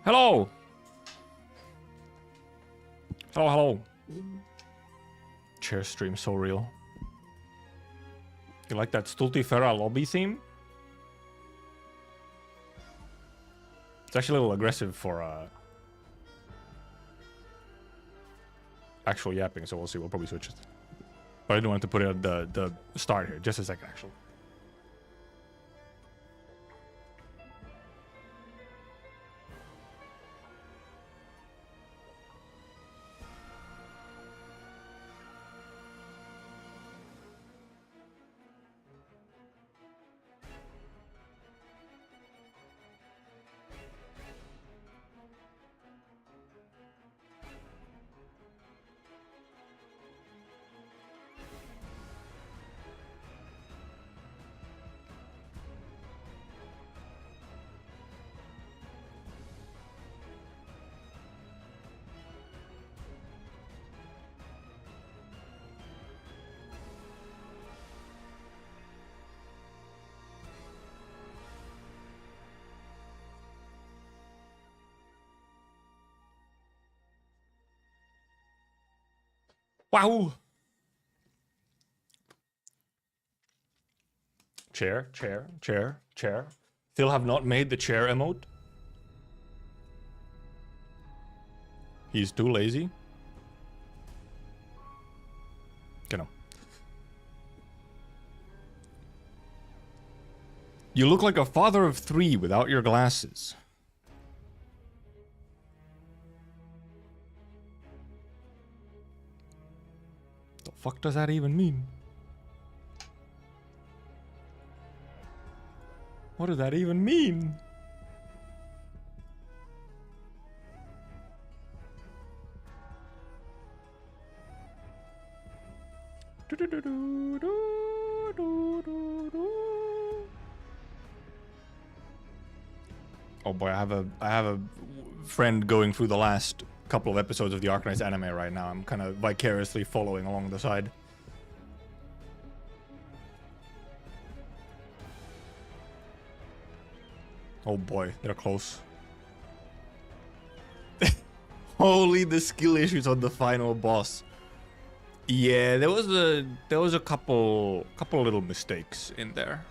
Hello! Hello, hello. Chair stream, so real. You like that Stultifera lobby theme? It's actually a little aggressive for actual yapping, so we'll see. We'll probably switch it. But I didn't want to put it at the start here. Just a second, actually. Wow! Chair, chair, chair, chair. Still have not made the chair emote. He's too lazy. Genau. You look like a father of 3 without your glasses. The fuck does that even mean? What does that even mean? Oh boy, I have a friend going through the last couple of episodes of the Arknights anime right now. I'm kind of vicariously following along the side. Oh boy, they're close. Holy, the skill issues on the final boss. Yeah, there was a couple little mistakes in there.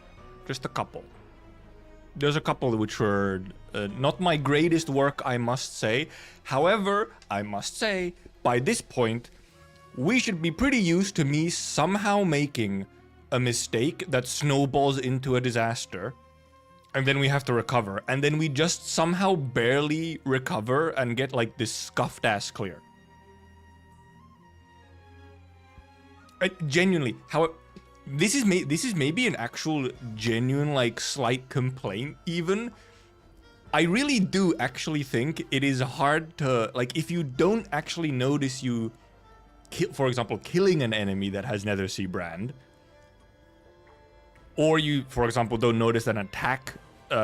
Just a couple. There's a couple which were not my greatest work, I must say. However, I must say, by this point, we should be pretty used to me somehow making a mistake that snowballs into a disaster. And then we have to recover. And then we just somehow barely recover and get like this scuffed ass clear. Genuinely, how this is maybe an actual genuine like slight complaint even. I really do actually think it is hard to like if you don't actually notice you for example killing an enemy that has Netherseed brand, or you for example don't notice an attack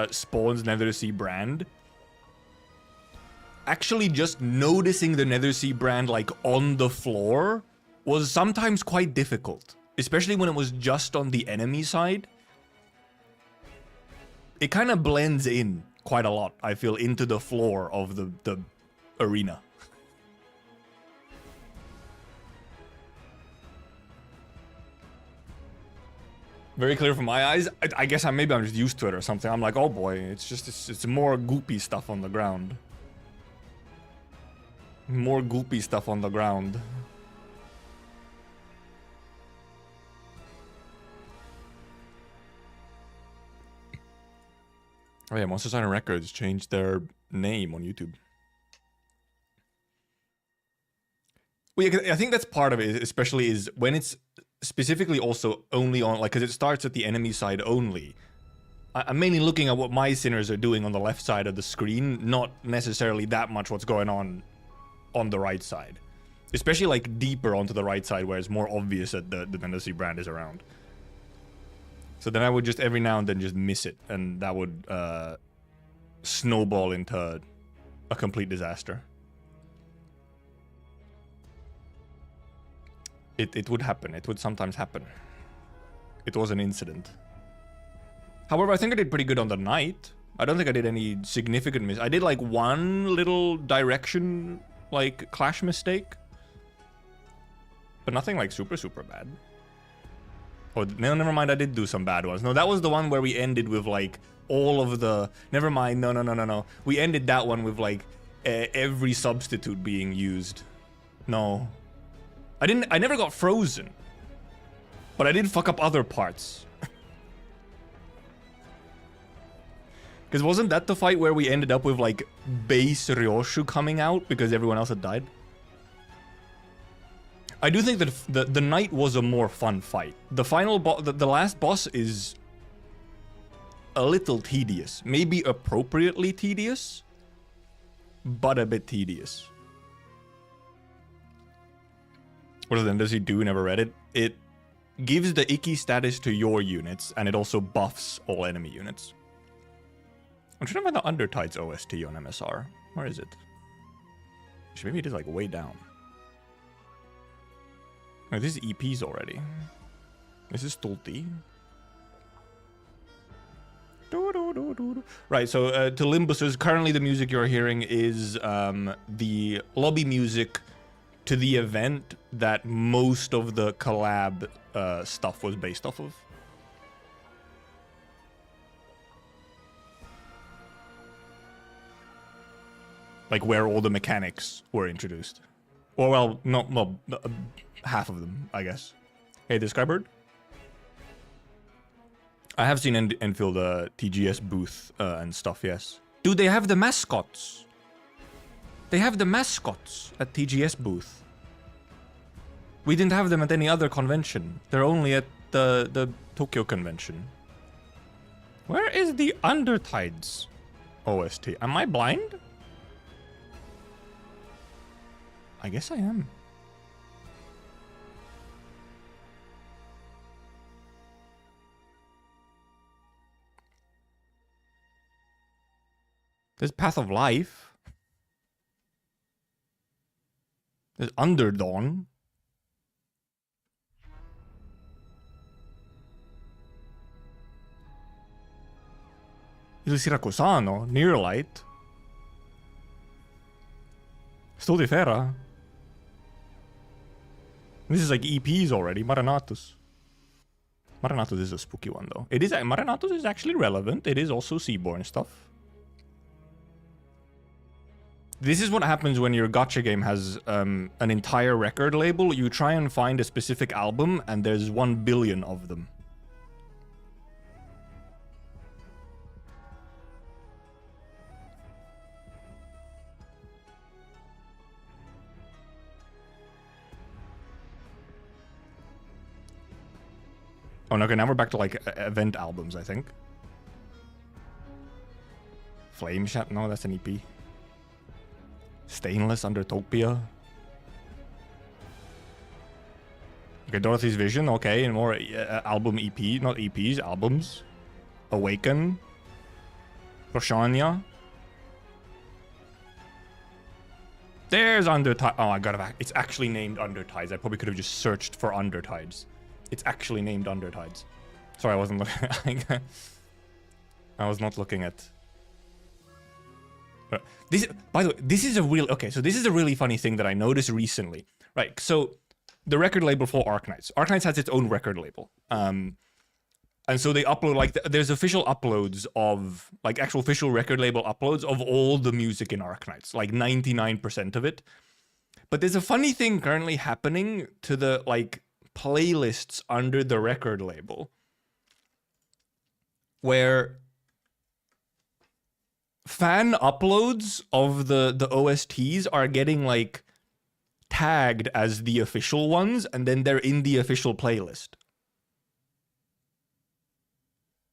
spawns Netherseed brand. Actually just noticing the Netherseed brand like on the floor was sometimes quite difficult, especially when it was just on the enemy side. It kind of blends in quite a lot, I feel, into the floor of the arena. Very clear from my eyes. I guess maybe I'm just used to it or something. I'm like, oh boy, it's more goopy stuff on the ground. More goopy stuff on the ground. Oh yeah, Monster Hunter Records changed their name on YouTube. Well, yeah, I think that's part of it, especially is when it's specifically also only on, like, because it starts at the enemy side only. I'm mainly looking at what my sinners are doing on the left side of the screen, not necessarily that much what's going on the right side. Especially, like, deeper onto the right side where it's more obvious that the Netherseed brand is around. So then I would just every now and then just miss it, and that would snowball into a complete disaster. It would happen. It would sometimes happen. It was an incident. However, I think I did pretty good on the night. I don't think I did any significant I did like one little direction, like, clash mistake. But nothing like super bad. Oh, no, never mind, I did do some bad ones. No, that was the one where we ended with like all of the... Never mind, no. We ended that one with like every substitute being used. No. I never got frozen. But I did fuck up other parts. Because wasn't that the fight where we ended up with, like, base Ryoshu coming out because everyone else had died? I do think that the Knight was a more fun fight. The final boss, the last boss is a little tedious. Maybe appropriately tedious, but a bit tedious. What then does he do? Never read it. It gives the Icky status to your units, and it also buffs all enemy units. I'm trying to find the Undertides OST on MSR. Where is it? Maybe it is like way down. Oh, this is EPs already. This is Stulti. Right, so to Limbusers, currently the music you're hearing is the lobby music to the event that most of the collab stuff was based off of. Like where all the mechanics were introduced. Or well, no, half of them, I guess. Hey, this Skybird? I have seen Enfield TGS booth and stuff, yes. Dude, they have the mascots. They have the mascots at TGS booth. We didn't have them at any other convention. They're only at the Tokyo convention. Where is the Undertides OST? Am I blind? I guess I am. There's Path of Life. There's Underdawn. Il Siracusano, Nearlight. Stodifera. This is like EPs already, Maranatus. Maranatus is a spooky one though. It is, Maranatus is actually relevant. It is also Seaborn stuff. This is what happens when your gacha game has an entire record label. You try and find a specific album and there's 1 billion of them. Oh, no, okay, now we're back to, like, event albums, I think. Flame Shot? No, that's an EP. Stainless, Undertopia. Okay, Dorothy's Vision, okay, and more album EP, not EPs, albums. Awaken. Roshania. There's Undertides. Oh, I got it. It's actually named Undertides. I probably could have just searched for Undertides. It's actually named Undertides. Sorry, I wasn't looking. I was not looking at. This, by the way, this is a real. Okay, so this is a really funny thing that I noticed recently. Right, so the record label for Arknights. Arknights has its own record label. And so they upload, like, there's official uploads of, like, actual official record label uploads of all the music in Arknights, like 99% of it. But there's a funny thing currently happening to the, like, playlists under the record label where fan uploads of the OSTs are getting, like, tagged as the official ones, and then they're in the official playlist.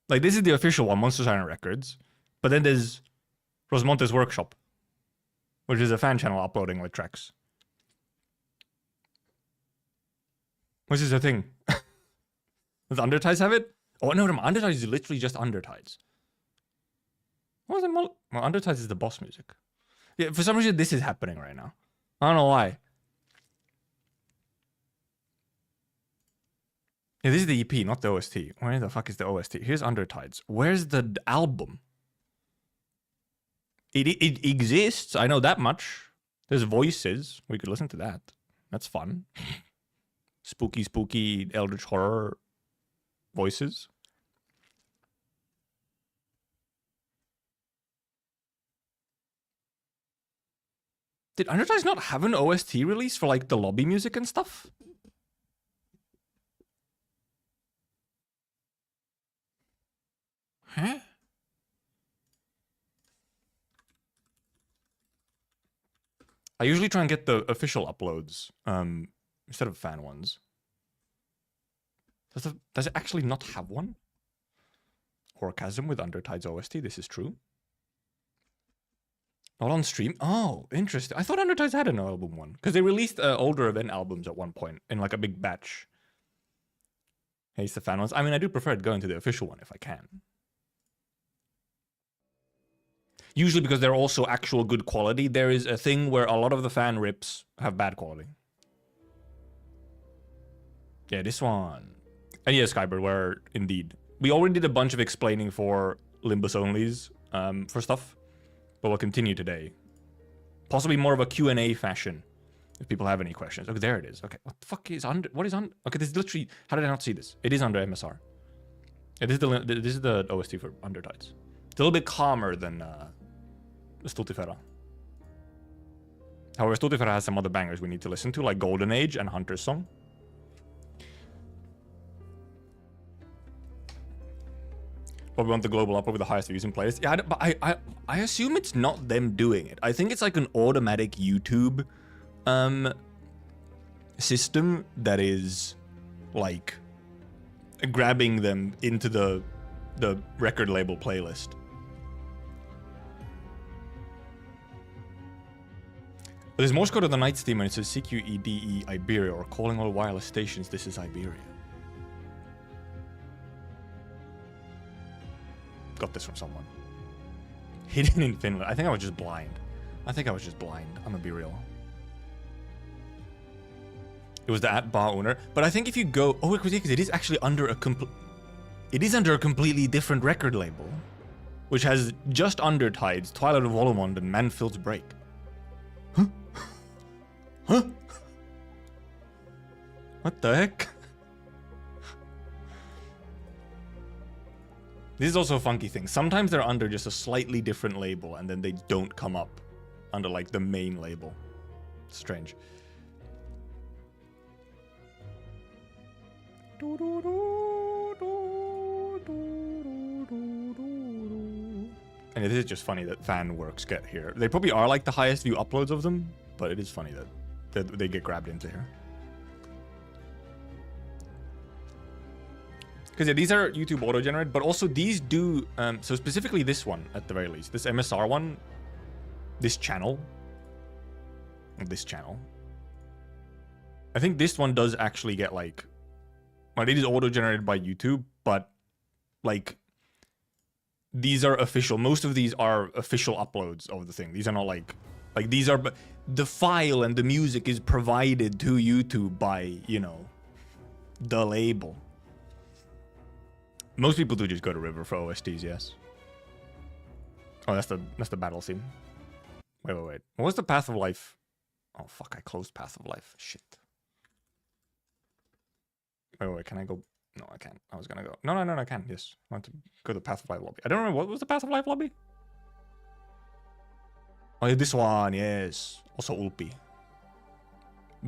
Like, this is the official one, Monster Siren Records, but then there's Rosmonte's Workshop, which is a fan channel uploading, like, tracks. Which is a thing. Does Undertides have it? Oh, no, Undertides is literally just Undertides. What was it? Well, Undertides is the boss music. Yeah, for some reason, this is happening right now. I don't know why. Yeah, this is the EP, not the OST. Where the fuck is the OST? Here's Undertides. Where's the album? It exists. I know that much. There's voices. We could listen to that. That's fun. Spooky eldritch horror voices. Did Arknights not have an OST release for like the lobby music and stuff? Huh? I usually try and get the official uploads instead of fan ones. Does it actually not have one? Orgasm with Undertide's OST, this is true. Not on stream? Oh, interesting. I thought Arknights had an album one. Because they released older event albums at one point in like a big batch. Hey, it's the fan ones. I mean, I do prefer going to the official one if I can. Usually because they're also actual good quality. There is a thing where a lot of the fan rips have bad quality. Yeah, this one. And yeah, Skybird, where indeed. We already did a bunch of explaining for Limbus onlys for stuff. But we'll continue today. Possibly more of a Q&A fashion. If people have any questions. Okay, there it is. Okay, what the fuck is under... What is on... Okay, this is literally... How did I not see this? It is under MSR. Yeah, this is the OST for Arknights. It's a little bit calmer than Stultifera. However, Stultifera has some other bangers we need to listen to, like Golden Age and Hunter's Song. But we want the global upload with the highest views in playlist. Yeah, but I assume it's not them doing it. I think it's like an automatic YouTube system that is like grabbing them into the record label playlist. There's Morse code on the Night Steamer and it says CQEDE Iberia or calling all wireless stations. This is Iberia. Got this from someone. Hidden in Finland. I think I was just blind. I'm gonna be real. It was the @bar owner. But I think if you go... Oh, because it is actually under a completely different record label. Which has just Undertides, Twilight of Volomond, and Manfield's Break. Huh? Huh? What the heck? This is also a funky thing. Sometimes they're under just a slightly different label and then they don't come up under like the main label. It's strange. And it is just funny that fan works get here. They probably are like the highest view uploads of them, but it is funny that they get grabbed into here. Because yeah, these are YouTube auto-generated, but also these do, so specifically this one, at the very least, this MSR one, this channel, I think this one does actually get like, well, it is auto-generated by YouTube, but like, these are official. Most of these are official uploads of the thing. These are not like these are, the file and the music is provided to YouTube by, you know, the label. Most people do just go to River for OSTs, yes. Oh, that's the battle scene. Wait. What was the Path of Life? Oh, fuck, I closed Path of Life. Shit. Wait, can I go? No, I can't. I was gonna go. No, I can. Yes. I want to go to the Path of Life lobby. I don't remember. What was the Path of Life lobby? Oh, yeah, this one, yes. Also Ulpi.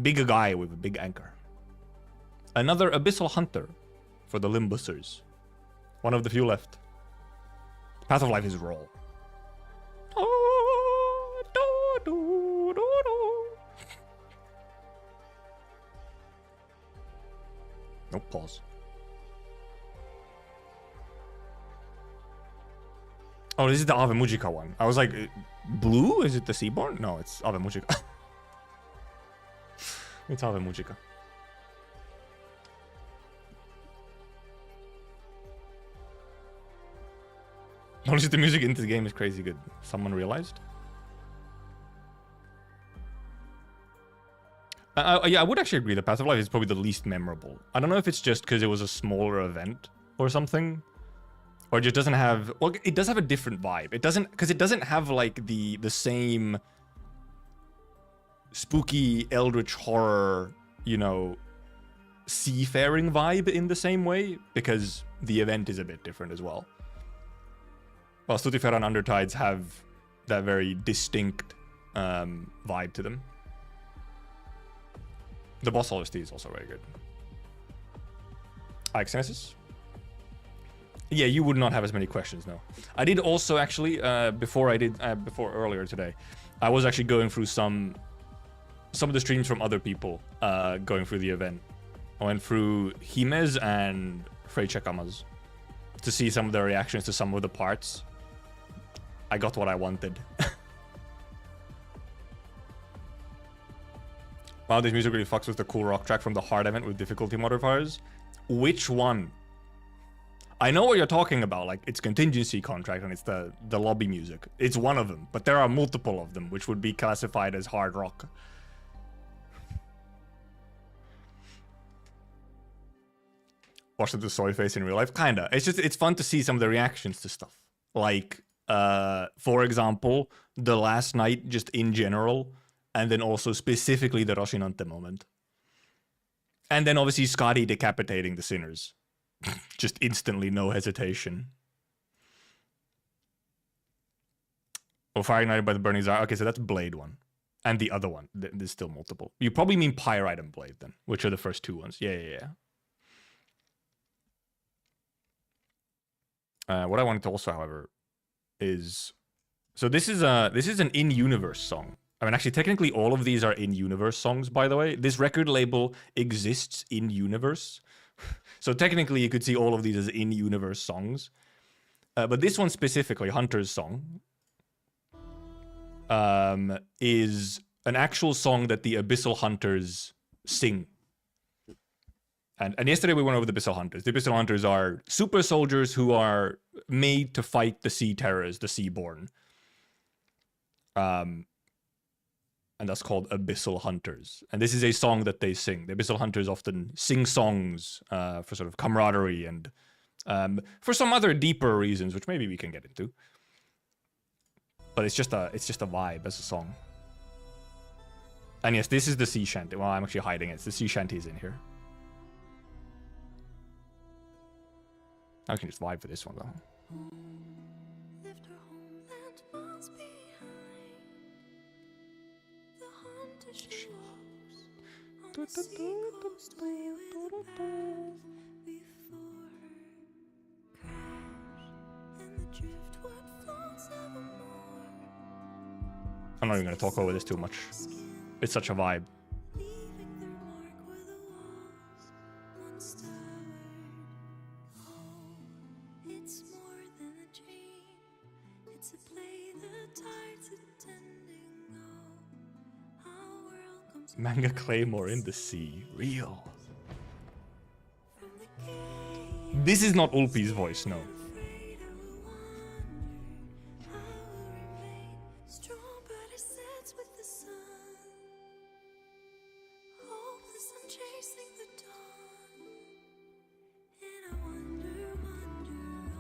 Bigger guy with a big anchor. Another Abyssal Hunter for the Limbusers. One of the few left. Path of Life is raw. Nope, pause. Oh, this is the Ave Mujica one. I was like, blue? Is it the Seaborn? No, it's Ave Mujica. It's Ave Mujica. Honestly, the music into the game is crazy good. Someone realized? Yeah, I would actually agree that Path of Life is probably the least memorable. I don't know if it's just because it was a smaller event or something, Or it just doesn't have... Well, it does have a different vibe. It doesn't... Because it doesn't have, like, the same... spooky, eldritch horror, you know... seafaring vibe in the same way. Because the event is a bit different as well. While Stutifera and Undertides have that very distinct vibe to them. The boss OST is also very good. Xenesis? Yeah, you would not have as many questions, no. I did also actually, before earlier today, I was actually going through some of the streams from other people going through the event. I went through Himez and Freychekama's to see some of their reactions to some of the parts. I got what I wanted. Wow, this music really fucks with the cool rock track from the hard event with difficulty modifiers. Which one? I know what you're talking about, like it's contingency contract and it's the lobby music. It's one of them, but there are multiple of them which would be classified as hard rock. Watch the soy face in real life? Kinda. It's fun to see some of the reactions to stuff. Like, for example, the last night just in general, and then also specifically the Roshinante moment. And then obviously Scotty decapitating the sinners. Just instantly, no hesitation. Oh, Fire Ignited by the Burning Czar. Okay, so that's Blade one. And the other one. There's still multiple. You probably mean Pyrite and Blade then, which are the first two ones. Yeah. What I wanted to also, however, is... So this is an in-universe song. I mean, actually, technically, all of these are in-universe songs, by the way. This record label exists in-universe. So technically, you could see all of these as in-universe songs. But this one specifically, Hunter's song, is an actual song that the Abyssal Hunters sing. And yesterday we went over the Abyssal Hunters. The Abyssal Hunters are super soldiers who are made to fight the sea terrors, the Seaborn. And that's called Abyssal Hunters. And this is a song that they sing. The Abyssal Hunters often sing songs for sort of camaraderie and for some other deeper reasons, which maybe we can get into. But it's just a vibe as a song. And yes, this is the sea shanty. Well, I'm actually hiding it. It's the sea shanties in here. I can just vibe for this one though. I'm not even going to talk over this too much. It's such a vibe. Manga Claymore in the sea. Real. This is not Ulpi's voice, no.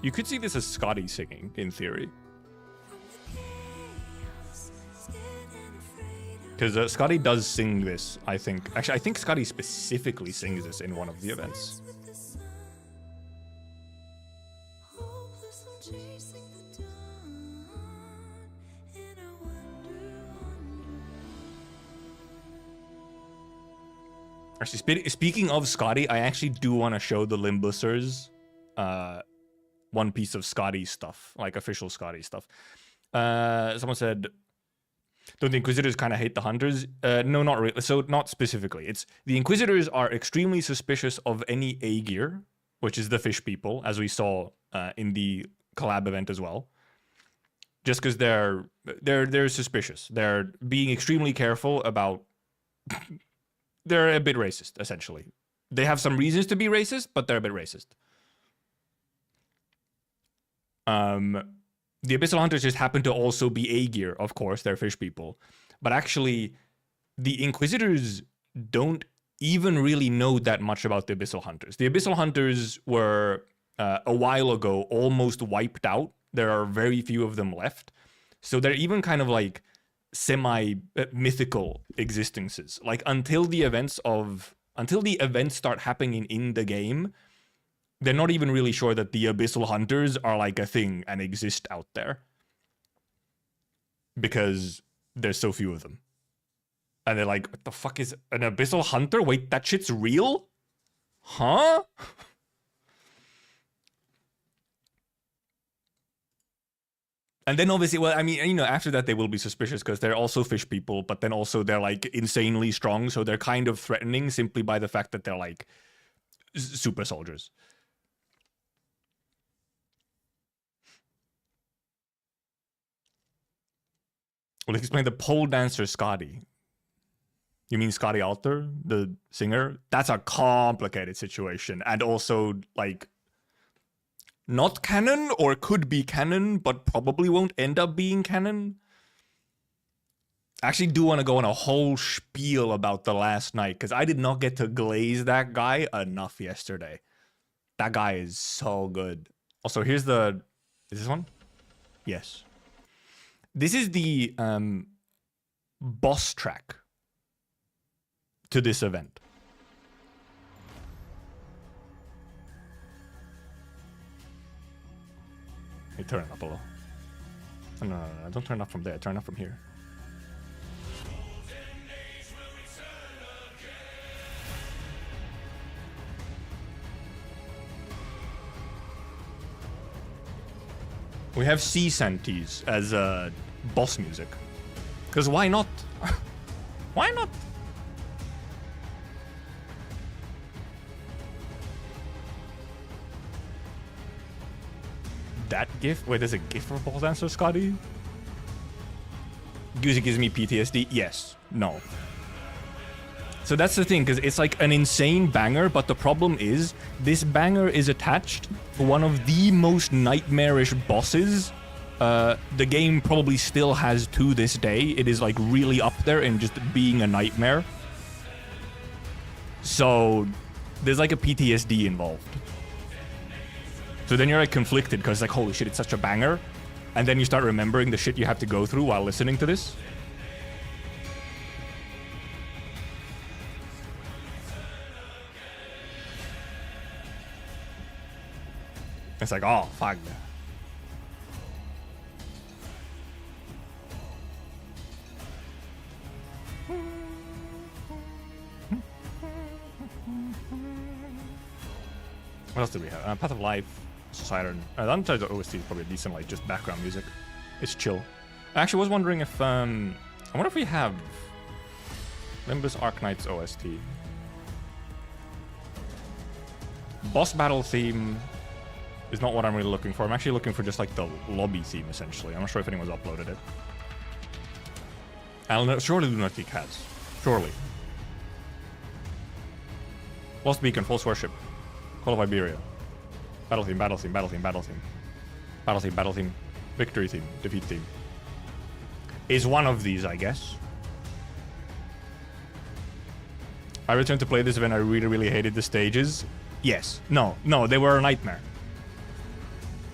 You could see this as Scotty singing, in theory. Because Scotty does sing this, I think. Actually, I think Scotty specifically sings this in one of the events. Actually, speaking of Scotty, I actually do want to show the Limbusers one piece of Scotty stuff, like official Scotty stuff. Someone said... Don't the Inquisitors kind of hate the Hunters? No, not really. So, not specifically. It's the Inquisitors are extremely suspicious of any A-gear, which is the fish people, as we saw in the collab event as well. Just because they're suspicious. They're being extremely careful about... They're a bit racist, essentially. They have some reasons to be racist, but they're a bit racist. The Abyssal Hunters just happen to also be A-gear, of course, they're fish people. But actually, the Inquisitors don't even really know that much about the Abyssal Hunters. The Abyssal Hunters were a while ago almost wiped out. There are very few of them left. So they're even kind of like semi-mythical existences. Like until the events start happening in the game, they're not even really sure that the Abyssal Hunters are like a thing and exist out there. Because there's so few of them. And they're like, what the fuck is an Abyssal Hunter? Wait, that shit's real? Huh? And then obviously, well, I mean, you know, after that they will be suspicious because they're also fish people, but then also they're like insanely strong, so they're kind of threatening simply by the fact that they're like super soldiers. Well, explain the pole dancer Scotty. You mean Scotty Alter, the singer? That's a complicated situation, and also like not canon, or could be canon, but probably won't end up being canon. I actually do want to go on a whole spiel about the last night, because I did not get to glaze that guy enough yesterday. That guy is so good. Also, here's the... Is this one? Yes. This is the boss track to this event. Hey, turn it up a little. No, don't turn it up from there. Turn it up from here. We have sea shanties as boss music. Because why not? Why not? That gif? Wait, there's a gif for Ball Dancer, Scotty? Music gives me PTSD? Yes. No. So that's the thing, because it's like an insane banger, but the problem is, this banger is attached to one of the most nightmarish bosses the game probably still has to this day. It is like really up there in just being a nightmare. So there's like a PTSD involved. So then you're like conflicted, because like, holy shit, it's such a banger. And then you start remembering the shit you have to go through while listening to this. It's like, oh, fuck. What else do we have? Path of Life, Siren. Sometimes the OST is probably decent, like just background music. It's chill. I actually was wondering if, I wonder if we have Limbus Arknights OST. Boss battle theme is not what I'm really looking for. I'm actually looking for just like the lobby theme, essentially. I'm not sure if anyone's uploaded it. Surely Lunatic has. Surely. Lost Beacon, False Worship. Call of Iberia. Battle theme, battle theme, battle theme, battle theme. Battle theme, battle theme. Victory theme, defeat theme. Is one of these, I guess. I returned to play this event. I really, really hated the stages. Yes. No, they were a nightmare.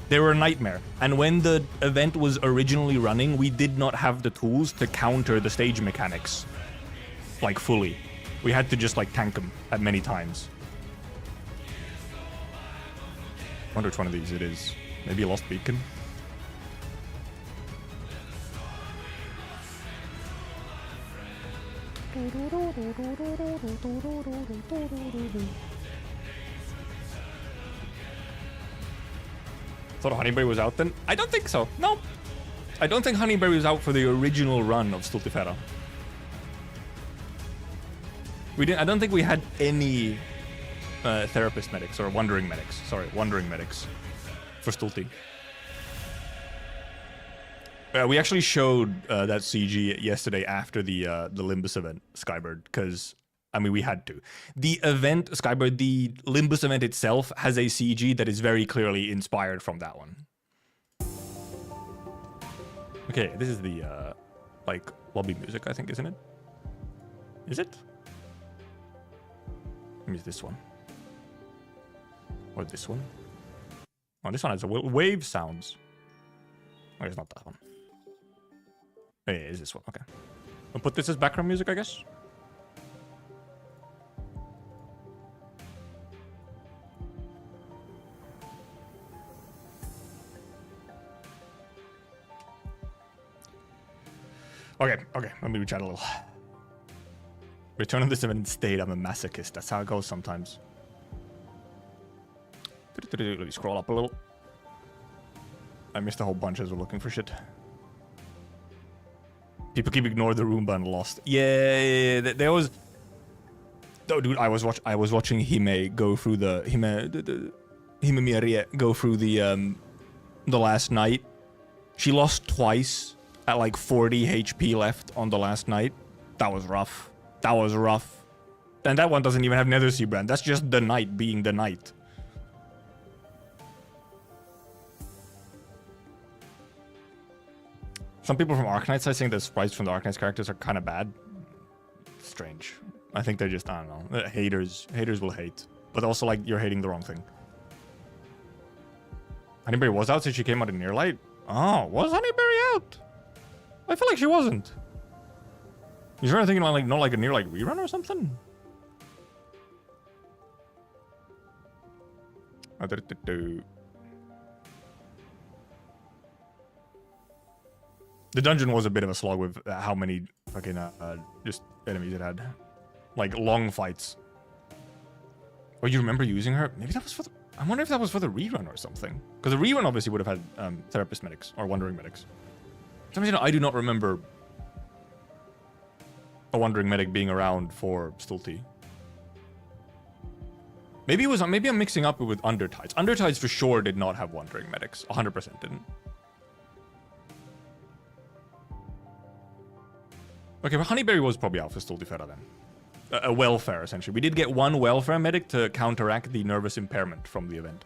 They were a nightmare. And when the event was originally running, we did not have the tools to counter the stage mechanics. Like, fully. We had to just, like, tank them at many times. I wonder which one of these it is. Maybe a Lost Beacon? Thought Honeyberry was out then? I don't think so. No. I don't think Honeyberry was out for the original run of Stultifera. I don't think we had any therapist medics, or wandering medics. Sorry, wandering medics for Stulti. We actually showed that CG yesterday after the Limbus event, Skybird, because, I mean, we had to. The event, Skybird, the Limbus event itself has a CG that is very clearly inspired from that one. Okay, this is the, like, lobby music, I think, isn't it? Is it? Maybe it's this one. Or this one. Oh, this one has a wave sounds. Oh, it's not that one. Oh, yeah, it's this one. Okay. I'll put this as background music, I guess. Okay, let me rechat a little. Return on this event in state, I'm a masochist. That's how it goes sometimes. Let me scroll up a little. I missed a whole bunch as we're looking for shit. People keep ignoring the Roomba and Lost. Yeah, there was... Oh, dude, I was watching Hime go through the... Hime Miarie go through the last night. She lost twice at like 40 HP left on the last night. That was rough. That was rough. And that one doesn't even have Nether Sea Brand. That's just the knight being the knight. Some people from Arknights, I think the sprites from the Arknights characters are kind of bad. Strange. I think they're just, I don't know. Haters will hate. But also, like, you're hating the wrong thing. Honeyberry was out since she came out in Nearlight? Oh, was Honeyberry out? I feel like she wasn't. You sure thinking like not like a Nearlight rerun or something? The dungeon was a bit of a slog with how many fucking just enemies it had. Like long fights. Oh, you remember using her? Maybe that was for the... I wonder if that was for the rerun or something. Because the rerun obviously would have had therapist medics or wandering medics. For some reason, I do not remember a wandering medic being around for Stulti. Maybe it was. Maybe I'm mixing up with Undertides. Undertides for sure did not have wandering medics. 100% didn't. Okay, but Honeyberry was probably out for Stultifera then. A welfare, essentially. We did get one welfare medic to counteract the nervous impairment from the event.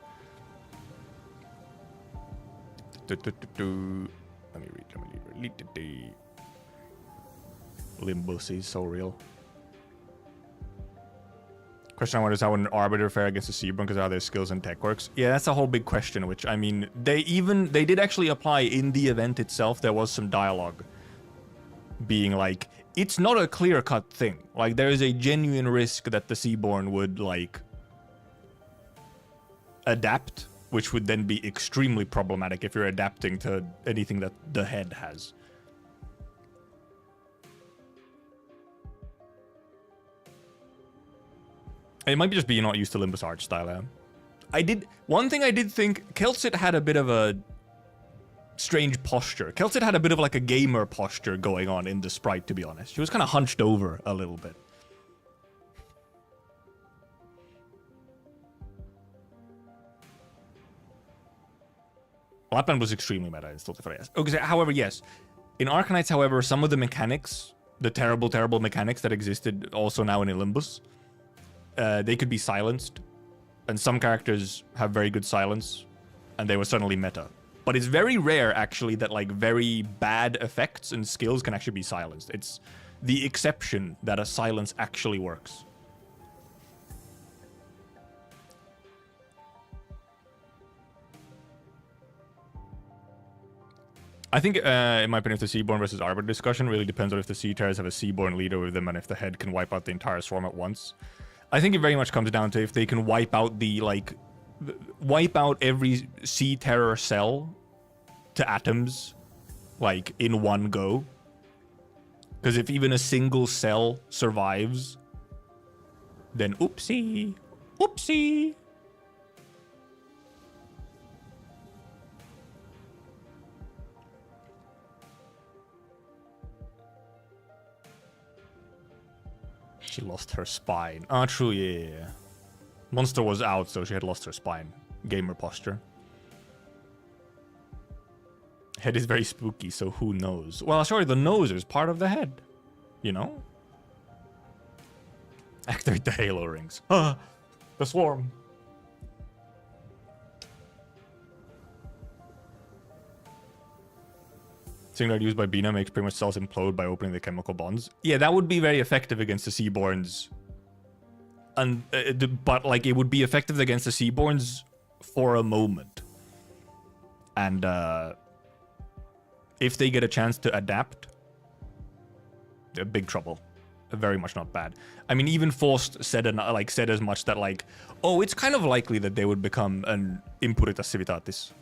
Let me read. Limbus is so real. Question I wonder is how an Arbiter fare against the Seaborn because of how their skills and tech works. Yeah, that's a whole big question, which, I mean, they did actually apply in the event itself. There was some dialogue being like, it's not a clear-cut thing. Like, there is a genuine risk that the Seaborn would, like, adapt, which would then be extremely problematic if you're adapting to anything that the head has. It might be just be you're not used to Limbus art style. One thing I did think, Kelsit had a bit of a strange posture. Kelsit had a bit of like a gamer posture going on in the sprite, to be honest. She was kind of hunched over a little bit. Lapland was extremely meta in Stultifera, yes. Okay, however, yes. In Arknights, however, some of the mechanics, the terrible, terrible mechanics that existed also now in Limbus, they could be silenced. And some characters have very good silence, and they were suddenly meta. But it's very rare, actually, that like very bad effects and skills can actually be silenced. It's the exception that a silence actually works. I think, in my opinion, if the Seaborn versus Arbiter discussion really depends on if the Sea Terrors have a Seaborn leader with them and if the head can wipe out the entire swarm at once. I think it very much comes down to if they can wipe out the, like, wipe out every Sea Terror cell to atoms, like, in one go. Because if even a single cell survives, then oopsie, oopsie. She lost her spine. Ah, true, yeah. Monster was out, so she had lost her spine. Gamer posture. Head is very spooky, so who knows? Well, sorry, the nose is part of the head. You know? Activate the halo rings. Ah, the swarm. Signal used by Bina makes pretty much cells implode by opening the chemical bonds. Yeah, that would be very effective against the Seaborns. And but like it would be effective against the Seaborns for a moment. And if they get a chance to adapt, they're big trouble. Very much not bad. I mean, even Forced said as much that like, oh, it's kind of likely that they would become an Impuritas Civitatis.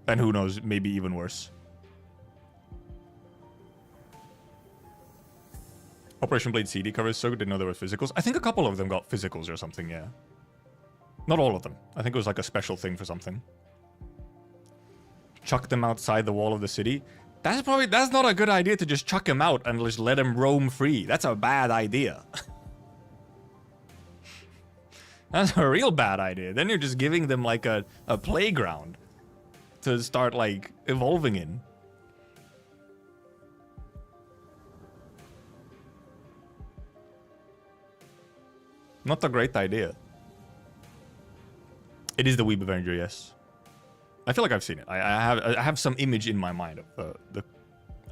And who knows, maybe even worse. Operation Blade CD covers so good, didn't know there were physicals. I think a couple of them got physicals or something, yeah. Not all of them. I think it was like a special thing for something. Chuck them outside the wall of the city. That's not a good idea to just chuck them out and just let them roam free. That's a bad idea. That's a real bad idea. Then you're just giving them like a playground to start like evolving in. Not a great idea. It is the Weeb Avenger, yes. I feel like I've seen it. I have some image in my mind of the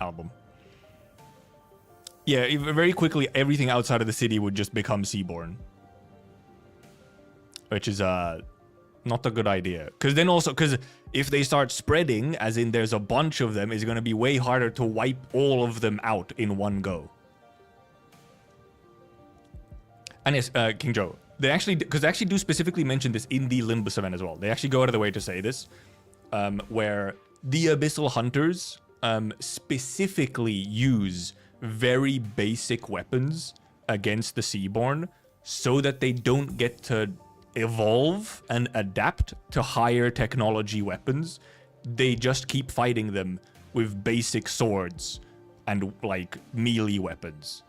album. Yeah, very quickly, everything outside of the city would just become Seaborn. Which is not a good idea. Because if they start spreading, as in there's a bunch of them, it's going to be way harder to wipe all of them out in one go. And yes, King Joe, they actually do specifically mention this in the Limbus event as well. They actually go out of the way to say this, where the Abyssal Hunters specifically use very basic weapons against the Seaborn so that they don't get to evolve and adapt to higher technology weapons. They just keep fighting them with basic swords and like melee weapons.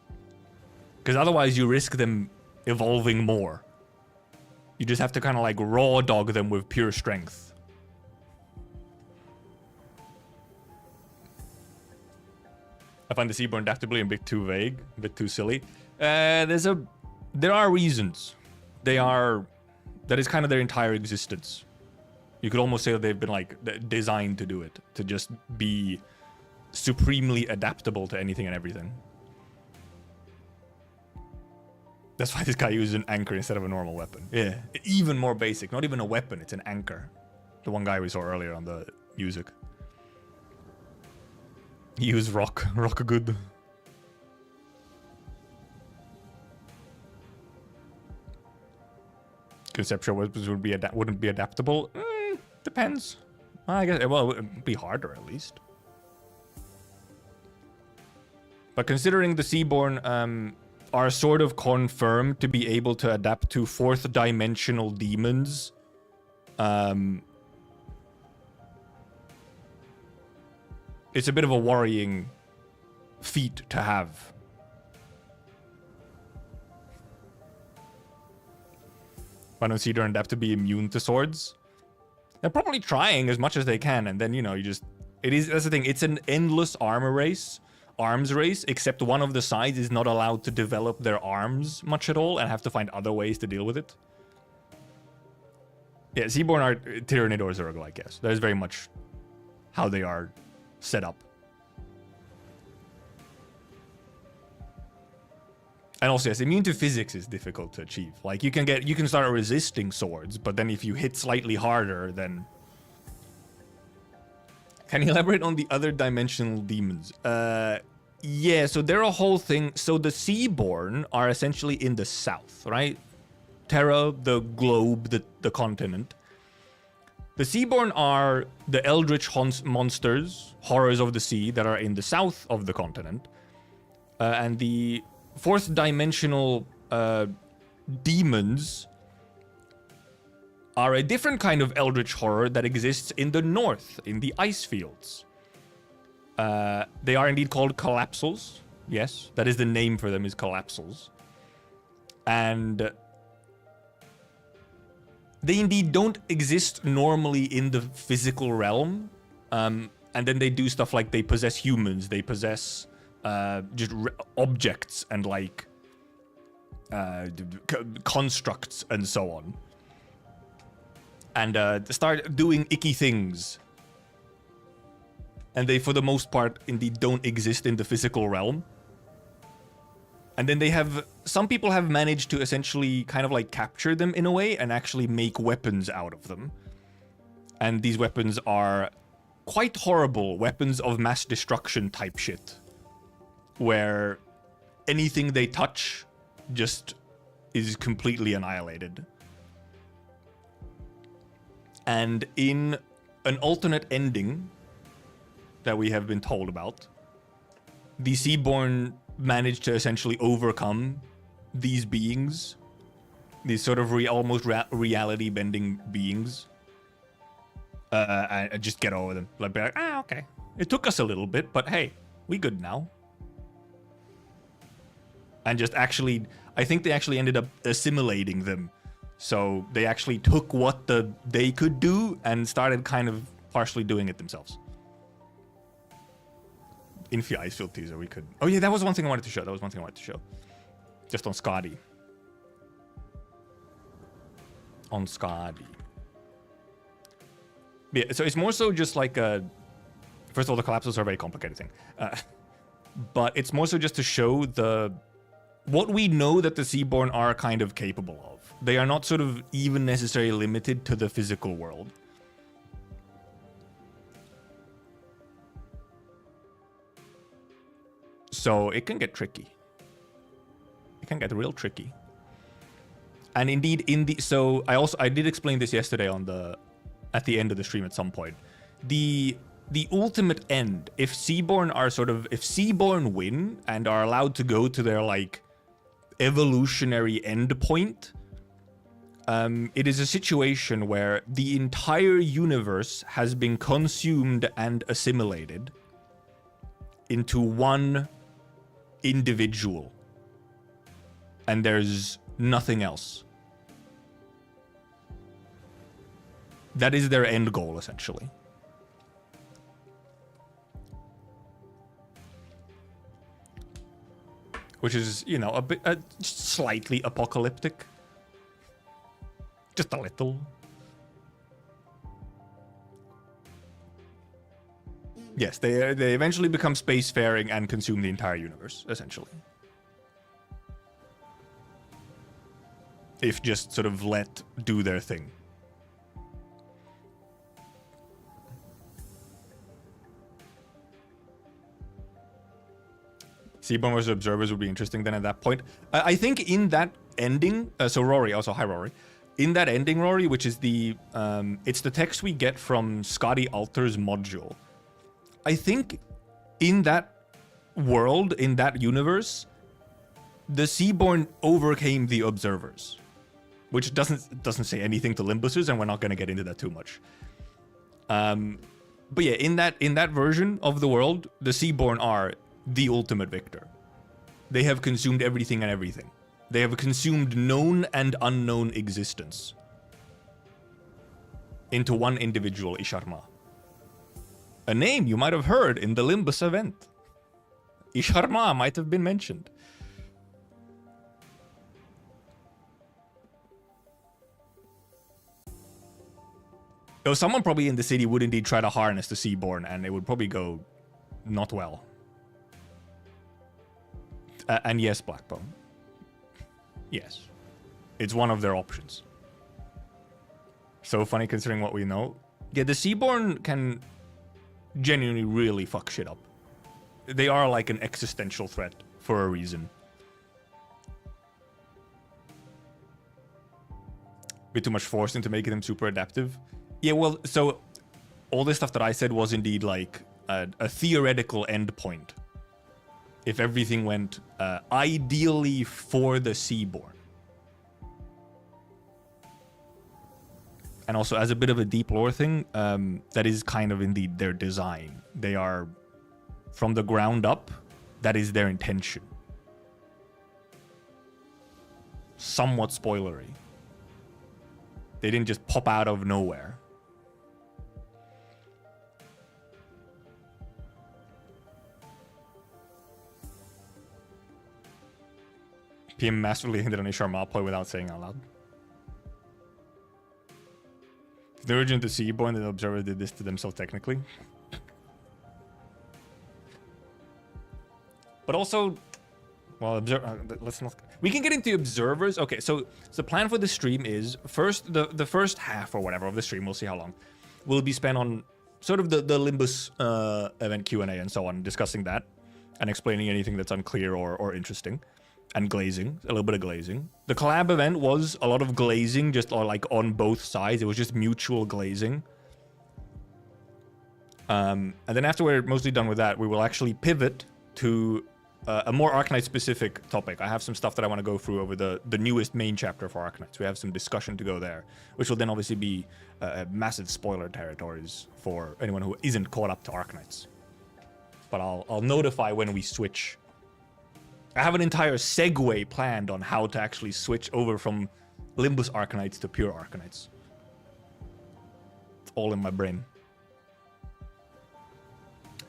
Because otherwise you risk them evolving more. You just have to kind of like raw dog them with pure strength. I find the Seaborn adaptability a bit too vague, a bit too silly. There are reasons. That is kind of their entire existence. You could almost say that they've been like designed to do it, to just be supremely adaptable to anything and everything. That's why this guy uses an anchor instead of a normal weapon. Yeah, even more basic. Not even a weapon, it's an anchor. The one guy we saw earlier on the music. He used rock good. Conceptual weapons wouldn't be adaptable. Depends. I guess. Well, it would be harder at least. But considering the Seaborn are sort of confirmed to be able to adapt to fourth dimensional demons, it's a bit of a worrying feat to have. Why don't Seaborn adapt to be immune to swords? They're probably trying as much as they can, and then, you know, that's the thing, it's an endless arms race, except one of the sides is not allowed to develop their arms much at all and have to find other ways to deal with it. Yeah, Seaborn are Tyrannidors are roguelike, yes. That is very much how they are set up. And also, yes, immune to physics is difficult to achieve. Like, you can start resisting swords, but then if you hit slightly harder, then... Can you elaborate on the other dimensional demons? Yeah, so they're a whole thing. So the Seaborn are essentially in the south, right? Terra, the globe, the continent. The Seaborn are the eldritch monsters, horrors of the sea, that are in the south of the continent. And the fourth dimensional demons are a different kind of eldritch horror that exists in the north, in the ice fields. They are indeed called Collapsals. Yes, that is the name for them, is Collapsals. And they indeed don't exist normally in the physical realm. And then they do stuff like they possess humans, they possess just objects and like constructs and so on. And start doing icky things. And they, for the most part, indeed don't exist in the physical realm. And then they have... Some people have managed to essentially kind of like capture them in a way and actually make weapons out of them. And these weapons are quite horrible weapons of mass destruction type shit. Where anything they touch just is completely annihilated. And in an alternate ending that we have been told about, the Seaborn managed to essentially overcome these beings, these sort of almost reality-bending beings, and just get over them. Like, be like, ah, okay. It took us a little bit, but hey, we good now. And just actually, I think they actually ended up assimilating them. So they actually took what they could do and started kind of partially doing it themselves. Infi Icefield teaser, we could... Oh yeah, that was one thing I wanted to show. Just on Skadi. Yeah, so it's more so just like a... First of all, the Collapsals are a very complicated thing. But it's more so just to show what we know that the Seaborn are kind of capable of. They are not sort of even necessarily limited to the physical world. So it can get tricky. It can get real tricky. And indeed, so I did explain this yesterday at the end of the stream at some point. The ultimate end, if Seaborn win and are allowed to go to their like evolutionary end point, it is a situation where the entire universe has been consumed and assimilated into one individual. And there's nothing else. That is their end goal, essentially. Which is, you know, a bit slightly apocalyptic. Just a little. Yes, they eventually become spacefaring and consume the entire universe, essentially. If just sort of let do their thing. Seaborn versus Observers would be interesting then at that point. I think in that ending, so Rory, also hi Rory. In that ending, Rory, which is it's the text we get from Scotty Alter's module. I think in that world, in that universe, the Seaborn overcame the Observers. Which doesn't say anything to Limbusers, and we're not going to get into that too much. But yeah, in that version of the world, the Seaborn are the ultimate victor. They have consumed everything and everything. They have consumed known and unknown existence into one individual, Isharma. A name you might have heard in the Limbus event. Isharma might have been mentioned. Though someone probably in the city would indeed try to harness the Seaborn, and it would probably go not well. And yes, Blackbone. Yes. It's one of their options. So funny considering what we know. Yeah, the Seaborn can genuinely really fuck shit up. They are like an existential threat for a reason. Bit too much force into making them super adaptive. Yeah, well, so all this stuff that I said was indeed like a theoretical endpoint. If everything went ideally for the Seaborn. And also, as a bit of a deep lore thing, that is kind of indeed their design. They are, from the ground up, that is their intention. Somewhat spoilery. They didn't just pop out of nowhere. PM masterfully hinted on a Sharma play without saying out loud. The origin of the Seaborn, the Observer did this to themselves technically. But also, well, let's not. We can get into Observers. Okay, so the plan for the stream is first the first half or whatever of the stream. We'll see how long. will be spent on sort of the Limbus event Q&A and so on, discussing that and explaining anything that's unclear or interesting. And glazing, a little bit of glazing. The collab event was a lot of glazing, just like on both sides. It was just mutual glazing. And then after we're mostly done with that, we will actually pivot to a more Arknights specific topic. I have some stuff that I want to go through over the newest main chapter for Arknights. We have some discussion to go there, which will then obviously be massive spoiler territories for anyone who isn't caught up to Arknights. But I'll notify when we switch. I have an entire segue planned on how to actually switch over from Limbus Arknights to pure Arknights. It's all in my brain.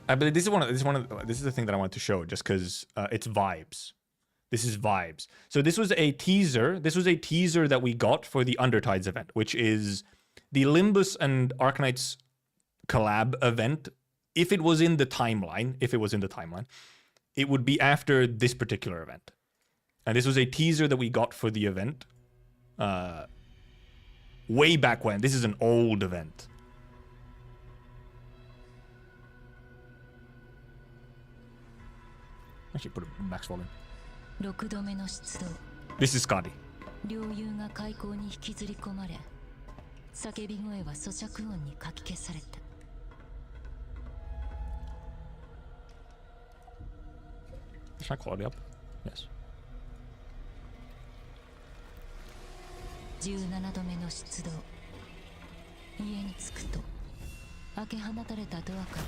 But this is the thing that I wanted to show, just because it's vibes. This is vibes. So this was a teaser. This was a teaser that we got for the Undertides event, which is the Limbus and Arknights collab event. If it was in the timeline, it would be after this particular event. And this was a teaser that we got for the event. Way back when. This is an old event. Actually, put a max volume. This is Scotty. Is my quality up? Yes. 17度目の出動。家に着くと開け放たれたドアから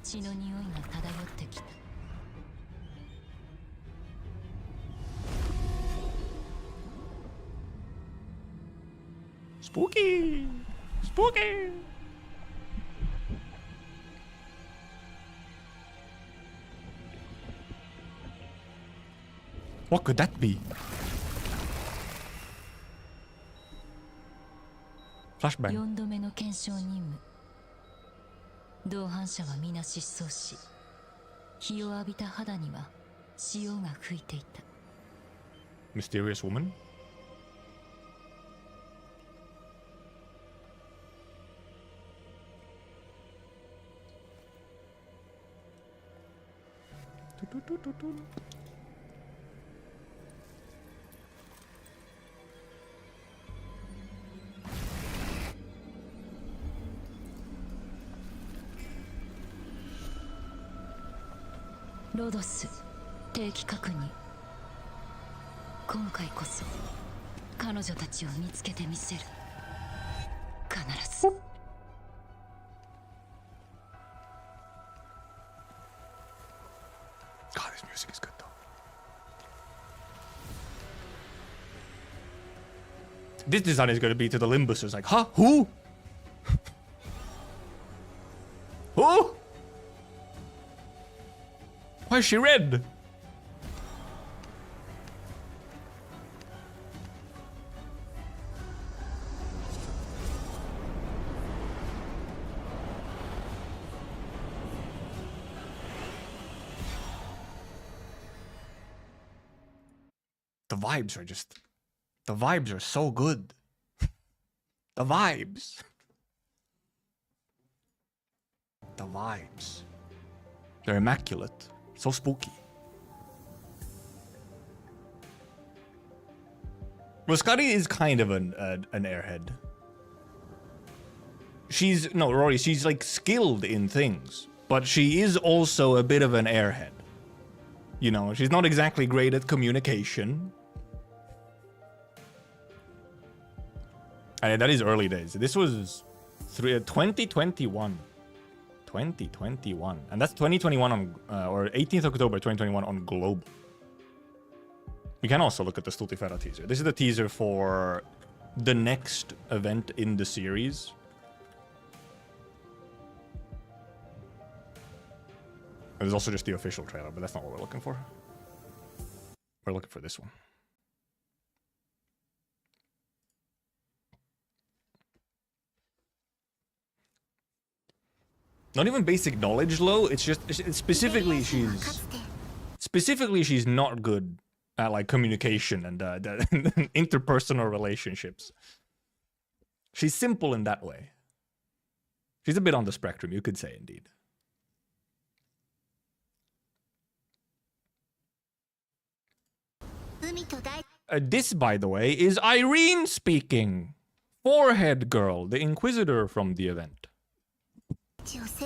血の匂いが漂ってきた。Spooky! Spooky! What could that be? Flashbang. 4度目の検証任務。同伴者は皆失踪し、日を浴びた肌には潮が吹いていた。Mysterious woman?ロドス、定期確認。今回こそ彼女たちを見つけてみせる。必ず。God, this music is good though. This design is going to be to the Limbus. It's like, huh? Who? Who? Why is she red? The vibes are just... The vibes are so good. The vibes. The vibes. They're immaculate. So spooky. Well, Scotty is kind of an airhead. Rory, she's like skilled in things, but she is also a bit of an airhead. You know, she's not exactly great at communication. And that is early days. This was 2021. 2021. And that's 2021 on, or 18th October 2021 on Global. We can also look at the Stultifera teaser. This is the teaser for the next event in the series. There's also just the official trailer, but that's not what we're looking for. We're looking for this one. Not even basic knowledge low, it's just specifically she's not good at like communication and interpersonal relationships. She's simple in that way. She's a bit on the spectrum, you could say, indeed. This, by the way, is Irene speaking. Forehead Girl, the Inquisitor from the event. It's a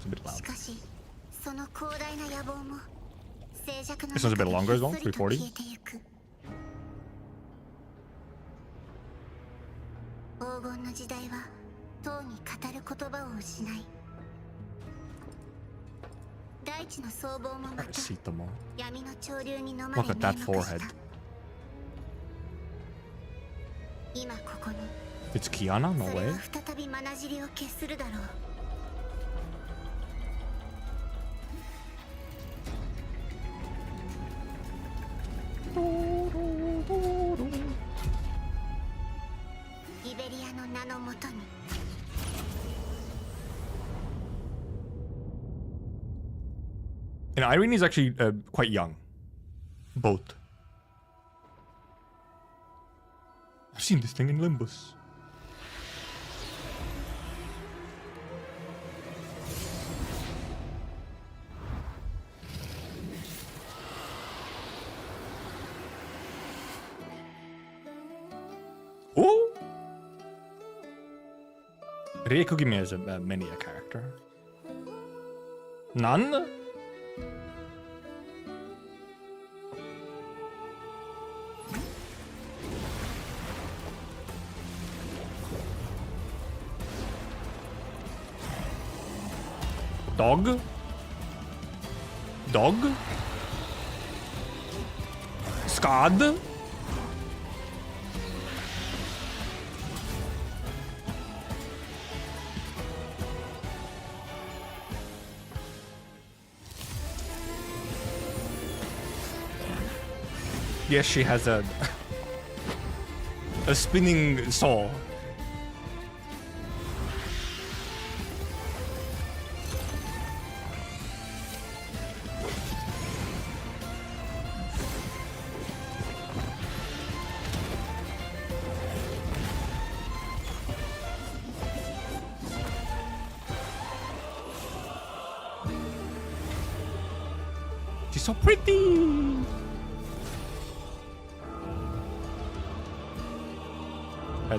bit loud. This one's a bit longer as well, 340. Look at that forehead. It's Kiana? No way. And Irene is actually quite young. Both. I've seen this thing in Limbus. Ooh! Ryekugime is many a character. None? Dog? Dog? Skad? Yes, she has a spinning saw. She's so pretty.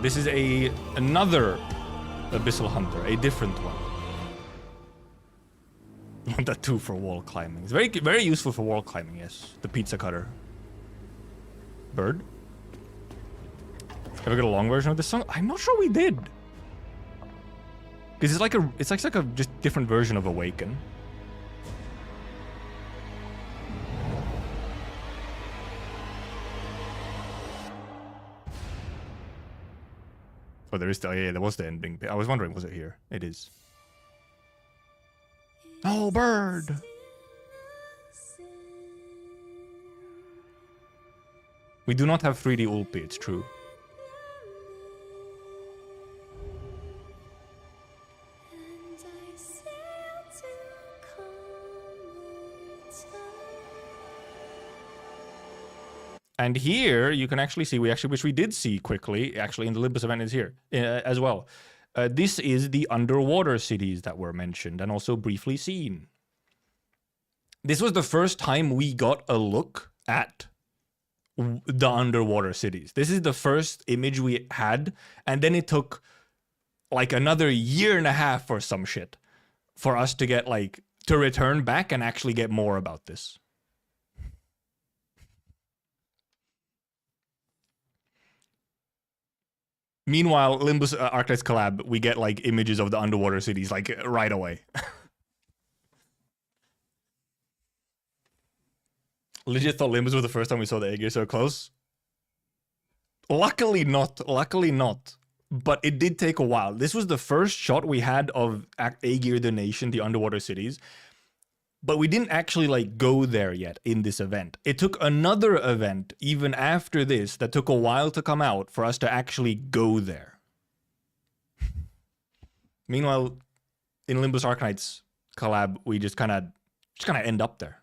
This is another Abyssal Hunter, a different one. I want that too for wall climbing. It's very useful for wall climbing, yes. The pizza cutter. Bird? Ever get a long version of this song? I'm not sure we did. Because it's like a just different version of Awaken. Oh, there is yeah, there was the ending. I was wondering, was it here? It is. Oh, bird! We do not have 3D Ulpi, it's true. And here you can actually see, which we did see quickly, actually in the Limbus event is here as well. This is the underwater cities that were mentioned and also briefly seen. This was the first time we got a look at the underwater cities. This is the first image we had, and then it took like another year and a half or some shit for us to get to return back and actually get more about this. Meanwhile, Limbus Arknights collab, we get images of the underwater cities right away. Legit thought Limbus was the first time we saw the Aegir so close. Luckily not. Luckily not. But it did take a while. This was the first shot we had of Aegir the Nation, the underwater cities. But we didn't actually go there yet in this event. It took another event even after this that took a while to come out for us to actually go there. Meanwhile, in Limbus Arknights collab, we just kind of end up there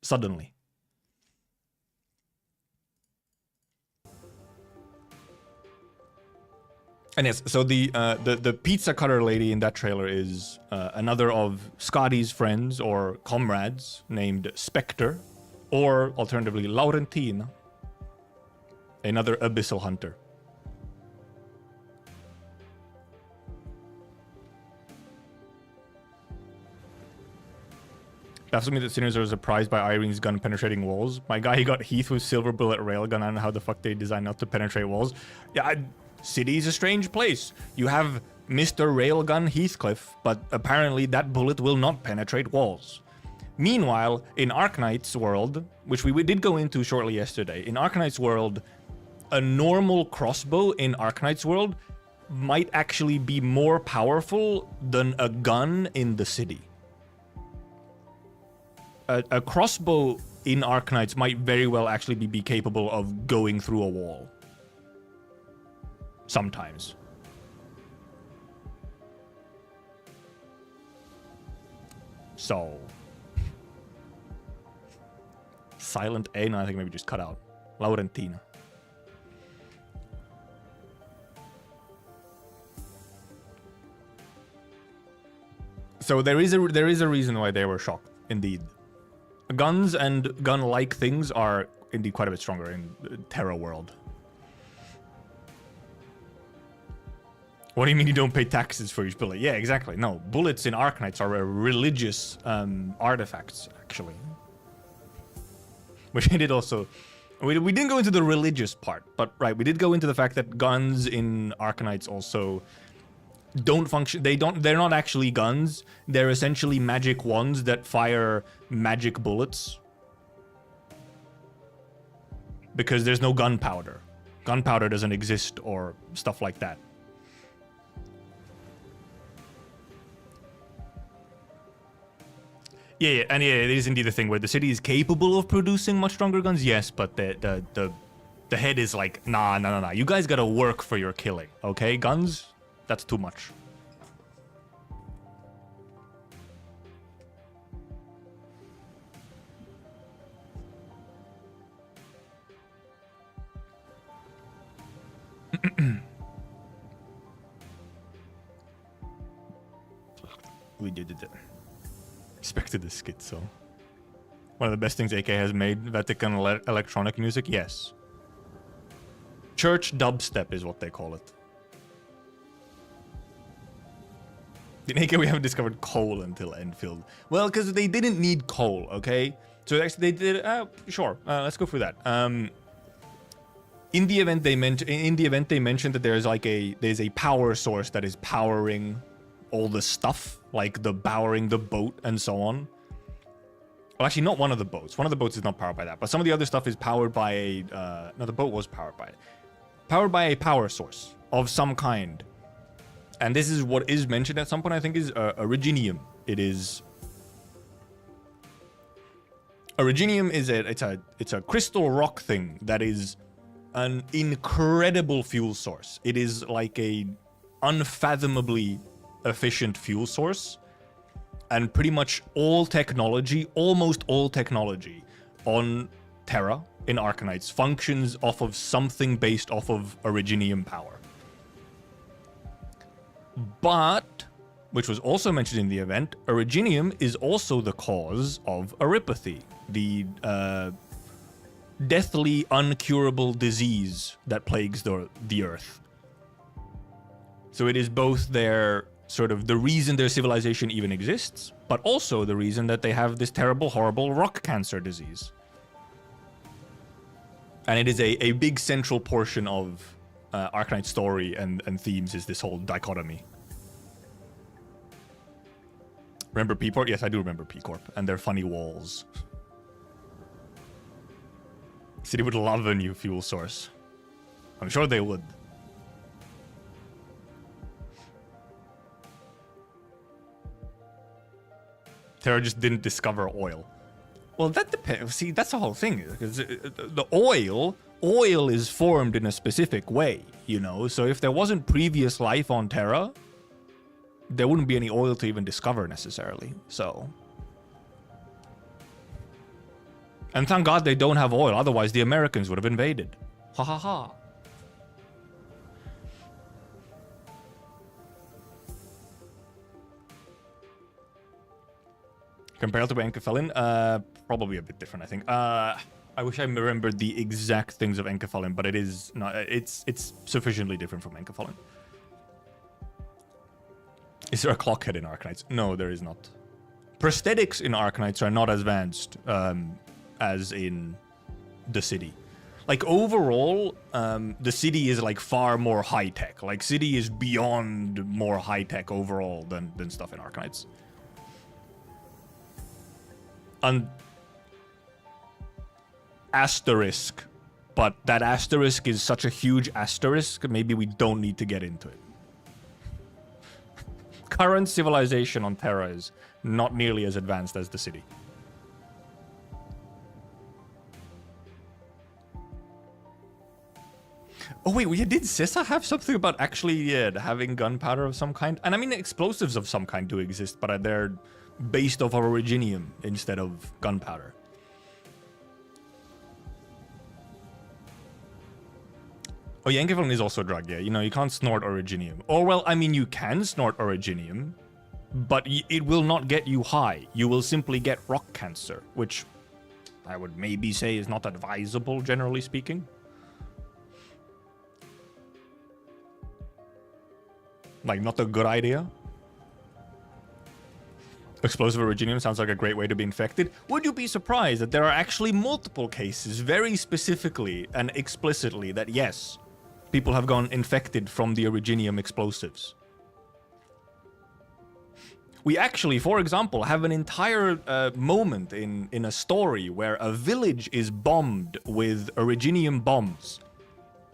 suddenly. And yes, so the pizza cutter lady in that trailer is another of Scotty's friends or comrades named Spectre, or alternatively Laurentine, another Abyssal Hunter. Baffles me that sinners are surprised by Irene's gun penetrating walls. My guy, he got Heath with silver bullet railgun. I don't know how the fuck they designed not to penetrate walls. Yeah, City is a strange place. You have Mr. Railgun Heathcliff, but apparently that bullet will not penetrate walls. Meanwhile, in Arknights world, which we did go into shortly yesterday, in Arknights world, a normal crossbow in Arknights world might actually be more powerful than a gun in the city. A crossbow in Arknights might very well actually be capable of going through a wall. Sometimes. So. Silent A? No, I think maybe just cut out. Laurentina. So there is a reason why they were shocked, indeed. Guns and gun-like things are indeed quite a bit stronger in Terra world. What do you mean you don't pay taxes for each bullet? Yeah, exactly. No, bullets in Arknights are religious artifacts, actually. Which we did also... We didn't go into the religious part, but right, we did go into the fact that guns in Arknights also don't function. They're not actually guns. They're essentially magic wands that fire magic bullets. Because there's no gunpowder. Gunpowder doesn't exist or stuff like that. Yeah, and yeah, it is indeed a thing where the city is capable of producing much stronger guns, yes, but the head is like, nah. You guys gotta work for your killing, okay? Guns, that's too much. We did it. Expected the skit, so. One of the best things AK has made, Vatican electronic music, yes. Church dubstep is what they call it. In AK we haven't discovered coal until Enfield. Well, because they didn't need coal, okay? So actually they did, sure, let's go through that. In the event they mentioned that there's a power source that is powering all the stuff, like powering the boat and so on. Well, actually, not one of the boats. One of the boats is not powered by that, but some of the other stuff is powered by a... no, the boat was powered by it. Powered by a power source of some kind. And this is what is mentioned at some point, I think, is Originium. It is... Originium is it's a crystal rock thing that is an incredible fuel source. It is like a unfathomably efficient fuel source, and pretty much all technology, almost all technology on Terra in Arknights functions off of something based off of Originium power. But, which was also mentioned in the event, Originium is also the cause of Aripathy, the deathly uncurable disease that plagues the Earth. So it is both their sort of the reason their civilization even exists, but also the reason that they have this terrible, horrible rock cancer disease. And it is a big central portion of Arknights story and themes is this whole dichotomy. Remember P-Corp? Yes, I do remember P-Corp and their funny walls. City would love a new fuel source. I'm sure they would. Terra just didn't discover oil. Well, that depends. See, that's the whole thing. Because the oil is formed in a specific way, you know? So if there wasn't previous life on Terra, there wouldn't be any oil to even discover necessarily, so. And thank God they don't have oil, otherwise the Americans would have invaded. Ha ha ha. Compared to Enkephalin, probably a bit different, I think. I wish I remembered the exact things of Enkephalin, but it is not. It's sufficiently different from Enkephalin. Is there a clock head in Arknights? No, there is not. Prosthetics in Arknights are not as advanced as in the city. Like, overall, the city is, like, far more high-tech. Like, city is beyond more high-tech overall than stuff in Arknights. Asterisk. But that asterisk is such a huge asterisk, maybe we don't need to get into it. Current civilization on Terra is not nearly as advanced as the city. Oh wait, did Sissa have something about actually having gunpowder of some kind? And I mean, explosives of some kind do exist, but they're based off of originium instead of gunpowder. Oh yeah, Enkephalin is also a drug, yeah. You know, you can't snort originium. Or, well, I mean, you can snort originium, but it will not get you high. You will simply get rock cancer, which I would maybe say is not advisable, generally speaking. Like, not a good idea. Explosive originium sounds like a great way to be infected. Would you be surprised that there are actually multiple cases, very specifically and explicitly, that yes, people have gone infected from the originium explosives? We actually, for example, have an entire moment in a story where a village is bombed with originium bombs,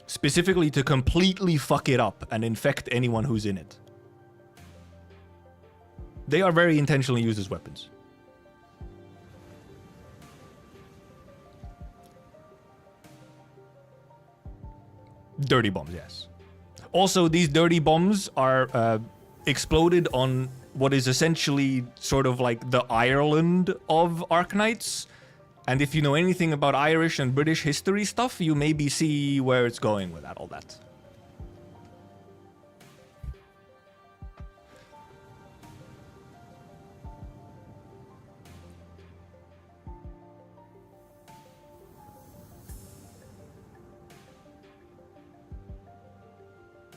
specifically to completely fuck it up and infect anyone who's in it. They are very intentionally used as weapons. Dirty bombs, yes. Also, these dirty bombs are exploded on what is essentially sort of like the Ireland of Arknights. And if you know anything about Irish and British history stuff, you maybe see where it's going with all that.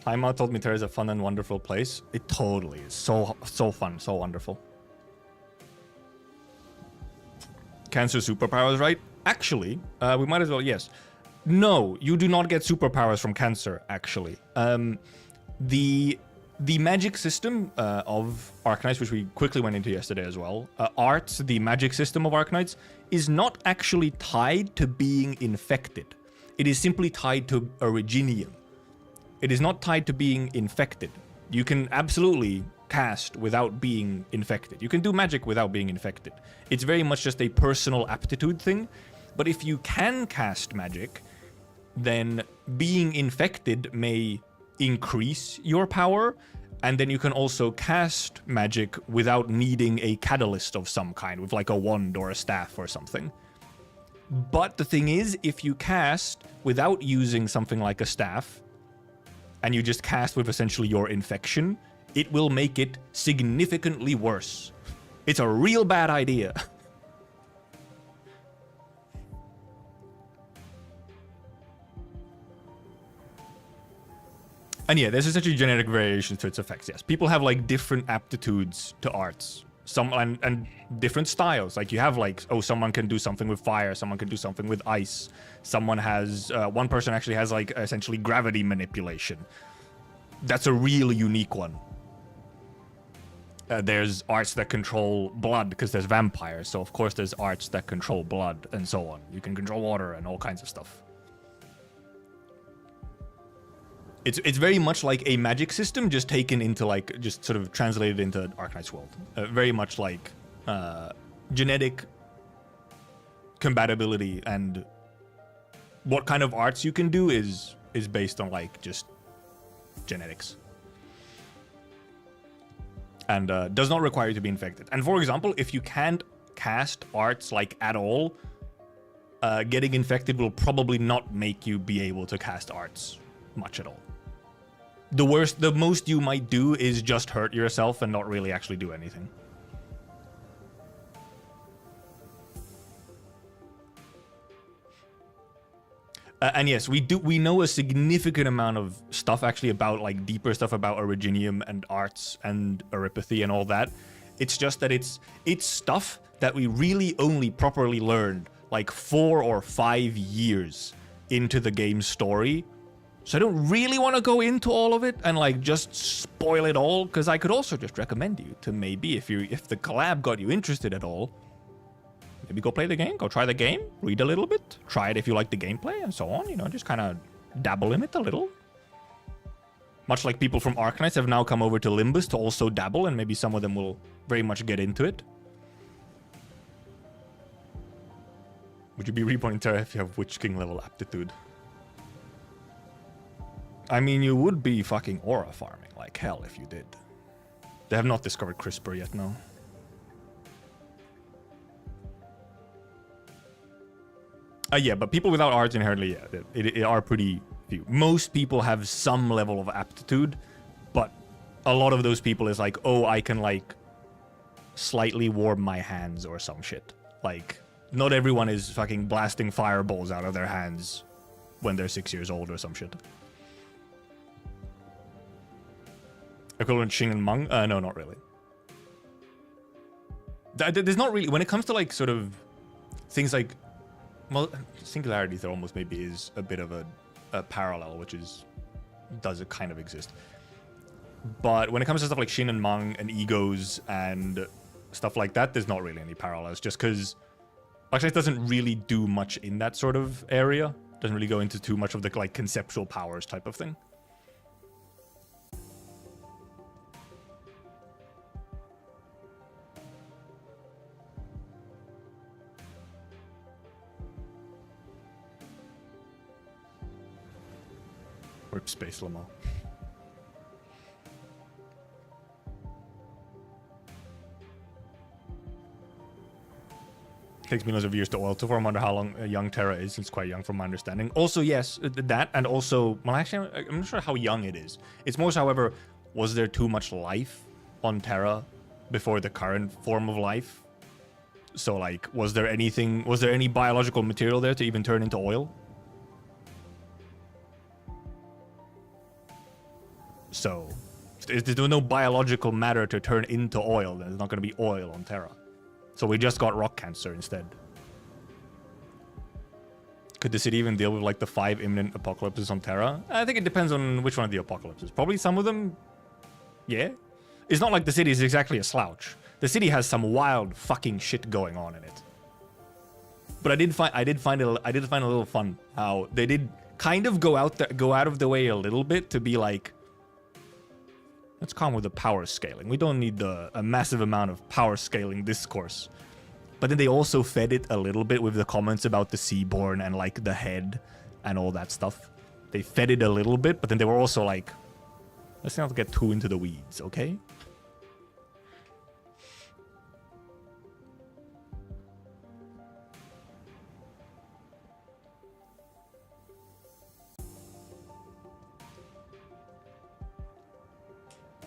Aima told me Terra is a fun and wonderful place. It totally is. So fun, so wonderful. Cancer superpowers, right? Actually, we might as well, yes. No, you do not get superpowers from cancer, actually. The magic system of Arknights, which we quickly went into yesterday as well, arts, the magic system of Arknights, is not actually tied to being infected. It is simply tied to originium. It is not tied to being infected. You can absolutely cast without being infected. You can do magic without being infected. It's very much just a personal aptitude thing. But if you can cast magic, then being infected may increase your power, and then you can also cast magic without needing a catalyst of some kind, with like a wand or a staff or something. But the thing is, if you cast without using something like a staff, and you just cast with essentially your infection, it will make it significantly worse. It's a real bad idea. And yeah, there's essentially genetic variations to its effects, yes. People have like different aptitudes to arts. Some and different styles. Like you have like, oh, someone can do something with fire, someone can do something with ice. Someone has, one person actually has like essentially gravity manipulation. That's a really unique one. There's arts that control blood because there's vampires. So of course there's arts that control blood and so on. You can control water and all kinds of stuff. It's very much like a magic system, just taken into like, just sort of translated into Arknights world. Very much like genetic compatibility, and what kind of arts you can do is based on like just genetics. And does not require you to be infected. And for example, if you can't cast arts like at all, getting infected will probably not make you be able to cast arts much at all. The most you might do is just hurt yourself and not really actually do anything. And yes, we know a significant amount of stuff actually about like deeper stuff about Originium and arts and Aripathy and all that. It's just that it's stuff that we really only properly learned like 4 or 5 years into the game's story. So I don't really want to go into all of it and like just spoil it all, because I could also just recommend you to maybe if the collab got you interested at all, maybe go play the game, go try the game, read a little bit, try it if you like the gameplay and so on, you know, just kind of dabble in it a little. Much like people from Arknights have now come over to Limbus to also dabble, and maybe some of them will very much get into it. Would you be reporting Terra if you have Witch King level aptitude? I mean, you would be fucking aura farming like hell if you did. They have not discovered CRISPR yet, no. Yeah, but people without arts inherently, yeah, it are pretty few. Most people have some level of aptitude, but a lot of those people is like, oh, I can like slightly warm my hands or some shit. Like, not everyone is fucking blasting fireballs out of their hands when they're 6 years old or some shit. Equivalent Xing and Meng? No, not really. There's not really, when it comes to like sort of things like, well, singularity there almost maybe is a bit of a parallel, which is, does it kind of exist. But when it comes to stuff like Xin and Meng and egos and stuff like that, there's not really any parallels, just because actually it doesn't really do much in that sort of area. Doesn't really go into too much of the like conceptual powers type of thing. Rip Space Lamo. Takes millions of years to oil to form. Wonder how long young Terra is. It's quite young from my understanding. Also, yes, that, and also, well, actually, I'm not sure how young it is. It's more so, however, was there too much life on Terra before the current form of life? So, like, was there any biological material there to even turn into oil? So, if there's no biological matter to turn into oil, then there's not going to be oil on Terra. So we just got rock cancer instead. Could the city even deal with like the 5 imminent apocalypses on Terra? I think it depends on which one of the apocalypses. Probably some of them, yeah. It's not like the city is exactly a slouch. The city has some wild fucking shit going on in it. But I did find it a little fun how they did kind of go out of the way a little bit to be like, let's calm with the power scaling. We don't need a massive amount of power scaling discourse. But then they also fed it a little bit with the comments about the Seaborn and like the head and all that stuff. They fed it a little bit, but then they were also like, let's not get too into the weeds, okay?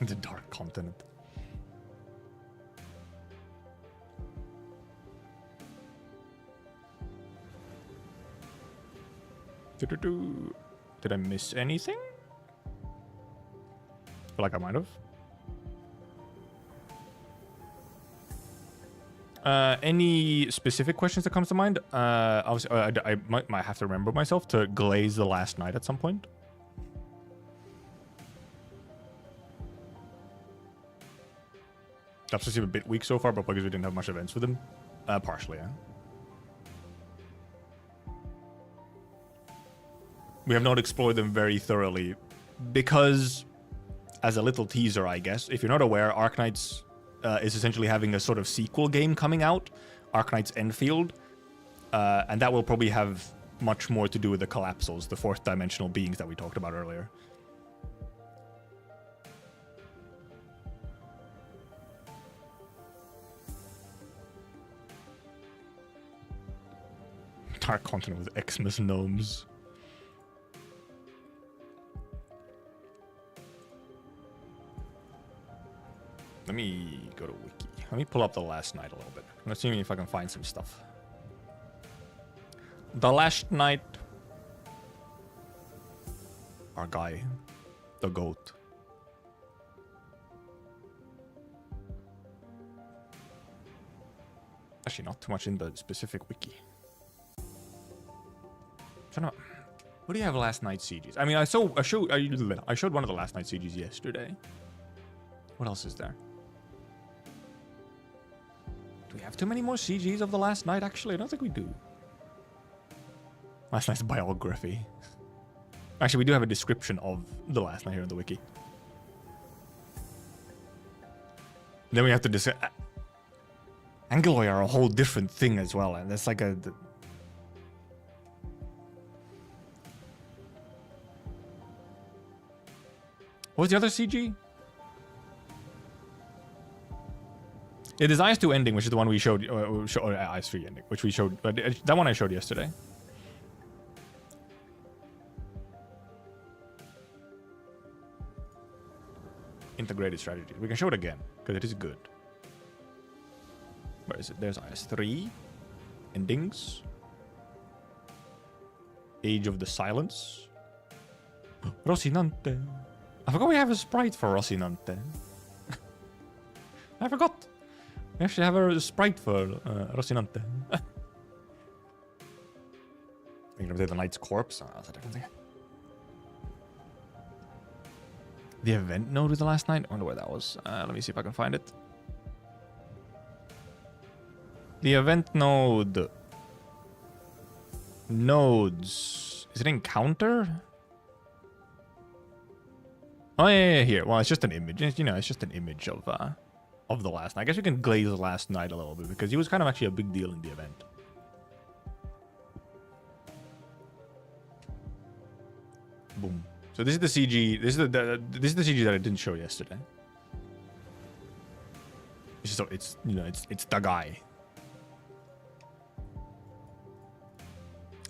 The Dark Continent. Did I miss anything? I feel like I might have. Any specific questions that comes to mind? Obviously, I might have to remember myself to glaze the last night at some point. Dubs seem a bit weak so far, but because we didn't have much events with him. Partially, yeah. We have not explored them very thoroughly because, as a little teaser, I guess, if you're not aware, Arknights is essentially having a sort of sequel game coming out, Arknights Enfield, and that will probably have much more to do with the Collapsals, the 4th dimensional beings that we talked about earlier. Dark Continent with Xmas gnomes. Let me go to Wiki. Let me pull up the last night a little bit. Let's see if I can find some stuff. The last night. our guy, the goat. Actually, not too much in the specific wiki. What do you have last night's CGs? I mean, I showed one of the last night's CGs yesterday. What else is there? Do we have too many more CGs of the last night? Actually, I don't think we do. Last night's biography. Actually, we do have a description of the last night here in the wiki. Then we have to discuss. Angeloi are a whole different thing as well, and that's like a. What was the other CG? It is IS2 ending, which is the one we showed, or IS3 ending, which we showed. That one I showed yesterday. Integrated strategy. We can show it again because it is good. Where is it? There's IS3 endings. Age of the Silence. Rocinante. I forgot we have a sprite for Rocinante. I forgot. We actually have a sprite for Rocinante. Thinking of the Knight's Corpse. Oh, that's a different thing. The event node with the last night? I wonder where that was. Let me see if I can find it. The event node. Nodes. Is it encounter? Oh yeah, here. Well, it's just an image. You know, it's just an image of the last night. I guess we can glaze the last night a little bit because he was kind of actually a big deal in the event. Boom. So this is the CG. This is the CG that I didn't show yesterday. It's you know it's the guy.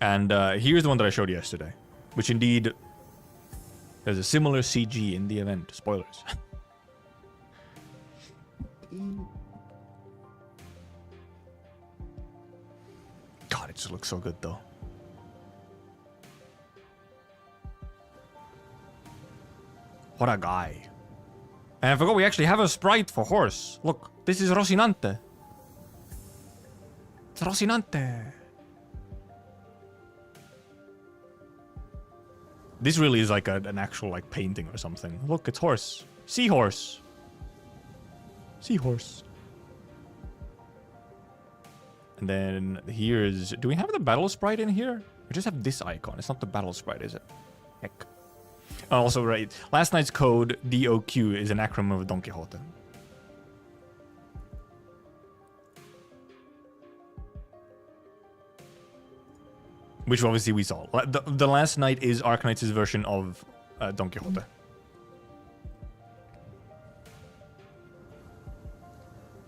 And here's the one that I showed yesterday, which indeed there's a similar CG in the event. Spoilers. God, it just looks so good though. What a guy. And I forgot we actually have a sprite for horse. Look, this is Rocinante. It's Rocinante. This really is like an actual like painting or something. Look, it's horse. Seahorse. Seahorse. And then here's... Do we have the battle sprite in here? We just have this icon. It's not the battle sprite, is it? Heck. Also, right. Last night's code, DOQ, is an acronym of Don Quixote. Which obviously we saw. The last night is Arknights' version of Don Quixote.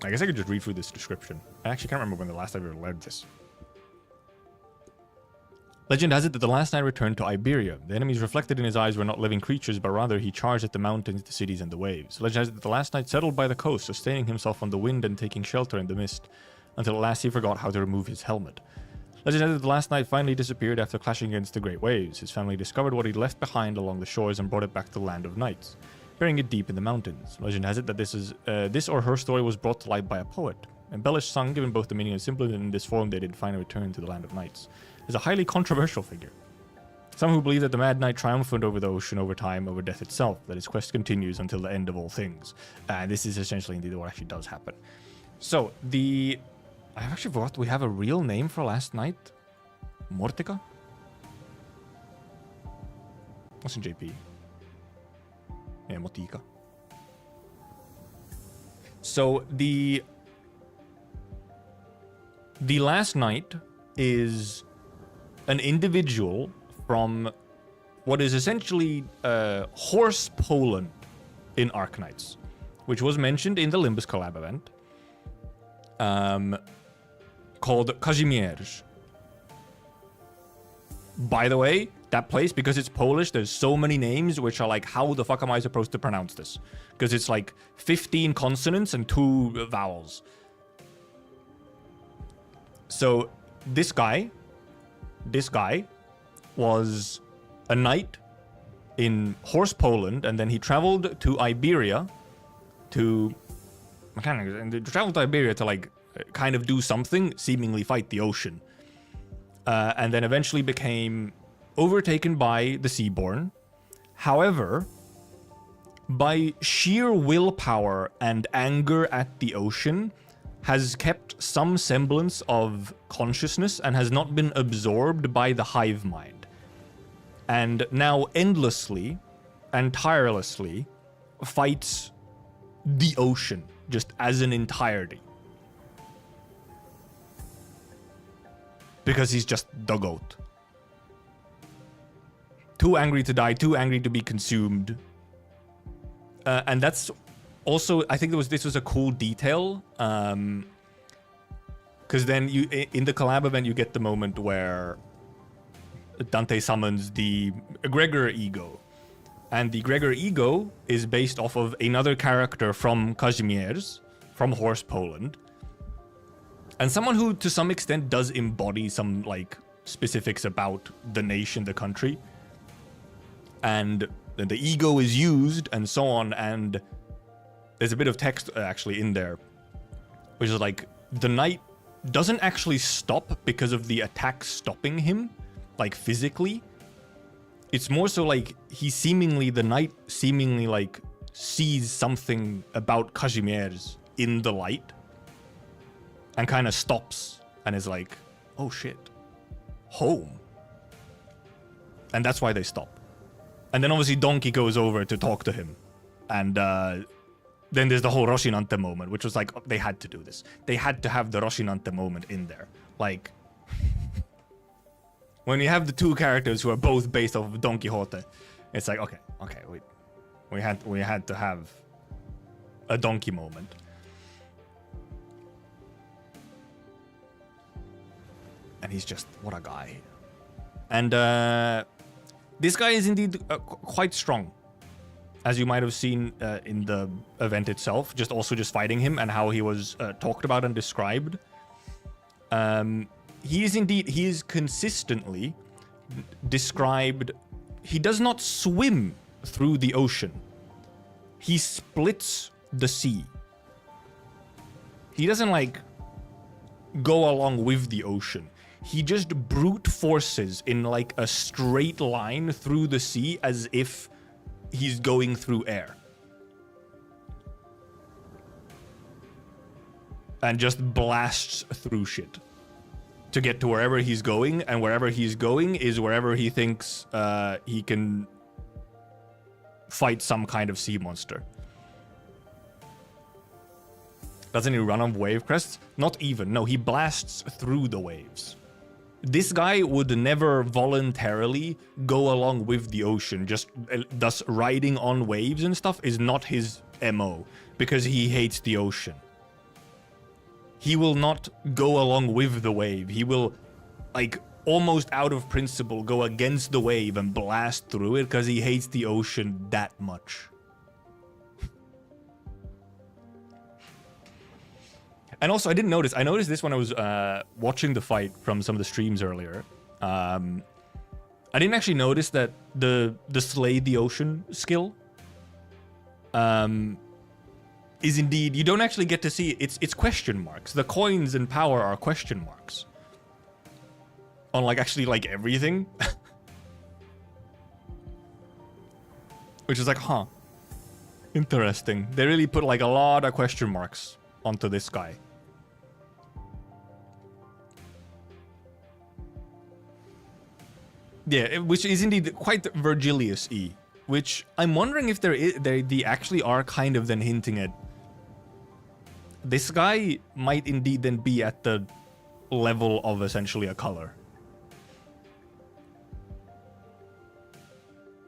I guess I could just read through this description. I actually can't remember when the last time I ever read this. Legend has it that the last night returned to Iberia. The enemies reflected in his eyes were not living creatures, but rather he charged at the mountains, the cities, and the waves. Legend has it that the last night settled by the coast, sustaining himself on the wind and taking shelter in the mist, until at last he forgot how to remove his helmet. Legend has it that the last night finally disappeared after clashing against the great waves. His family discovered what he'd left behind along the shores and brought it back to the land of knights, burying it deep in the mountains. Legend has it that this or her story was brought to light by a poet. Embellished sung, given both the meaning and simply in this form, they did find a return to the land of knights. Is a highly controversial figure. Some who believe that the Mad Knight triumphant over the ocean, over time, over death itself, that his quest continues until the end of all things. And this is essentially indeed what actually does happen. So, I actually forgot we have a real name for last night. Mortica? What's in JP? Yeah, Motika. So, the last night is an individual from what is essentially Horse Poland in Arknights, which was mentioned in the Limbus collab event, called Kazimierz. By the way, that place, because it's Polish, there's so many names which are like, how the fuck am I supposed to pronounce this? Because it's like 15 consonants and 2 vowels. So this guy was a knight in Horse Poland, and then he traveled to Iberia to like kind of do something, seemingly fight the ocean, and then eventually became overtaken by the Seaborn. However, by sheer willpower and anger at the ocean, has kept some semblance of consciousness and has not been absorbed by the hive mind. And now endlessly and tirelessly fights the ocean just as an entirety. Because he's just the goat. Too angry to die, too angry to be consumed. And that's also, I think this was a cool detail. Because then in the collab event, you get the moment where Dante summons the Gregor ego. And the Gregor ego is based off of another character from Kazimierz, from Horse Poland. And someone who, to some extent, does embody some, like, specifics about the nation, the country. And then the ego is used, and so on, and there's a bit of text, actually, in there, which is like, the knight doesn't actually stop because of the attack stopping him, like, physically. It's more so, like, the knight seemingly, like, sees something about Kazimierz in the light, and kind of stops and is like, oh shit, home. And that's why they stop. And then obviously Donkey goes over to talk to him. And then there's the whole Rocinante moment, which was like, they had to do this. They had to have the Rocinante moment in there. Like, when you have the two characters who are both based off of Don Quixote, it's like, okay, we had to have a donkey moment. And he's just, what a guy. And this guy is indeed quite strong, as you might have seen in the event itself, just fighting him and how he was talked about and described. He is consistently described, he does not swim through the ocean. He splits the sea. He doesn't, like, go along with the ocean. He just brute forces in, like, a straight line through the sea as if he's going through air. And just blasts through shit to get to wherever he's going, and wherever he's going is wherever he thinks he can fight some kind of sea monster. Doesn't he run on wave crests? Not even. No, he blasts through the waves. This guy would never voluntarily go along with the ocean. Just thus riding on waves and stuff is not his MO, because he hates the ocean. He will not go along with the wave. He will, like, almost out of principle, go against the wave and blast through it because he hates the ocean that much. And also, I noticed this when I was watching the fight from some of the streams earlier. I didn't actually notice that the Slay the Ocean skill is indeed, you don't actually get to see it. It's question marks. The coins and power are question marks. On, like, actually, like, everything. Which is like, huh. Interesting. They really put, like, a lot of question marks onto this guy. Yeah, which is indeed quite Virgilius-y. Which I'm wondering if they actually are kind of then hinting at this guy might indeed then be at the level of essentially a color.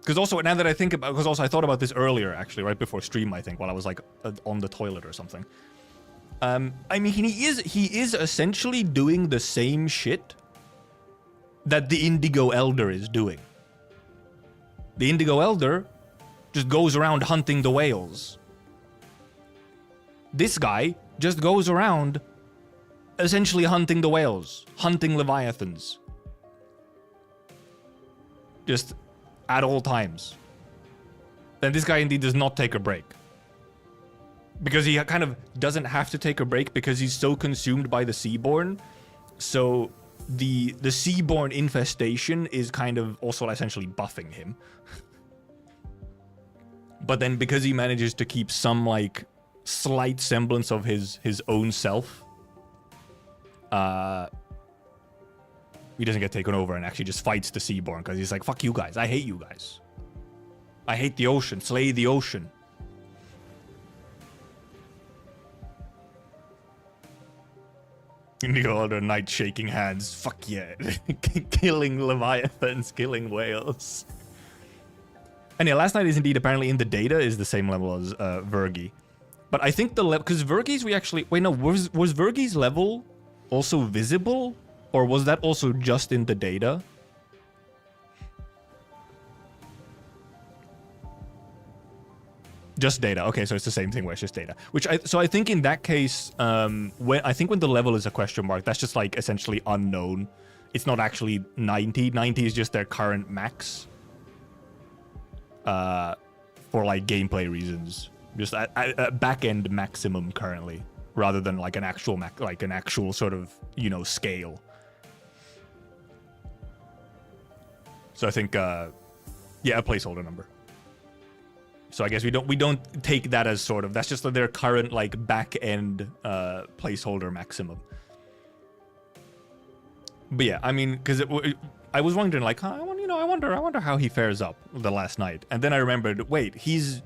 Because also, now that I think about, because also I thought about this earlier, actually, right before stream, I think, while I was, like, on the toilet or something. I mean, he is essentially doing the same shit that the Indigo Elder is doing. The Indigo Elder just goes around hunting the whales. This guy just goes around essentially hunting the whales, hunting leviathans. Just at all times. then this guy indeed does not take a break. Because he kind of doesn't have to take a break because he's so consumed by the Seaborn. So the Seaborn infestation is kind of also essentially buffing him. But then because he manages to keep some like slight semblance of his own self, he doesn't get taken over and actually just fights the Seaborn because he's like, fuck you guys, I hate you guys. I hate the ocean, slay the ocean. And the other knight shaking hands, fuck yeah. Killing leviathans, killing whales. And yeah, last night is indeed apparently in the data is the same level as Vergi. But I think the level, because Vergi's we actually, wait no, was Vergi's level also visible? Or was that also just in the data? Just data. Okay, so it's the same thing where it's just data. So I think in that case, when the level is a question mark, that's just like essentially unknown. It's not actually 90. 90 is just their current max. For like gameplay reasons, just at back end maximum currently, rather than like an actual sort of, you know, scale. So I think, yeah, a placeholder number. So I guess we don't take that as sort of, that's just their current like back end placeholder maximum. But yeah, I mean, because I was wondering like, I wonder how he fares up the last night, and then I remembered, wait, he's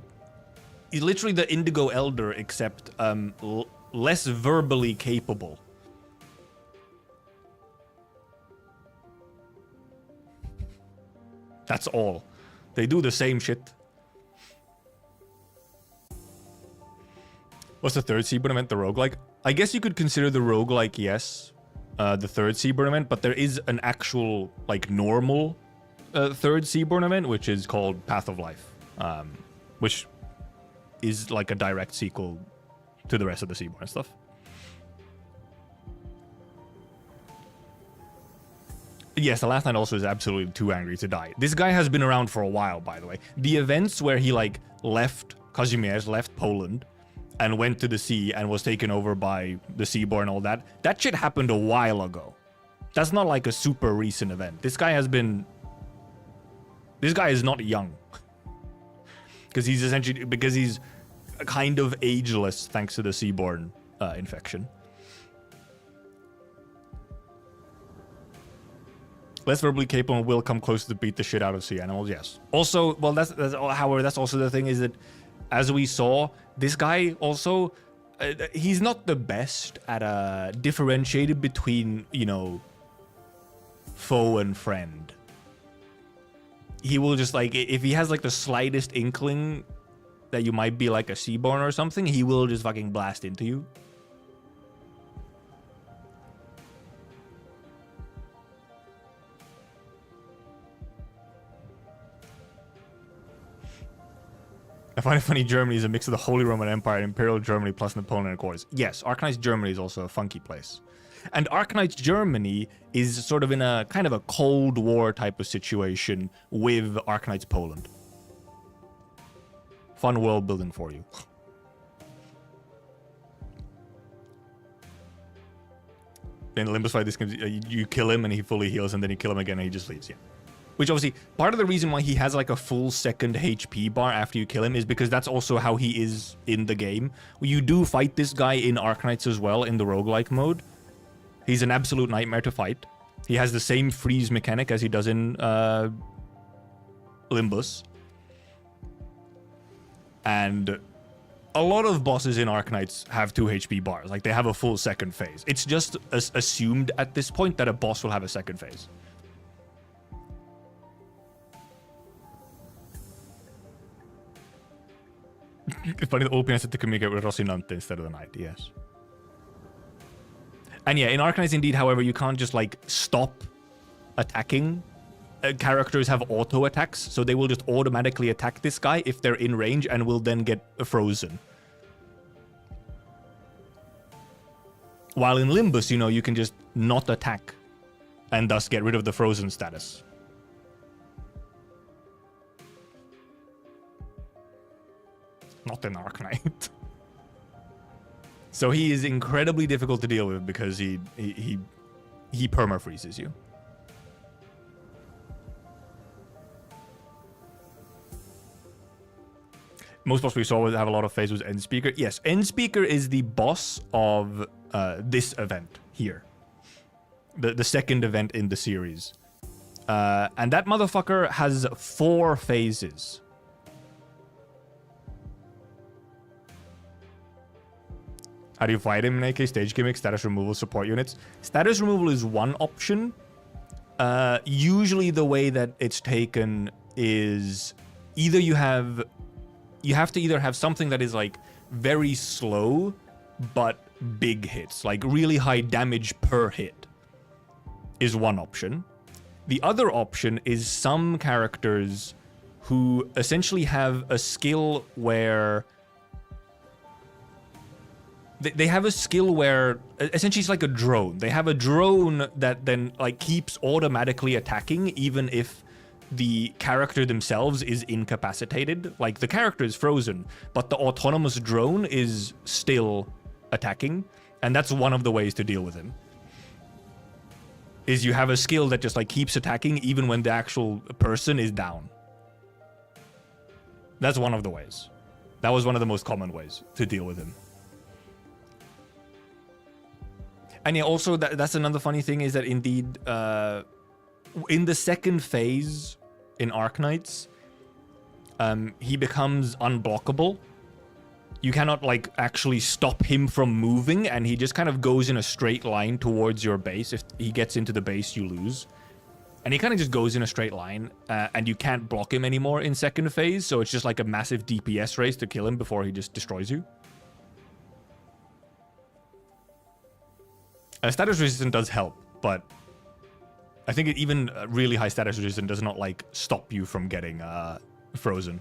literally the Indigo Elder, except less verbally capable. That's all. They do the same shit. What's the third Seaborn event? The roguelike? I guess you could consider the roguelike, yes. The third Seaborn event, but there is an actual, like, normal third Seaborn event, which is called Path of Life. Which is, like, a direct sequel to the rest of the Seaborn stuff. Yes, the last night also is absolutely too angry to die. This guy has been around for a while, by the way. The events where he, like, left Poland and went to the sea and was taken over by the Seaborn and all that, that shit happened a while ago. That's not like a super recent event. This guy is not young. Because he's kind of ageless thanks to the Seaborn infection. Less verbally capable and will come close to beat the shit out of sea animals, yes. Also, well, however, that's also the thing is that, as we saw, this guy also, he's not the best at differentiating between, you know, foe and friend. He will just, like, if he has, like, the slightest inkling that you might be, like, a Seaborn or something, he will just fucking blast into you. I find it funny Germany is a mix of the Holy Roman Empire and Imperial Germany plus Napoleon Accords. Yes, Arknights Germany is also a funky place. And Arknights Germany is sort of in a kind of a Cold War type of situation with Arknights Poland. Fun world building for you. In Limbus fight, this you kill him and he fully heals, and then you kill him again and he just leaves, yeah. Which obviously, part of the reason why he has like a full second HP bar after you kill him is because that's also how he is in the game. You do fight this guy in Arknights as well, in the roguelike mode. He's an absolute nightmare to fight. He has the same freeze mechanic as he does in Limbus. And a lot of bosses in Arknights have 2 HP bars. Like, they have a full second phase. It's just assumed at this point that a boss will have a second phase. Funny the OP said to communicate with Rocinante instead of the knight, yes. And yeah, in Arknights indeed, however, you can't just like stop attacking. Characters have auto attacks, so they will just automatically attack this guy if they're in range and will then get frozen. While in Limbus, you know, you can just not attack and thus get rid of the frozen status. not an Arknight. So he is incredibly difficult to deal with because he perma-freezes you. Most boss we saw would have a lot of phase was End Speaker. Yes, End Speaker is the boss of this event here. The second event in the series. And that motherfucker has 4 phases. How do you fight him in AK? Stage gimmick, status removal, support units. Status removal is one option. Usually the way that it's taken is either you have to either have something that is like very slow but big hits, like really high damage per hit is one option. The other option is some characters who essentially have a skill where they have a skill where essentially it's like a drone. They have a drone that then like keeps automatically attacking even if the character themselves is incapacitated. Like the character is frozen, but the autonomous drone is still attacking. And that's one of the ways to deal with him. Is you have a skill that just like keeps attacking even when the actual person is down. That's one of the ways. That was one of the most common ways to deal with him. And yeah, also that's another funny thing is that indeed, in the second phase in Arknights, he becomes unblockable. You cannot like actually stop him from moving, and he just kind of goes in a straight line towards your base. If he gets into the base, you lose. And he kind of just goes in a straight line, and you can't block him anymore in second phase, so it's just like a massive DPS race to kill him before he just destroys you. Status resistance does help, but I think even really high status resistance does not like stop you from getting frozen.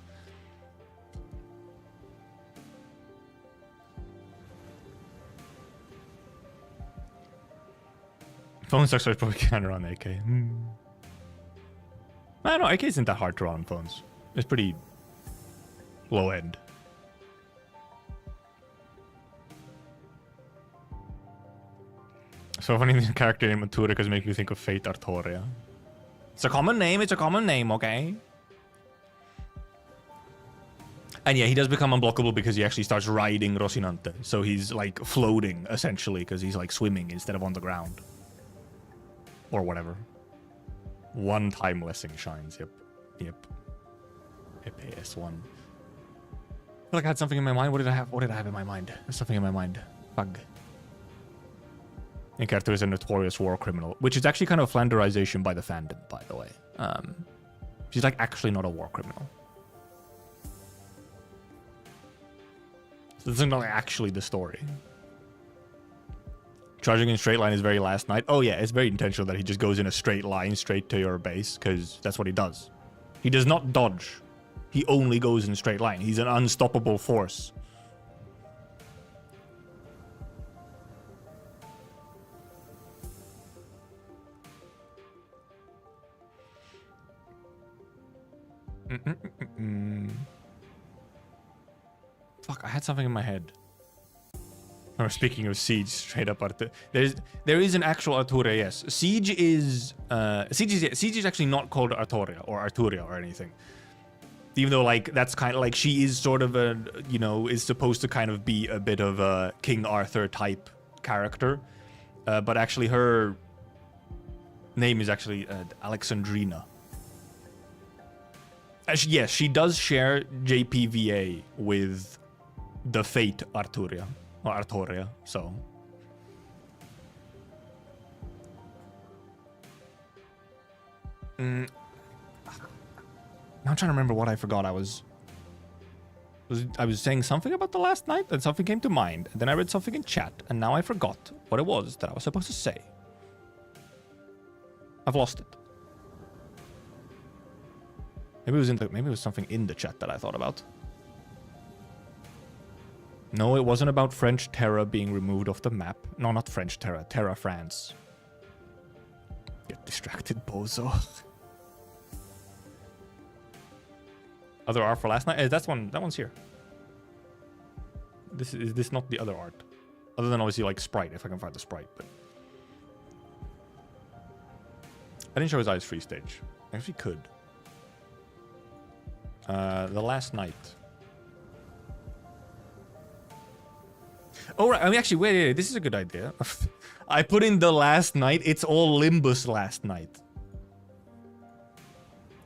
Phone sucks, so I probably can't run AK. I don't know, AK isn't that hard to run on phones. It's pretty low end. So funny character name Matura because make you think of Fate Artoria. It's a common name, okay? And yeah, he does become unblockable because he actually starts riding Rocinante. So he's like floating, essentially, because he's like swimming instead of on the ground. Or whatever. One time blessing shines, yep. EPS1. I feel like I had something in my mind. What did I have in my mind? There's something in my mind. Bug. Inquisitor is a notorious war criminal, which is actually kind of flanderization by the fandom, by the way. She's like actually not a war criminal. So this is not actually the story. Charging in straight line is very last night. Oh yeah, it's very intentional that he just goes in a straight line straight to your base, because that's what he does. He does not dodge. He only goes in straight line. He's an unstoppable force. Fuck, I had something in my head. Oh, speaking of Siege, straight up Arturia. There is an actual Arturia, yes. Siege is actually not called Artoria or anything. Even though like that's kind of like she is sort of a, you know, is supposed to kind of be a bit of a King Arthur type character. But actually her name is actually Alexandrina. Yes, she does share JPVA with the Fate Arturia. Or Artoria, so. Now I'm trying to remember what I forgot. I was saying something about the last night, and something came to mind. And then I read something in chat, and now I forgot what it was that I was supposed to say. I've lost it. Maybe it was something in the chat that I thought about. No, it wasn't about French Terra being removed off the map. No, not French Terra. Terra France. Get distracted, bozo. Other R for last night? That one's here. Is this not the other art? Other than obviously like Sprite, if I can find the Sprite, but I didn't show his eyes free stage. I actually could. The Last Night. Oh right, I mean actually wait, this is a good idea. I put in The Last Night, it's all Limbus Last Night.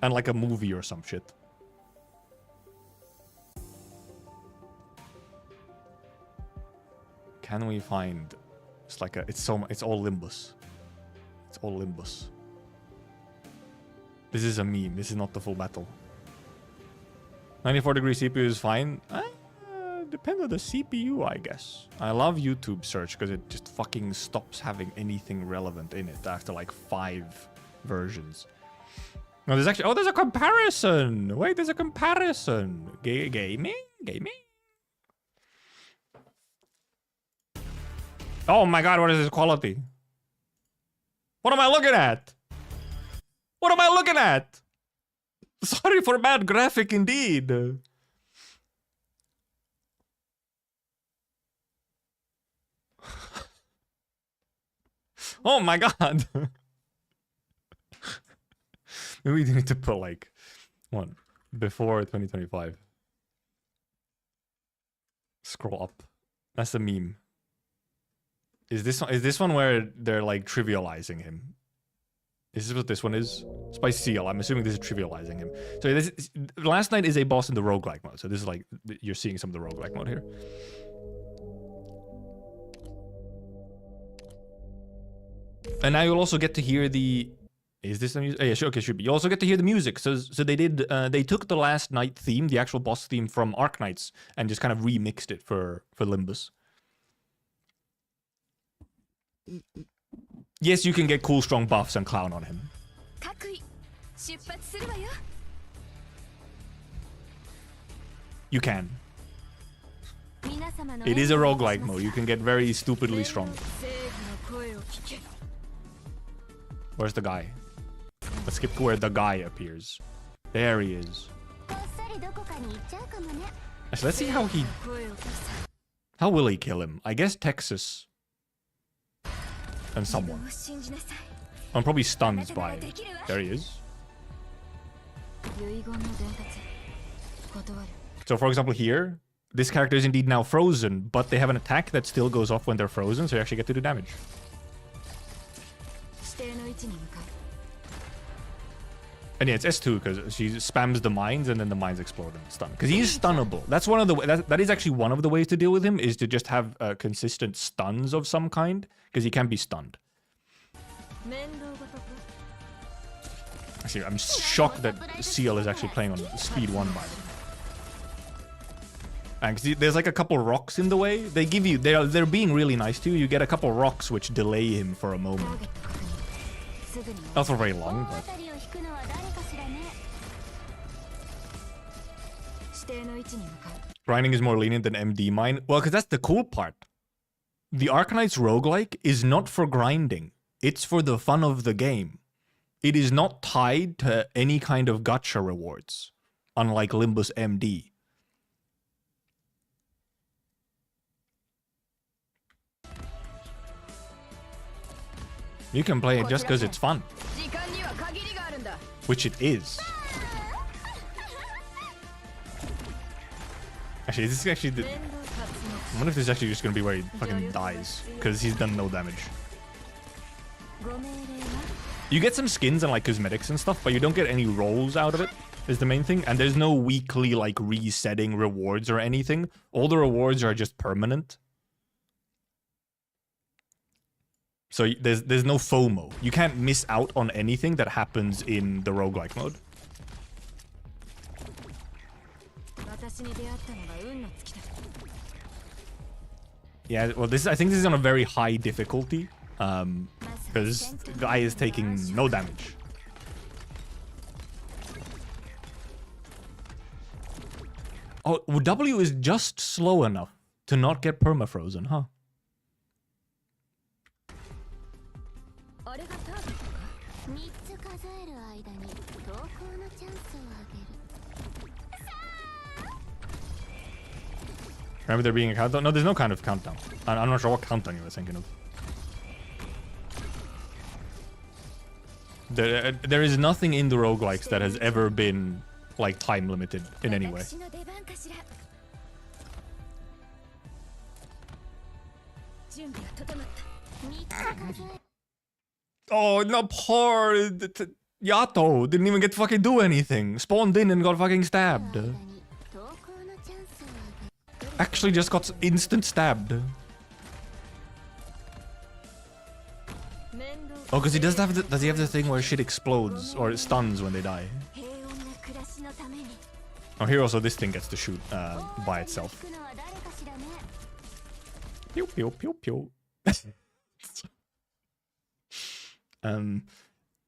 And like a movie or some shit. Can we find... It's like a... It's all Limbus. It's all Limbus. This is a meme. This is not the full battle. 94 degree CPU is fine. Depends on the CPU, I guess. I love YouTube search because it just fucking stops having anything relevant in it after like 5 versions. No, there's actually... Oh, there's a comparison! Wait, there's a comparison! Gaming? Oh my god, what is this quality? What am I looking at? What am I looking at? Sorry for bad graphic indeed. Oh my god. Maybe we need to put like one before 2025. Scroll up. That's the meme. Is this one where they're like trivializing him? Is this what this one is? It's by Seal. I'm assuming this is trivializing him. So this Last Night is a boss in the roguelike mode. So this is like you're seeing some of the roguelike mode here. And now you'll also get to hear the... Is this the music? Oh, yeah, sure, okay, should be. You also get to hear the music. So they did... they took the Last Night theme, the actual boss theme from Arknights, and just kind of remixed it for Limbus. Yes, you can get cool, strong buffs and clown on him. You can. It is a roguelike mode. You can get very stupidly strong. Where's the guy? Let's skip to where the guy appears. There he is. Actually, let's see how he... How will he kill him? I guess Texas. And someone. I'm probably stunned by him. There he is. So for example here, this character is indeed now frozen, but they have an attack that still goes off when they're frozen, so you actually get to do damage. And yeah, it's S2 because she spams the mines and then the mines explode and stun. Because he is stunnable. That's one of the that is actually one of the ways to deal with him, is to just have consistent stuns of some kind, because he can be stunned. Actually, I'm shocked that Seal is actually playing on speed 1 by them. And there's like a couple rocks in the way. They give you, they're being really nice to you. You get a couple rocks which delay him for a moment. Not for very long, but... Grinding is more lenient than MD mine. Well, because that's the cool part. The Arknights roguelike is not for grinding. It's for the fun of the game. It is not tied to any kind of gacha rewards, unlike Limbus MD. You can play it just because it's fun. Which it is. Actually, this is actually the... I wonder if this is actually just going to be where he fucking dies. Because he's done no damage. You get some skins and like cosmetics and stuff, but you don't get any rolls out of it, is the main thing. And there's no weekly like resetting rewards or anything. All the rewards are just permanent. So there's no FOMO. You can't miss out on anything that happens in the roguelike mode. Yeah, well, I think this is on a very high difficulty, because the guy is taking no damage. Oh, W is just slow enough to not get permafrozen, huh? Remember there being a countdown? No, there's no kind of countdown. I'm not sure what countdown you were thinking of. There is nothing in the roguelikes that has ever been, like, time limited in any way. Oh, no, poor Yato didn't even get to fucking do anything. Spawned in and got fucking stabbed. Actually just got instant stabbed. Oh, because he does he have the thing where shit explodes or it stuns when they die? Oh, here also this thing gets to shoot by itself. Pew pew pew pew.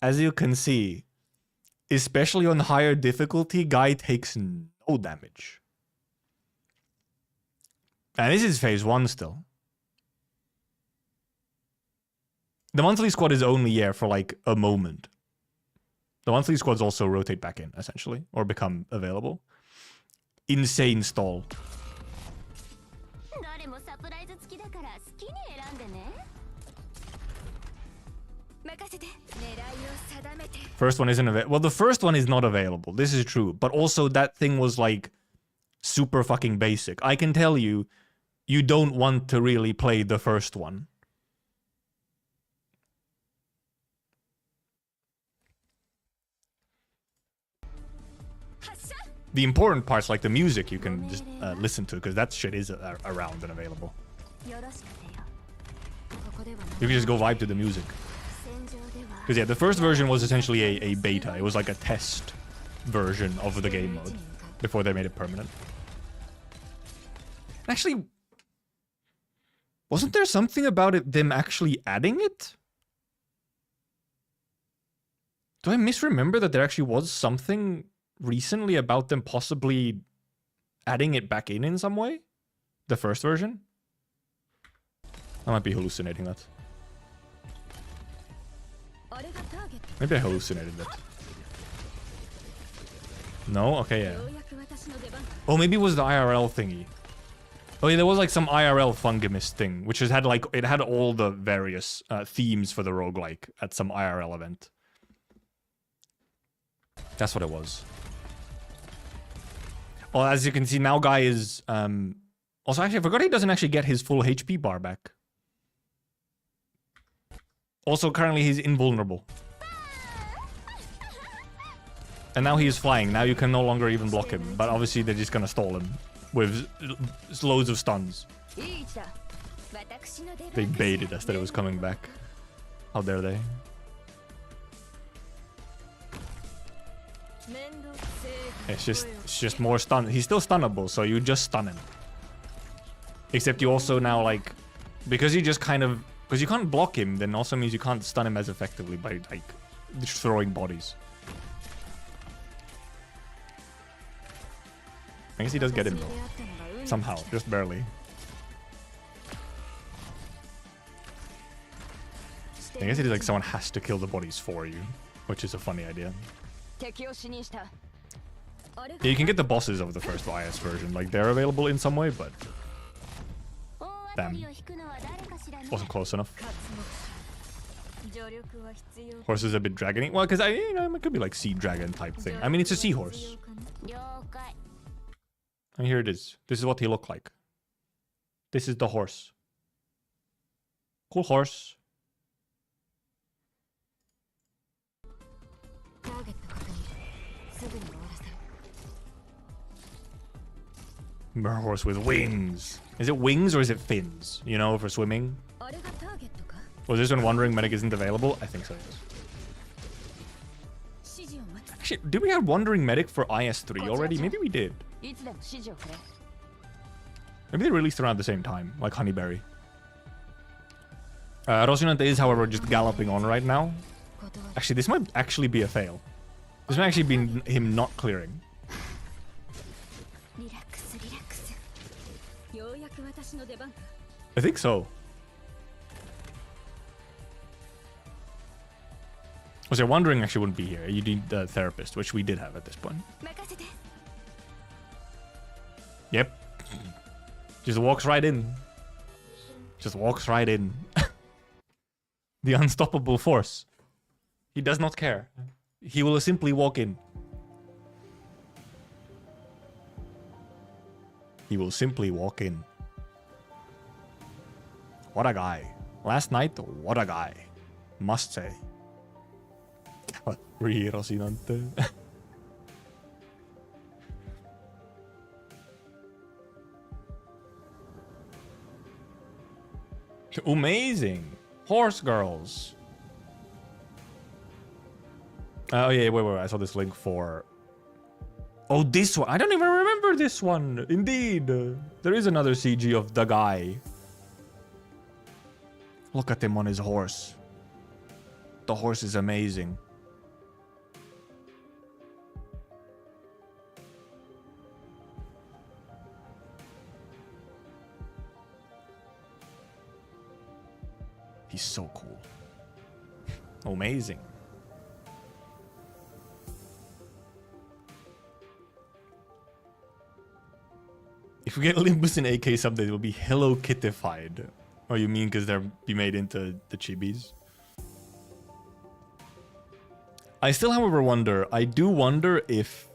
As you can see, especially on higher difficulty, guy takes no damage. And this is phase 1 still. The monthly squad is only here for like a moment. The monthly squads also rotate back in, essentially, or become available. Insane stall. First one isn't available. Well, the first one is not available. This is true. But also that thing was like super fucking basic. I can tell you, you don't want to really play the first one. The important parts, like the music, you can just listen to, because that shit is around and available. You can just go vibe to the music. Because yeah, the first version was essentially a beta. It was like a test version of the game mode before they made it permanent. Actually, wasn't there something about it, them actually adding it? Do I misremember that there actually was something recently about them possibly adding it back in some way? The first version? I might be hallucinating that. Maybe I hallucinated that. No? Okay, yeah. Oh, maybe it was the IRL thingy. Oh yeah, there was like some IRL Fungimus thing, which has had like, it had all the various themes for the roguelike at some IRL event. That's what it was. Well, as you can see, now guy is... Also, actually, I forgot he doesn't actually get his full HP bar back. Also, currently he's invulnerable. And now he is flying. Now you can no longer even block him. But obviously they're just gonna stall him with loads of stuns. They baited us that it was coming back. How dare they? It's just more stun. He's still stunnable, so you just stun him. Except you also now, like, because you just kind of, because you can't block him, then also means you can't stun him as effectively by, like, just throwing bodies. I guess he does get him though. Somehow, just barely. I guess it is like someone has to kill the bodies for you, which is a funny idea. Yeah, you can get the bosses of the first IS version, like they're available in some way, but damn, wasn't close enough. Horse is a bit dragony. Well, because it could be like sea dragon type thing. I mean, it's a seahorse. And here it is. This is what he looked like. This is the horse. Cool horse. Mer horse with wings. Is it wings or is it fins? You know, for swimming? Was this one wondering medic isn't available? I think so, yes. Actually, did we have Wandering Medic for IS3 already? Maybe we did. Maybe they released around the same time, like Honeyberry. Rosinante is, however, just galloping on right now. Actually, this might actually be a fail. This might actually be him not clearing. I think so. Was there Wandering actually wouldn't be here. You need the therapist, which we did have at this point. Yep. Just walks right in. Just walks right in. The unstoppable force. He does not care. He will simply walk in. He will simply walk in. What a guy. Last night, what a guy. Must say. Riiro sinante. Amazing. Horse girls. Oh yeah, wait. I saw this link for... Oh, this one. I don't even remember this one. Indeed. There is another CG of the guy. Look at him on his horse. The horse is amazing. He's so cool. Amazing. If we get Limbus and AK someday, it will be Hello Kittified. Oh, you mean because they're be made into the chibis? I still, however, wonder. I do wonder if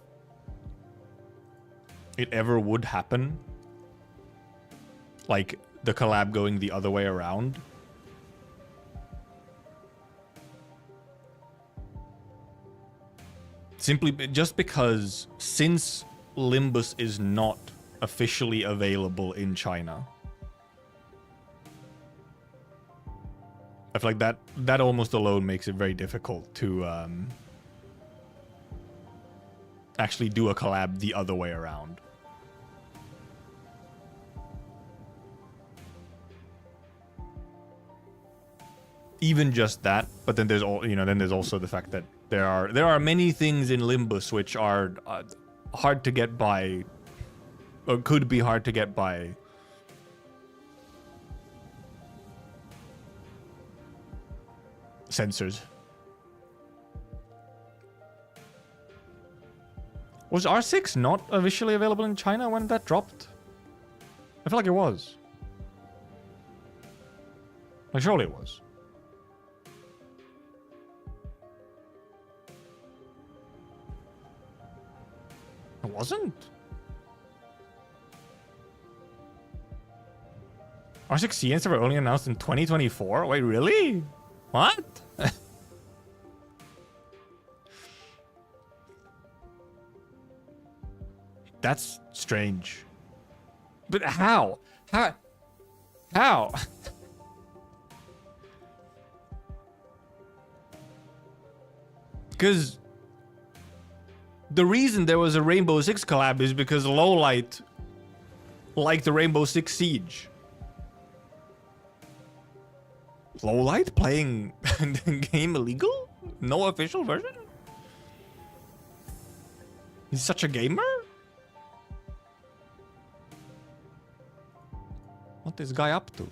it ever would happen. Like the collab going the other way around. Simply just because since Limbus is not officially available in China, I feel like that almost alone makes it very difficult to actually do a collab the other way around. Even just that, but then there's all, then there's also the fact that there are many things in Limbus which are hard to get by, or could be hard to get by censors. Was R6 not officially available in China when that dropped? I feel like it was. Like, surely it was. It wasn't. R6 CNs were only announced in 2024? Wait, really? What? That's strange. But how? How? Because the reason there was a Rainbow Six collab is because Lowlight liked the Rainbow Six Siege. Lowlight playing the game illegal? No official version? He's such a gamer? What is this guy up to?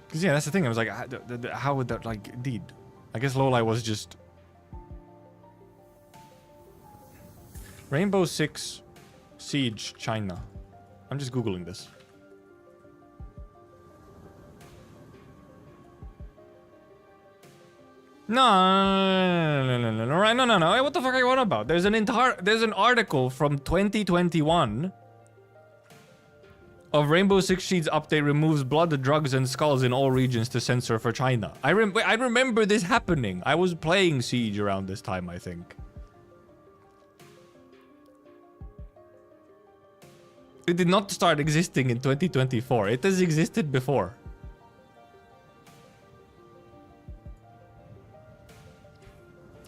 Because yeah, that's the thing. I was like, how would that, like, indeed? I guess Lowlight was just Rainbow Six Siege China. I'm just Googling this. No. Hey, what the fuck are you on about? There's an article from 2021 of Rainbow Six Siege update removes blood, drugs, and skulls in all regions to censor for China. I remember this happening. I was playing Siege around this time, I think. It did not start existing in 2024. It has existed before.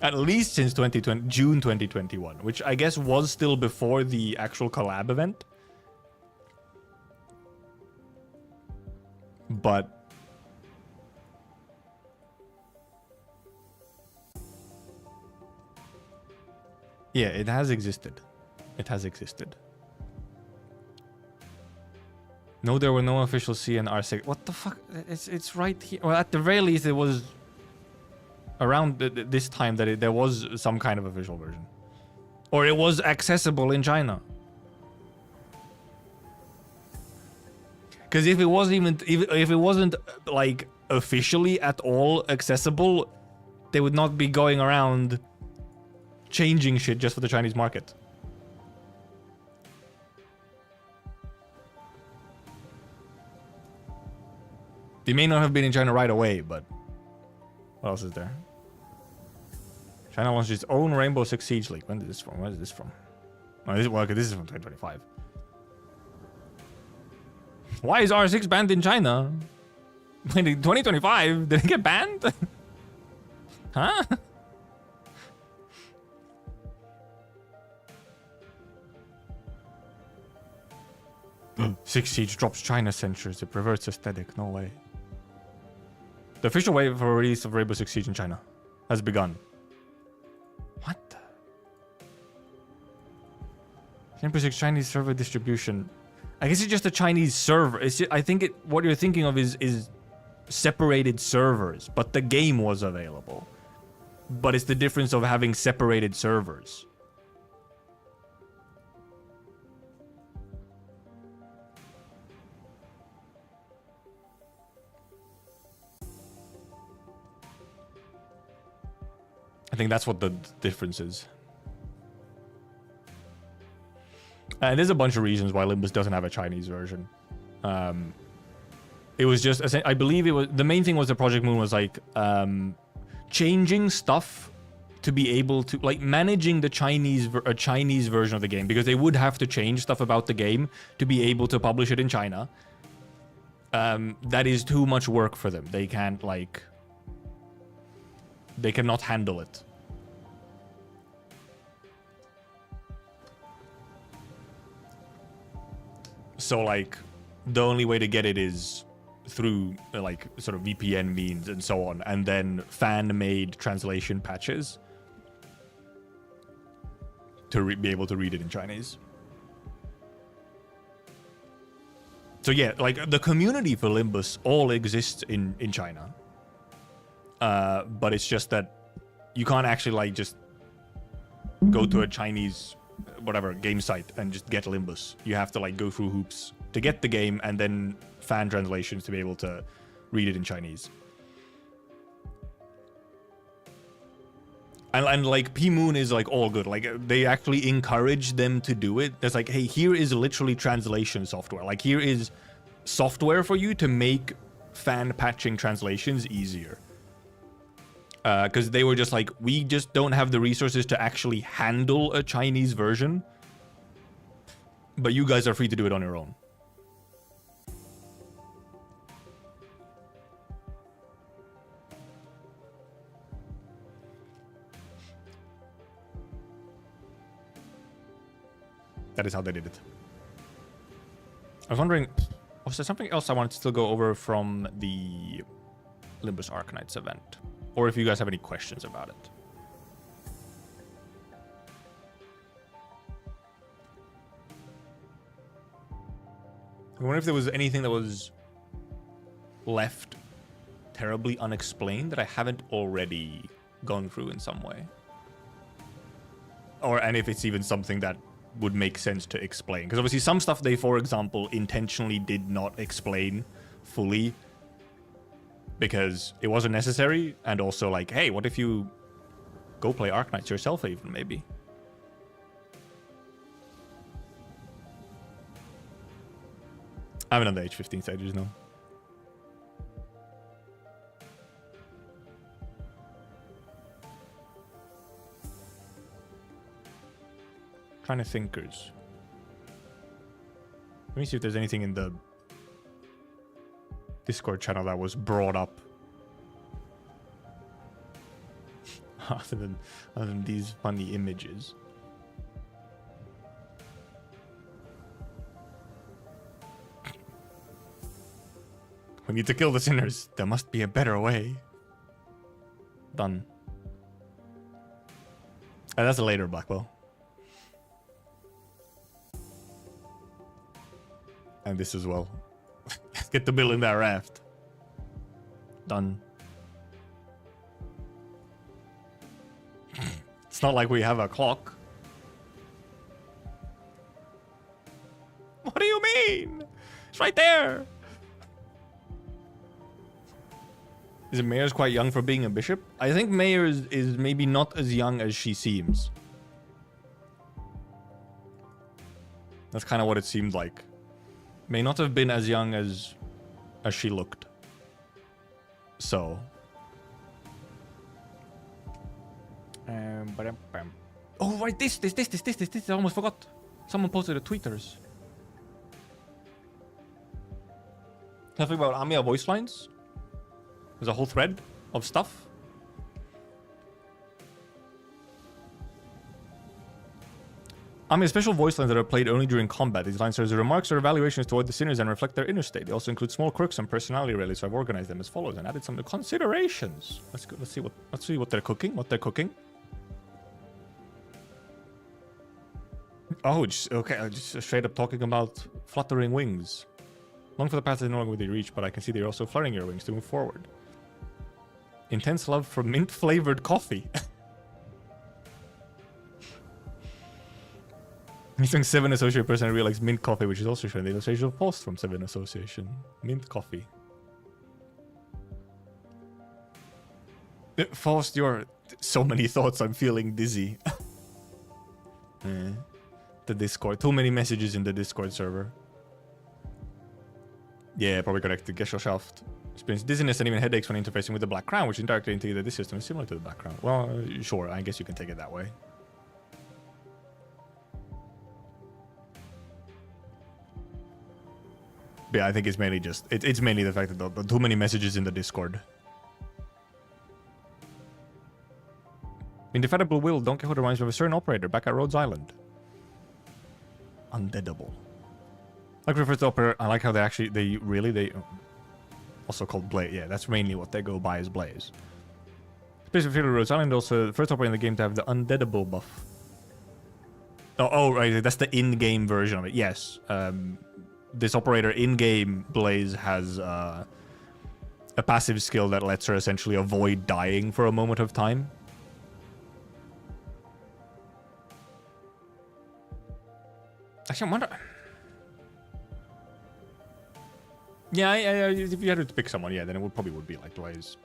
At least since June 2021, which I guess was still before the actual collab event. But yeah, it has existed. It has existed. No, there were no official C and R6. What the fuck? It's right here. Well, at the very least, it was around this time that there was some kind of official version. Or it was accessible in China. Because if it wasn't even, if it wasn't like officially at all accessible, they would not be going around changing shit just for the Chinese market. They may not have been in China right away, but what else is there? China launched its own Rainbow Six Siege League. When did this from? Where is this from? Oh, this, well, okay, this is from 2025. Why is R6 banned in China? In 2025? Did it get banned? Huh? Six Siege drops China censures. It perverts aesthetic. No way. The official wave for release of Rainbow Six Siege in China has begun. What? Rainbow Six Chinese server distribution. I guess it's just a Chinese server. It's just, I think what you're thinking of is separated servers, but the game was available. But it's the difference of having separated servers. I think that's what the difference is. And there's a bunch of reasons why Limbus doesn't have a Chinese version. It was just, I believe it was, the main thing was the Project Moon was like, changing stuff to be able to, like, managing the a Chinese version of the game, because they would have to change stuff about the game to be able to publish it in China. That is too much work for them. They can't, like, they cannot handle it. So, like, the only way to get it is through, like, sort of VPN means and so on, and then fan-made translation patches to be able to read it in Chinese. So yeah, like, the community for Limbus all exists in China. But it's just that you can't actually, like, just go to a Chinese, whatever, game site and just get Limbus. You have to, like, go through hoops to get the game and then fan translations to be able to read it in Chinese. And like, P-Moon is, like, all good. Like, they actually encourage them to do it. It's like, hey, here is literally translation software. Like, here is software for you to make fan patching translations easier. Because they were just like, we just don't have the resources to actually handle a Chinese version. But you guys are free to do it on your own. That is how they did it. I was wondering, was there something else I wanted to still go over from the Limbus Arknights event? Or if you guys have any questions about it. I wonder if there was anything that was left terribly unexplained that I haven't already gone through in some way. And if it's even something that would make sense to explain. Because obviously some stuff they, for example, intentionally did not explain fully because it wasn't necessary, and also like, hey, what if you go play Arknights yourself even, maybe? I haven't done the H15 stages, no. Trying to thinkers. Let me see if there's anything in the Discord channel that was brought up. other than these funny images. We need to kill the sinners. There must be a better way. Done. And that's a later Blackwell. And this as well. Let's get the bill in that raft. Done. It's not like we have a clock. What do you mean? It's right there. Is Mayor's quite young for being a bishop? I think Mayor is maybe not as young as she seems. That's kind of what it seemed like. May not have been as young as she looked. So. Oh, right, this. I almost forgot. Someone posted a tweeters. Something about Amiya voice lines. There's a whole thread of stuff. Amiya special voice lines that are played only during combat. These lines serve as remarks or evaluations toward the sinners and reflect their inner state. They also include small quirks and personality rallies, so I've organized them as follows and added some considerations. Let's go. Let's see what they're cooking. Oh, okay. Just straight up talking about fluttering wings. Long for the path is no longer within reach, but I can see they're also fluttering your wings to move forward. Intense love for mint-flavored coffee. Using 7 Associate person, I realized mint coffee, which is also shown in the illustration of post from 7 Association. Mint coffee. Faust, you're... So many thoughts, I'm feeling dizzy. The Discord. Too many messages in the Discord server. Yeah, probably correct. The Gesellschaft experience dizziness and even headaches when interfacing with the Black Crown, which indirectly indicates that this system is similar to the Black Crown. Well, sure, I guess you can take it that way. But yeah, I think it's mainly just... It's mainly the fact that there are too many messages in the Discord. Indefatigable Will, Don Quixote reminds me of a certain operator back at Rhodes Island. Undeadable. I prefer the operator. I like how they also called Blaze. Yeah, that's mainly what they go by as Blaze. Specifically, Rhodes Island also the first operator in the game to have the undeadable buff. Oh, right, that's the in-game version of it. Yes. This operator in-game Blaze has a passive skill that lets her essentially avoid dying for a moment of time. Actually, I wonder... Yeah, if you had to pick someone, yeah, then it probably would be like Blaze.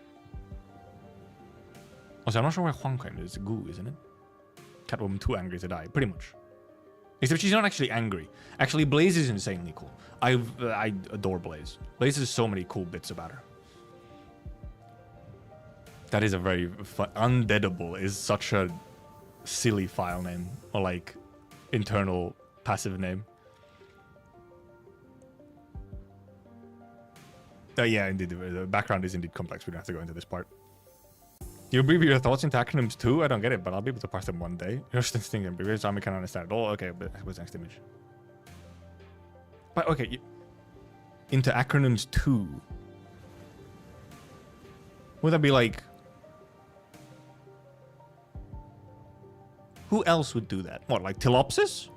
Also, I'm not sure where Huang came. It's Gu, isn't it? Catwoman too angry to die, pretty much. Except she's not actually angry. Actually, Blaze is insanely cool. I adore Blaze. Blaze has so many cool bits about her. That is a very fun... Undeadable is such a silly file name. Or like, internal passive name. Yeah, indeed. The background is indeed complex. We don't have to go into this part. You breathe your thoughts into acronyms too? I don't get it, but I'll be able to parse them one day. Just instinct and previous army can understand it all. Okay, but what's the next image? But okay, into acronyms too. Would that be like... Who else would do that? What, like Telopsis?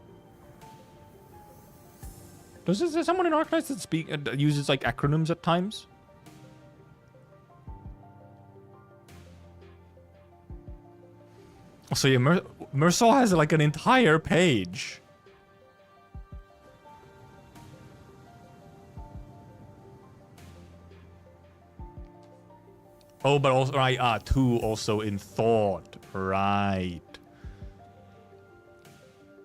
Is there someone in Arknights that uses like acronyms at times? So yeah, Mersault has like an entire page. Oh, but also right, two also in thought, right?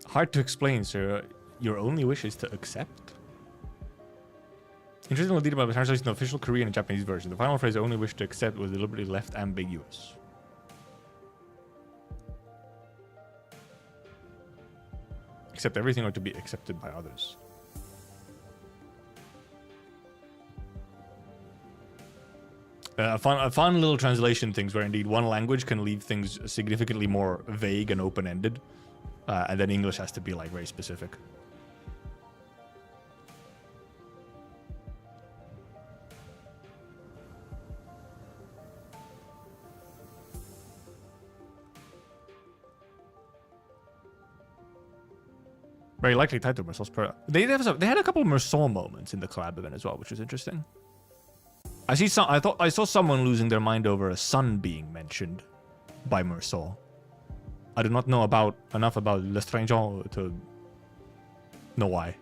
Hard to explain, sir. Your only wish is to accept. Interesting little detail about the translation of the official Korean and Japanese version. The final phrase, only wish to accept, was deliberately left ambiguous. Accept everything or to be accepted by others. A fun little translation things where indeed one language can leave things significantly more vague and open-ended. And then English has to be like very specific. Very likely tied to Mersault's per. They had a couple of Mersault moments in the collab event as well, which was interesting. I saw someone losing their mind over a sun being mentioned by Mersault. I do not know enough about Le Stranger to know why.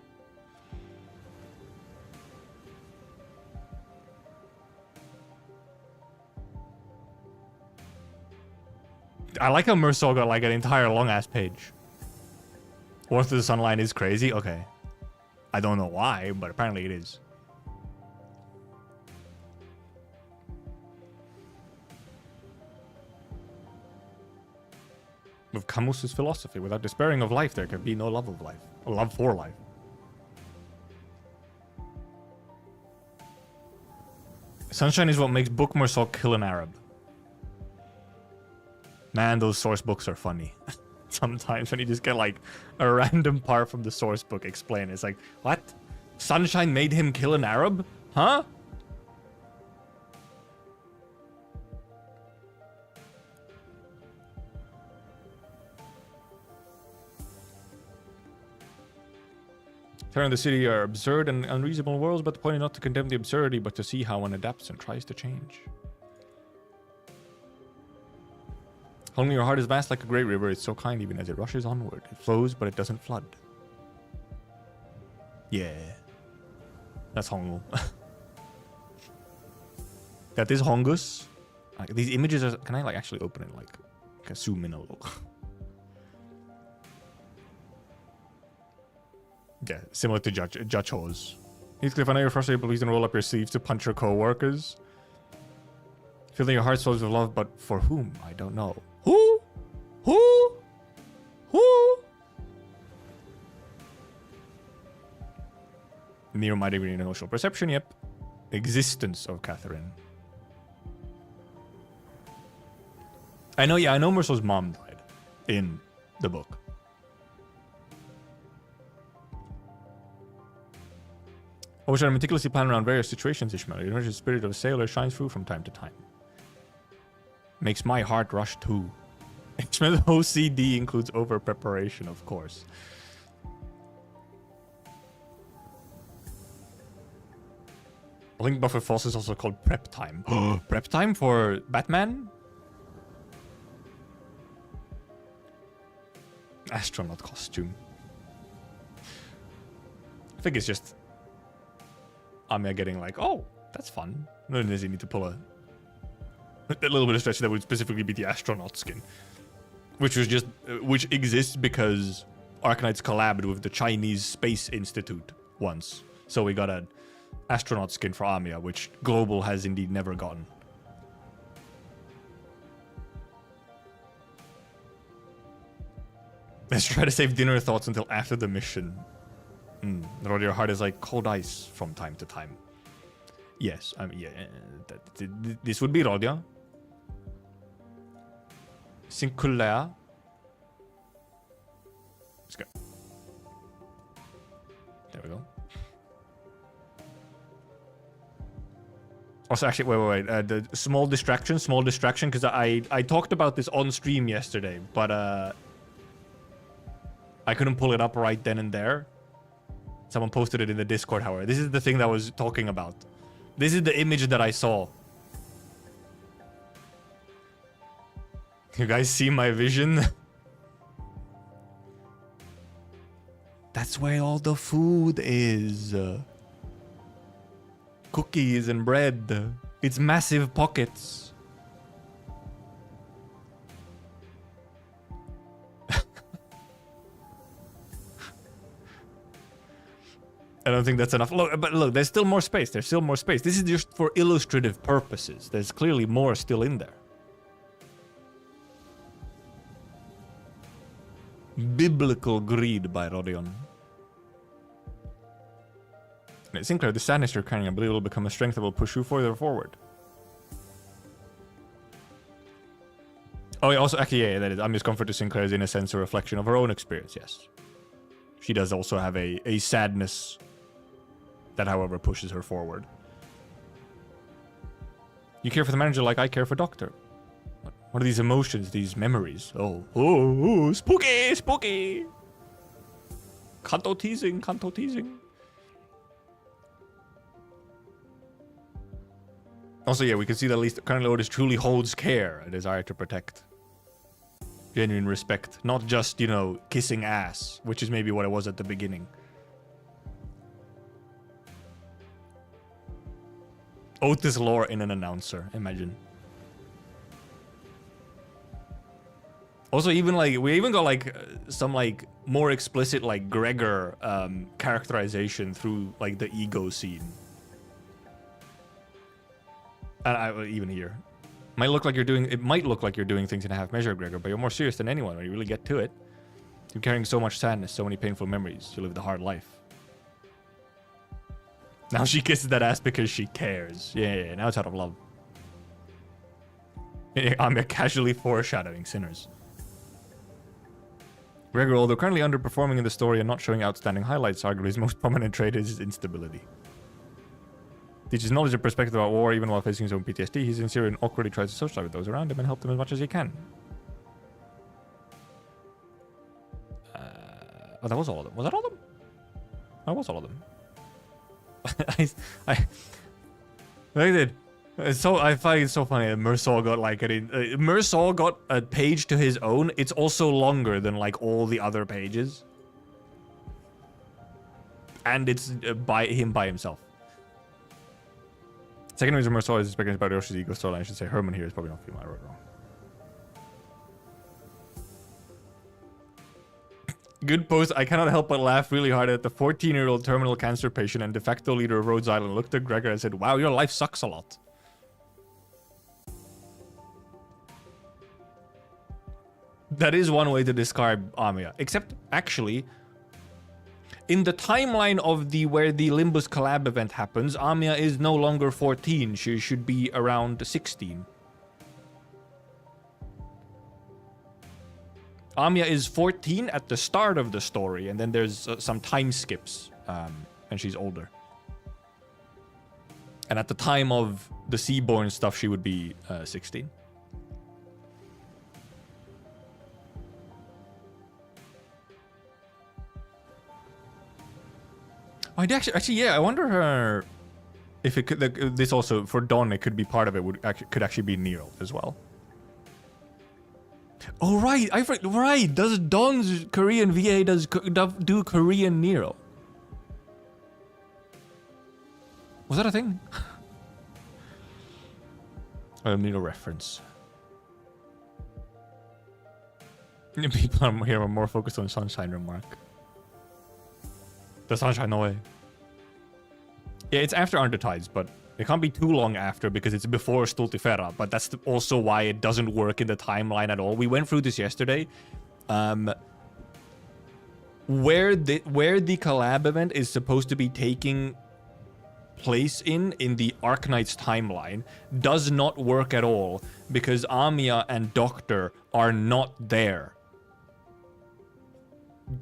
I like how Mersault got like an entire long-ass page. Worth of the Sunline is crazy? Okay. I don't know why, but apparently it is. With Camus's philosophy, without despairing of life, there can be no love of life. Or love for life. Sunshine is what makes Book Mersault kill an Arab. Man, those source books are funny. Sometimes when you just get like a random part from the source book explained, it's like, what? Sunshine made him kill an Arab? Huh? Terror and the city are absurd and unreasonable worlds, but the point is not to condemn the absurdity, but to see how one adapts and tries to change. Only your heart is vast like a great river. It's so kind even as it rushes onward. It flows, but it doesn't flood. Yeah. That's Hongu. That is Hongus. Like, these images are... Can I like actually open it? Like, can I zoom in a little? Yeah, similar to Judge Hose. Heathcliff, I know you're frustrated, but please don't roll up your sleeves to punch your co-workers. Filling your heart souls with love, but for whom? I don't know. Who? Who? Who? Near-minded degree in emotional perception, yep. Existence of Catherine. I know, yeah, I know Mersault's mom died in the book. I wish I had meticulously planned around various situations, Ishmael. The emergent spirit of a sailor shines through from time to time. Makes my heart rush too. Ishmael's OCD includes over-preparation, of course. I think Buffer Falls is also called prep time. Prep time for Batman? Astronaut costume. I think it's just Amiya getting like, oh, that's fun. No, does he need to pull a little bit of stretch that would specifically be the astronaut skin, which was just which exists because Arknights collabed with the Chinese Space Institute once, so we got an astronaut skin for Amiya, which Global has indeed never gotten. Let's try to save dinner thoughts until after the mission. Rod, your heart is like cold ice from time to time. Yes, I mean, yeah, this would be Rodia. Sinclair. Let's go. There we go. Also, actually, wait. The small distraction, because I talked about this on stream yesterday, but I couldn't pull it up right then and there. Someone posted it in the Discord, however. This is the thing that I was talking about. This is the image that I saw. You guys see my vision? That's where all the food is. Cookies and bread. It's massive pockets. I don't think that's enough. Look, but look, there's still more space. There's still more space. This is just for illustrative purposes. There's clearly more still in there. Biblical greed by Rodion. Sinclair, the sadness you're carrying, I believe, will become a strength that will push you further forward. Oh, yeah, also, actually, yeah, that is. I'm just comfort to Sinclair is in a sense a reflection of her own experience, yes. She does also have a sadness that, however, pushes her forward. You care for the manager like I care for Doctor. What are these emotions, these memories? Oh, spooky, spooky! Kanto teasing, kanto teasing. Also, yeah, we can see that at least currently Otis truly holds care, a desire to protect. Genuine respect. Not just, you know, kissing ass, which is maybe what it was at the beginning. Otis lore in an announcer, imagine. Also, even like, we even got like some like more explicit like Gregor characterization through like the ego scene. And I even here. Might look like you're doing, it might look like you're doing things in a half measure, Gregor, but you're more serious than anyone when you really get to it. You're carrying so much sadness, so many painful memories. You lived a hard life. Now she kisses that ass because she cares. Yeah, now it's out of love. I'm casually foreshadowing sinners. Gregor, although currently underperforming in the story and not showing outstanding highlights, arguably his most prominent trait is his instability. Teaches knowledge and perspective about war even while facing his own PTSD. He's sincere and awkwardly tries to socialize with those around him and help them as much as he can. Oh, that was all of them. Was that all of them? That was all of them. I did. So I find it so funny that Mersaul got like Mersaul got a page to his own. It's also longer than like all the other pages, and it's by himself. Second reason Mersaul is speaking about Yoshi's ego storyline. I should say Herman here is probably not female. I wrote wrong. Good post. I cannot help but laugh really hard at the 14-year-old terminal cancer patient and de facto leader of Rhodes Island looked at Gregor and said, "Wow, your life sucks a lot." That is one way to describe Amiya. Except, actually, in the timeline of where the Limbus collab event happens, Amiya is no longer 14. She should be around 16. Amiya is 14 at the start of the story, and then there's some time skips, and she's older. And at the time of the Seaborn stuff, she would be 16. I'd actually, yeah, I wonder if it could. This also for Dawn, it could be part of it. Could actually be Nero as well. Oh right, right. Does Dawn's Korean VA do Korean Nero? Was that a thing? Nero reference. People here are more focused on Sunshine remark. The Sunshine, no way. Yeah, it's after Undertides, but it can't be too long after because it's before Stultifera, but that's also why it doesn't work in the timeline at all. We went through this yesterday. Where the collab event is supposed to be taking place in the Arknights timeline does not work at all because Amiya and Doctor are not there.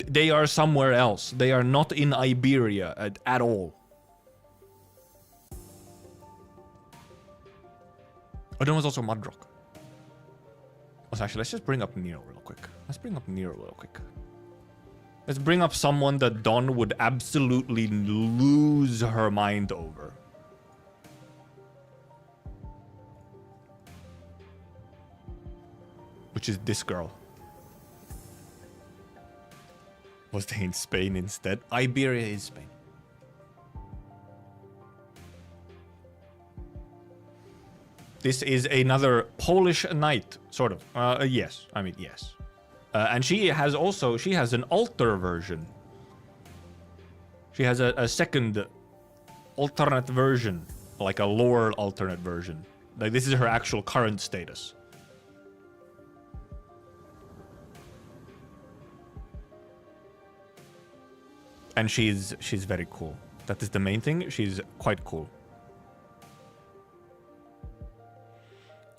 They are somewhere else. They are not in Iberia at all. Oh, there was also Mudrock. Actually, let's just bring up Nero real quick. Let's bring up someone that Dawn would absolutely lose her mind over. Which is this girl. Was they in Spain instead? Iberia is Spain. This is another Polish knight, sort of. Yes, I mean, yes. And she has an alter version. She has a second alternate version, like a lore alternate version. Like, this is her actual current status. And she's very cool. That is the main thing. She's quite cool.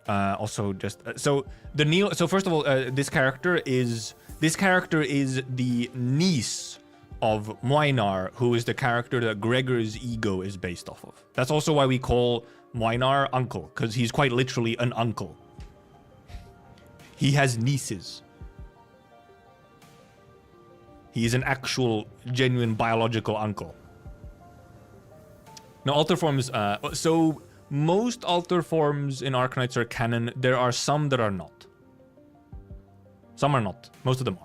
Also, just so the Neo. So first of all, this character is the niece of Moinar, who is the character that Gregor's ego is based off of. That's also why we call Moinar uncle, because he's quite literally an uncle. He has nieces. He is an actual, genuine, biological uncle. Now, alter forms. So most alter forms in Arknights are canon. There are some that are not. Some are not. Most of them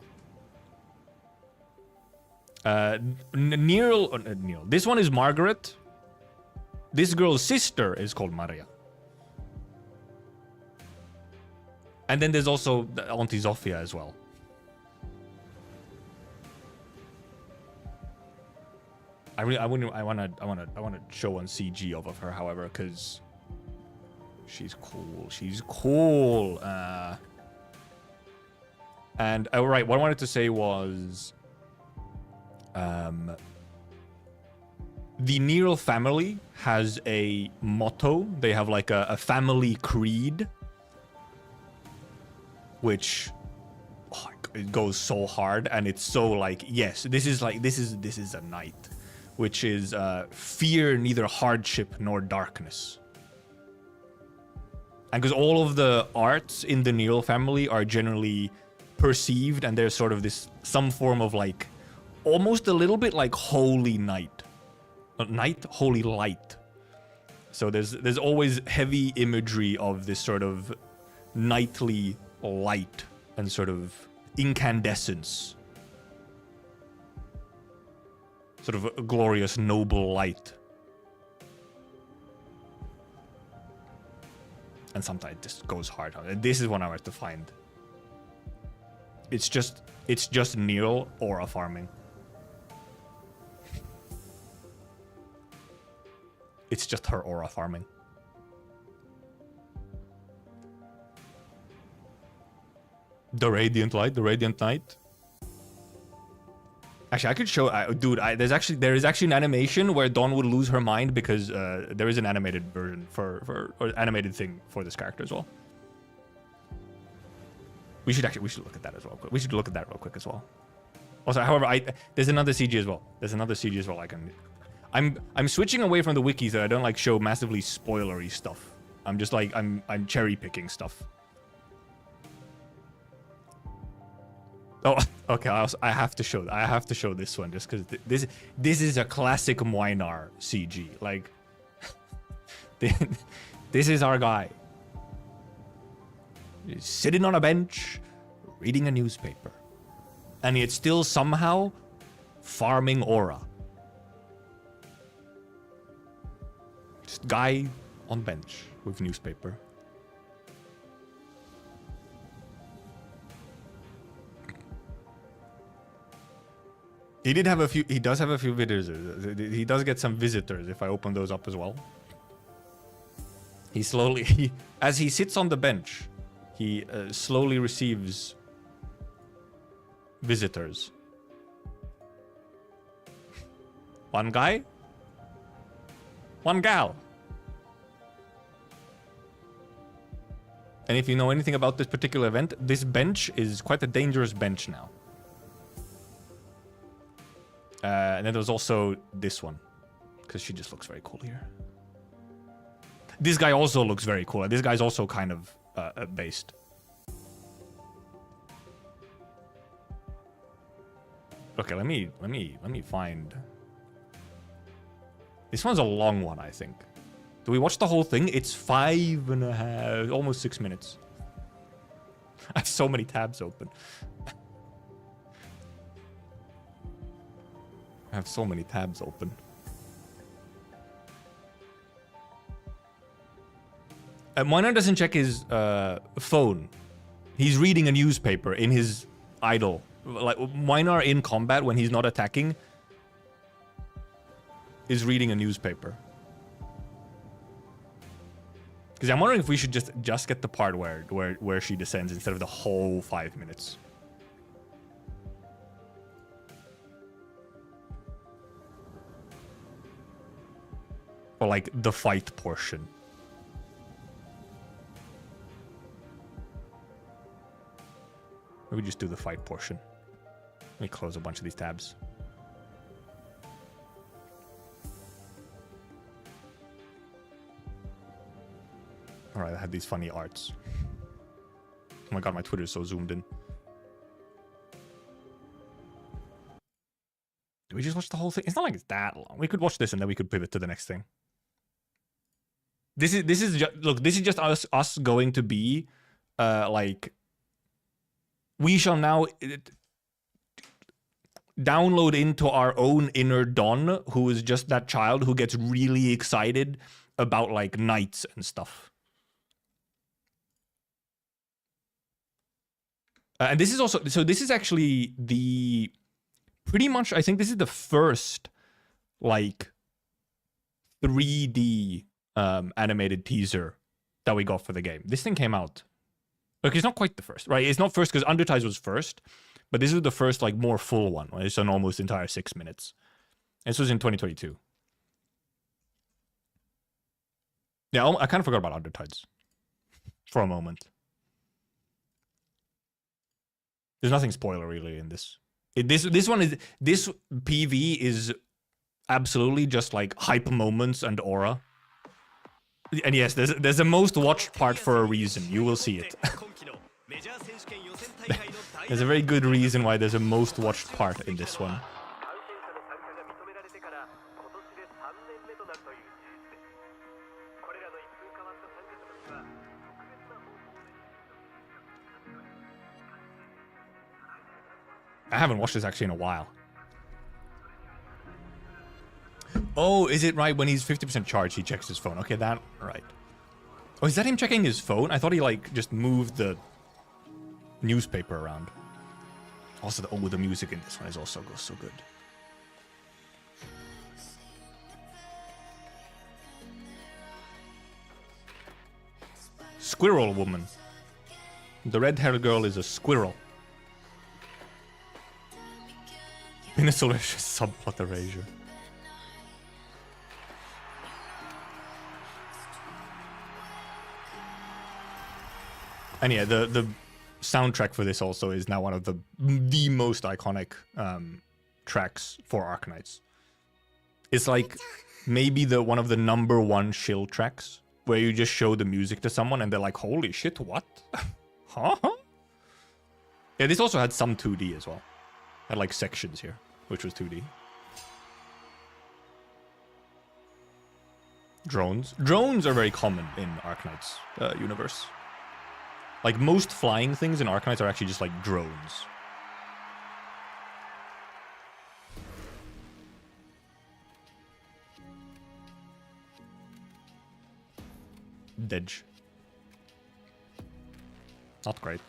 are. Neil. This one is Margaret. This girl's sister is called Maria. And then there's also Auntie Zofia as well. I wanna show one CG of her, however, because she's cool. She's cool. And right, what I wanted to say was, the Nero family has a motto. They have like a family creed, which it goes so hard, and it's so like, yes, this is a knight, which is fear neither hardship nor darkness. And because all of the arts in the Nero family are generally perceived, and there's sort of this some form of like almost a little bit like holy night. Night, holy light. So there's always heavy imagery of this sort of nightly light and sort of incandescence. Sort of a glorious, noble light. And sometimes it just goes hard. This is one I have to find. It's just Nero aura farming. It's just her aura farming. The Radiant Light, the Radiant Knight. Actually, I could show, dude. There is actually an animation where Dawn would lose her mind because there is an animated version or animated thing for this character as well. We should look at that as well. We should look at that real quick as well. Also, however, there's another CG as well. There's another CG as well. I'm switching away from the wiki so I don't like show massively spoilery stuff. I'm just like I'm cherry picking stuff. Oh, okay. I have to show this one just because this is a classic Moinar CG. Like, this is our guy. He's sitting on a bench, reading a newspaper, and it's still somehow farming aura. Just guy on bench with newspaper. He does have a few visitors. He does get some visitors if I open those up as well. As he sits on the bench, he slowly receives visitors. One guy, one gal. And if you know anything about this particular event, this bench is quite a dangerous bench now. And then there's also this one, because she just looks very cool here. This guy also looks very cool. This guy's also kind of based. Okay, let me find. This one's a long one, I think. Do we watch the whole thing? It's 5.5, almost 6 minutes. I have so many tabs open. I have so many tabs open. Moinar doesn't check his phone. He's reading a newspaper in his idle. Like Moinar in combat when he's not attacking is reading a newspaper. Because I'm wondering if we should just get the part where she descends instead of the whole 5 minutes. Or like the fight portion. Maybe just do the fight portion. Let me close a bunch of these tabs. Alright, I had these funny arts. Oh my god, my Twitter is so zoomed in. Do we just watch the whole thing? It's not like it's that long. We could watch this and then we could pivot to the next thing. This is just, look, this is just us going to be like we shall now download into our own inner Don, who is just that child who gets really excited about like knights and stuff. And this is also, so this is actually the, pretty much, I think this is the first like 3D animated teaser that we got for the game. This thing came out. Look, it's not quite the first, right? It's not first because Underties was first, but this is the first like more full one. Right? It's an almost entire 6 minutes. This was in 2022. Yeah, I kind of forgot about Underties for a moment. There's nothing spoiler really in this. This one is, this PV is absolutely just like hype moments and aura. And yes, there's a most watched part for a reason. You will see it. There's a very good reason why there's a most watched part in this one. I haven't watched this actually in a while. Oh, is it right when he's 50% charged, he checks his phone? Okay, that, right. Oh, is that him checking his phone? I thought he, like, just moved the newspaper around. Also, the music in this one is also goes so good. Squirrel woman. The red-haired girl is a squirrel. In a salacious subplot erasure. And yeah, the soundtrack for this also is now one of the most iconic tracks for Arknights. It's like maybe one of the #1 shill tracks where you just show the music to someone and they're like, holy shit, what? Huh? Yeah, this also had some 2D as well. Had like sections here, which was 2D. Drones. Drones are very common in Arknights universe. Like, most flying things in Arknights are actually just, like, drones. Dedge. Not great.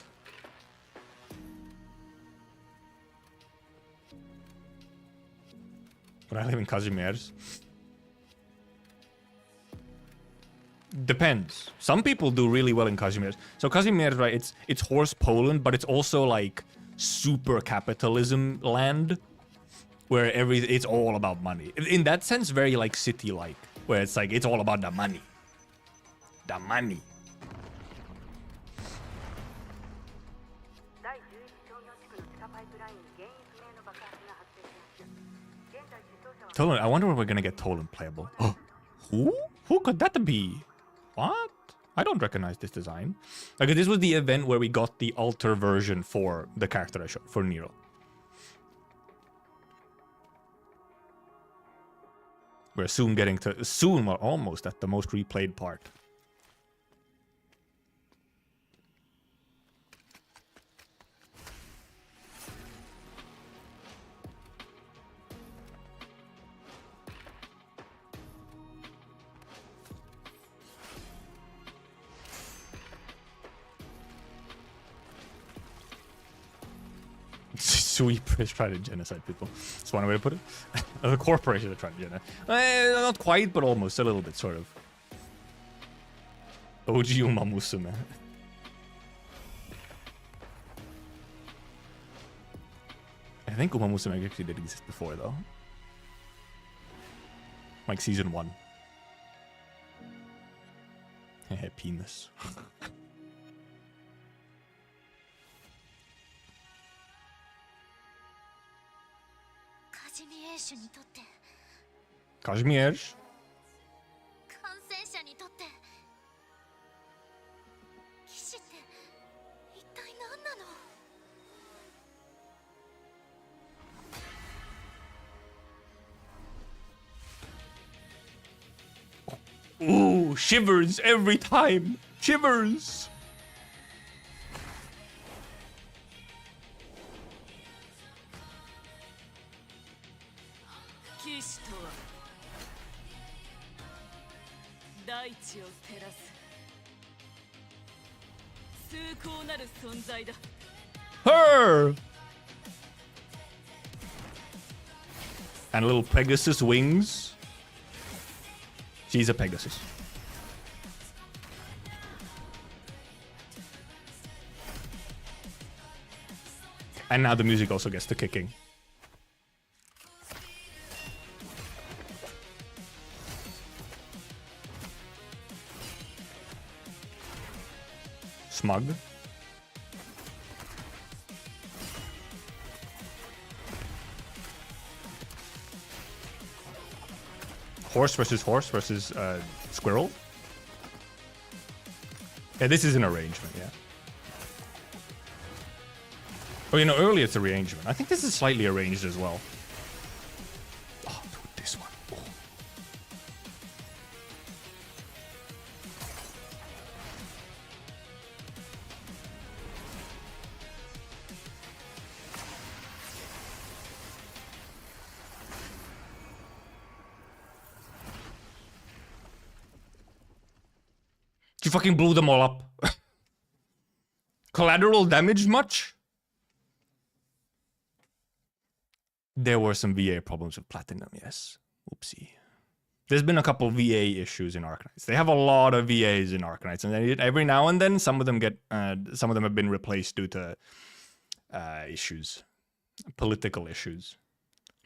But I live in Kazimierz. Depends. Some people do really well in Kazimierz. So Kazimierz, right, it's horse Poland, but it's also like super capitalism land where it's all about money. In that sense, very like city-like, where it's like it's all about the money. The money. Toland, I wonder when we're gonna get Toland playable. Who? Who could that be? What? I don't recognize this design. Like, this was the event where we got the alter version for the character I showed, for Nero. We're soon getting to, we're almost at the most replayed part. Sweepers try to genocide people. That's one way to put it. The corporation are trying to genocide. Not quite, but almost. A little bit, sort of. OG Uma Musume. I think Uma Musume actually did exist before, though. Like season 1. Penis. Kazimierz? Ooh, shivers every time. Shivers. 騎士とは大地を照らす崇高なる存在だ。 Her! And little Pegasus wings. She's a Pegasus. And now the music also gets to kicking. Smug. Horse versus squirrel. Yeah, this is an arrangement, yeah. Oh, you know, earlier it's a rearrangement. I think this is slightly arranged as well. Oh, dude, this one. Oh. You fucking blew them all up. Collateral damage much? There were some VA problems with Platinum, yes. Oopsie. There's been a couple VA issues in Arknights. They have a lot of VAs in Arknights, and every now and then some of them have been replaced due to issues. Political issues.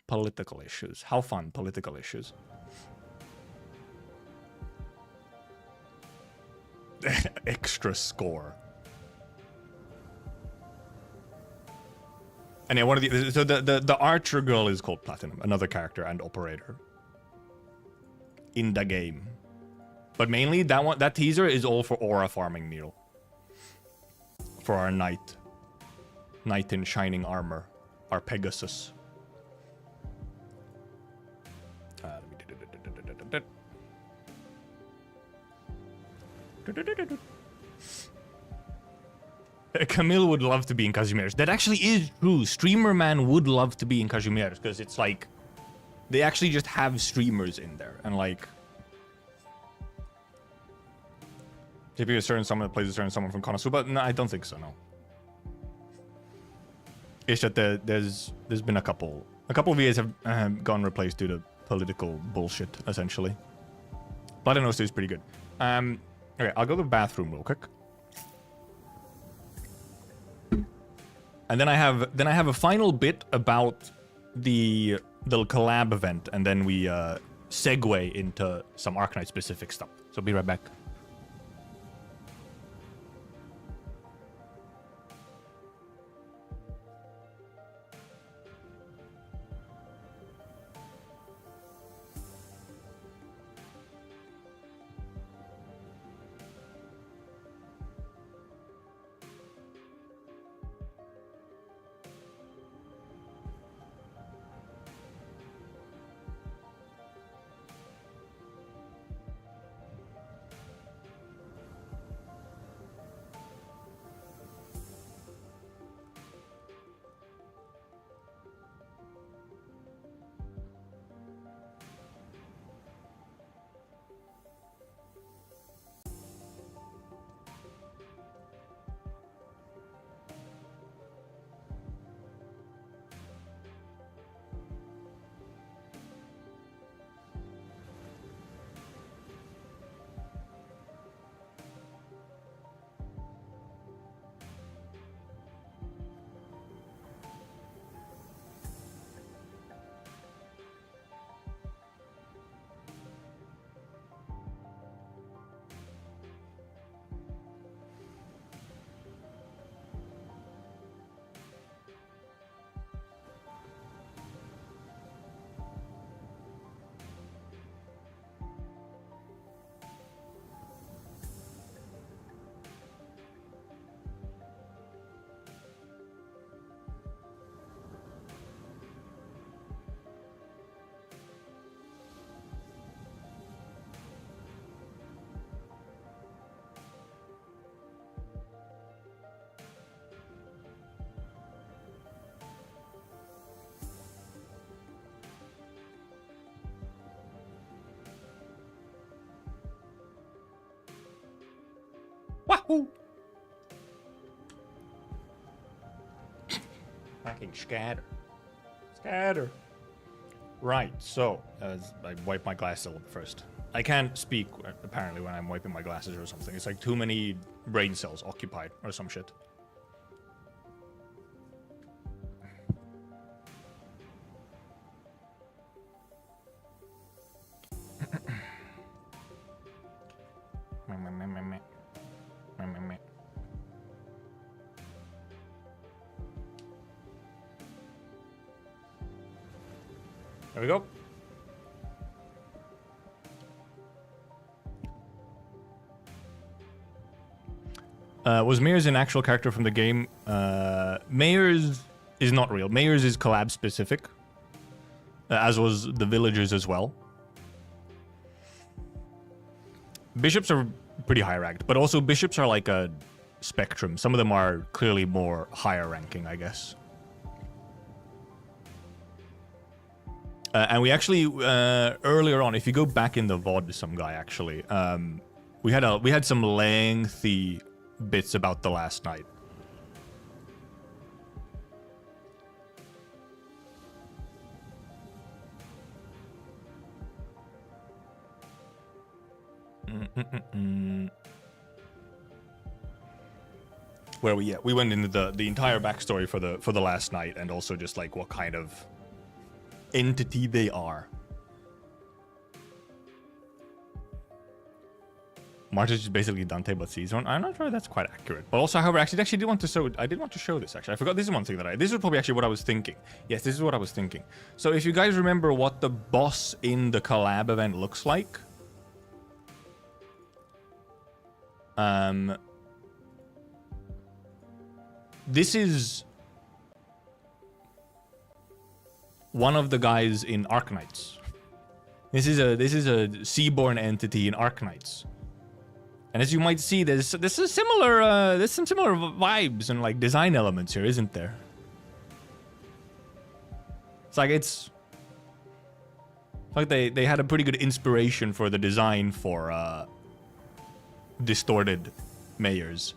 Political issues. How fun, political issues. Extra score. And yeah, one of the so the archer girl is called Platinum, another character and operator in the game. But mainly that teaser is all for aura farming Neil. For our knight. Knight in shining armor. Our Pegasus. Camille would love to be in Casimir's. That actually is true. Streamer man would love to be in Casimir's because it's like they actually just have streamers in there and like if you're a certain someone that plays a certain someone from Konosuba, no, I don't think so. No, it's that there's been a couple VAs have gone replaced due to political bullshit essentially. Blood and Oster is pretty good. Okay, I'll go to the bathroom real quick. And then I have a final bit about the collab event, and then we segue into some Arknight specific stuff. So be right back. Ooh. Fucking scatter. Scatter. Right, so, as I wipe my glasses a little bit first. I can't speak, apparently, when I'm wiping my glasses or something. It's like too many brain cells occupied or some shit. There we go. Was Mayers an actual character from the game? Mayers is not real. Mayers is collab specific, as was the villagers as well. Bishops are pretty high ranked, but also bishops are like a spectrum. Some of them are clearly more higher ranking, I guess. And we actually earlier on, if you go back in the VOD, some guy actually, we had some lengthy bits about the last night. Where we went into the entire backstory for the last night, and also just like what kind of entity they are. March is just basically Dante but Seaborn. I'm not sure that's quite accurate. But also, however, I did want to show this actually. I forgot this is one thing that this is probably actually what I was thinking. Yes, this is what I was thinking. So if you guys remember what the boss in the collab event looks like, this is one of the guys in Arknights. This is a Seaborn entity in Arknights. And as you might see, there's some similar vibes and like design elements here, isn't there? It's like they had a pretty good inspiration for the design for distorted mayors.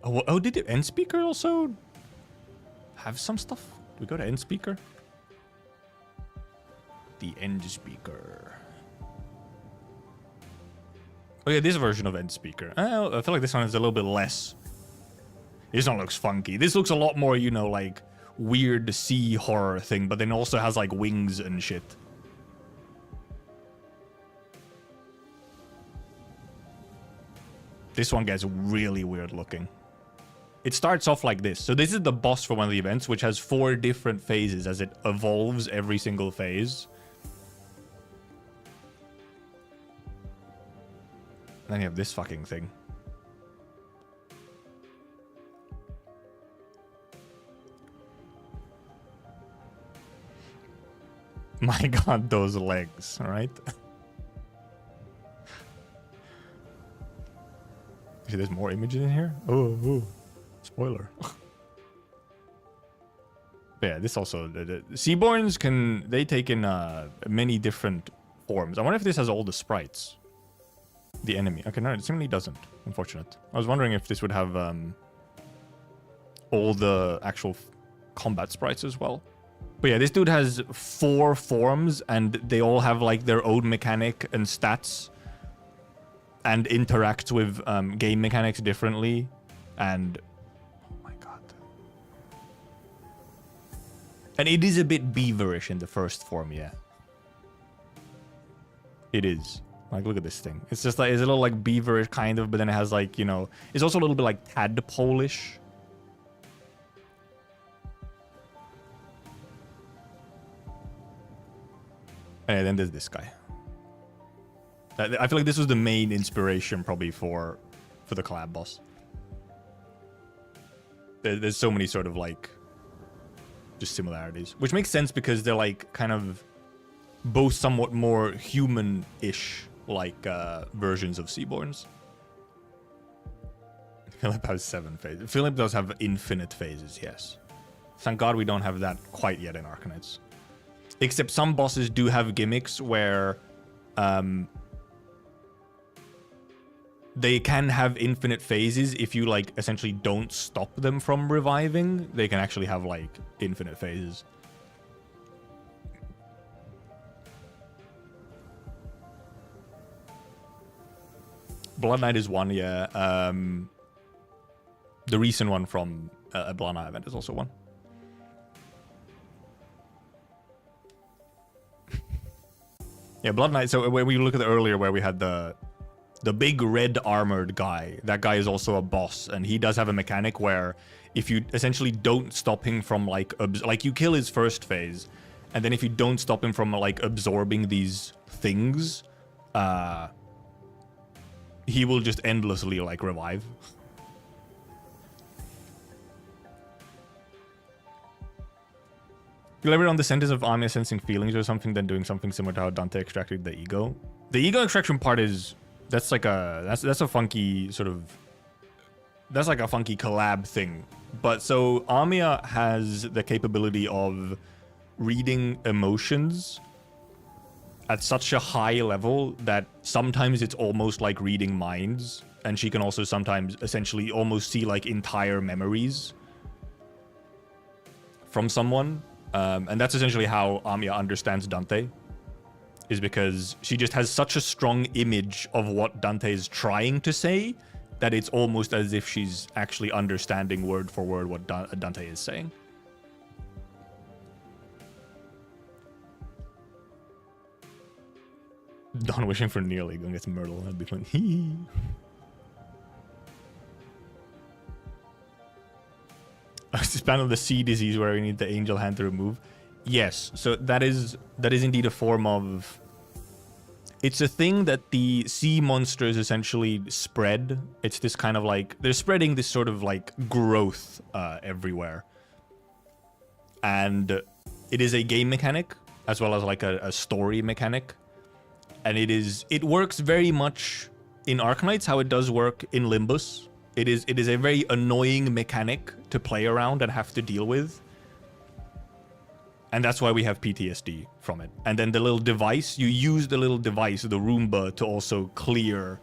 Oh, did the end speaker also have some stuff? Do we go to end speaker? The end speaker. Oh yeah, this version of end speaker. I feel like this one is a little bit less. This one looks funky. This looks a lot more, you know, like weird sea horror thing, but then also has like wings and shit. This one gets really weird looking. It starts off like this. So this is the boss for one of the events, which has 4 different phases as it evolves every single phase. And then you have this fucking thing. My god, those legs, alright? See, there's more images in here? Oh. Spoiler. Yeah, this also... The Seaborns they take in many different forms. I wonder if this has all the sprites. The enemy. Okay, no, it seemingly doesn't. Unfortunate. I was wondering if this would have all the actual combat sprites as well. But yeah, this dude has 4 forms, and they all have like their own mechanic and stats, and interacts with game mechanics differently. And oh my god. And it is a bit beaverish in the first form, yeah. It is. Like, look at this thing. It's just like, it's a little like beaverish kind of, but then it has like, you know, it's also a little bit like tadpole-ish. And then there's this guy. I feel like this was the main inspiration probably for the collab boss. There's so many sort of like just similarities, which makes sense because they're like kind of both somewhat more human-ish like versions of Seaborns. Philip has 7 phases. Philip does have infinite phases, yes. Thank God we don't have that quite yet in Arknights. Except some bosses do have gimmicks where they can have infinite phases if you, like, essentially don't stop them from reviving. They can actually have, like, infinite phases. Blood Knight is one, yeah. The recent one from a Blood Knight event is also one. Yeah, Blood Knight. So when we look at the earlier where we had the big red armored guy, that guy is also a boss, and he does have a mechanic where if you essentially don't stop him from like you kill his first phase, and then if you don't stop him from like absorbing these things, he will just endlessly like revive. Elaborate on the sentence of Amiya sensing feelings or something, then doing something similar to how Dante extracted the ego. The ego extraction part is that's like a funky sort of, that's like a funky collab thing. But so Amiya has the capability of reading emotions at such a high level that sometimes it's almost like reading minds, and she can also sometimes essentially almost see like entire memories from someone. And that's essentially how Amiya understands Dante, is because she just has such a strong image of what Dante is trying to say that it's almost as if she's actually understanding word for word what Dante is saying. Don wishing for nearly going to get Myrtle. That'd be fun. Span of the sea disease where we need the angel hand to remove. Yes, so that is indeed a form of, it's a thing that the sea monsters essentially spread. It's this kind of like, they're spreading this sort of like growth everywhere. And it is a game mechanic as well as like a story mechanic. And it works very much in Arknights how it does work in Limbus. It is a very annoying mechanic to play around and have to deal with. And that's why we have PTSD from it. And then the little device, you use the little device, the Roomba, to also clear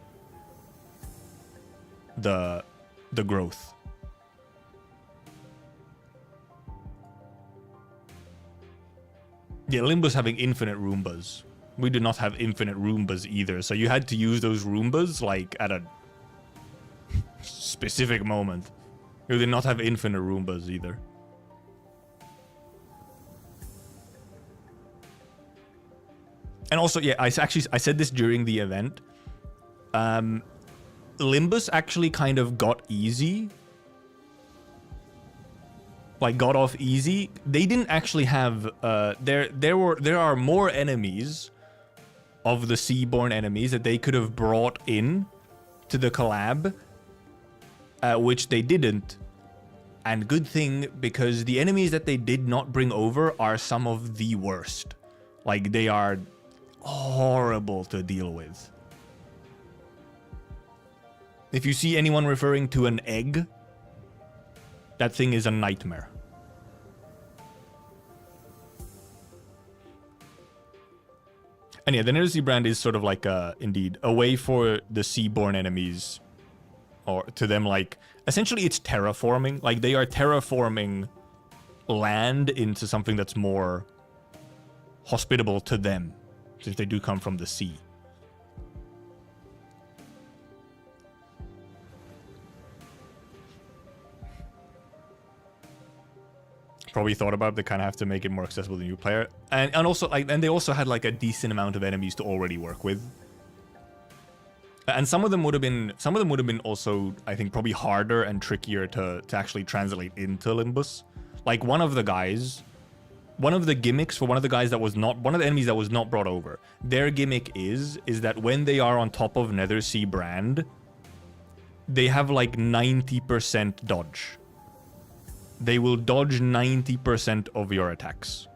the growth. Yeah, Limbus having infinite Roombas. We do not have infinite Roombas either, so you had to use those Roombas like at a specific moment. You did not have infinite Roombas either. And also, yeah, I said this during the event. Limbus actually kind of got easy. Like, got off easy. They didn't actually have, there are more enemies of the Seaborn enemies that they could have brought in to the collab, which they didn't. And good thing, because the enemies that they did not bring over are some of the worst. Like, they are horrible to deal with. If you see anyone referring to an egg, that thing is a nightmare. And yeah, the Nersea brand is sort of like indeed a way for the Seaborn enemies, or to them, like, essentially it's terraforming. Like, they are terraforming land into something that's more hospitable to them, since they do come from the sea. Probably thought about it. They kind of have to make it more accessible to the new player, and also like, and they also had like a decent amount of enemies to already work with, and some of them would have been also, I think, probably harder and trickier to actually translate into Limbus. Like one of the gimmicks for one of the enemies that was not brought over, their gimmick is that when they are on top of Nethersea brand, they have like 90% dodge. They will dodge 90% of your attacks.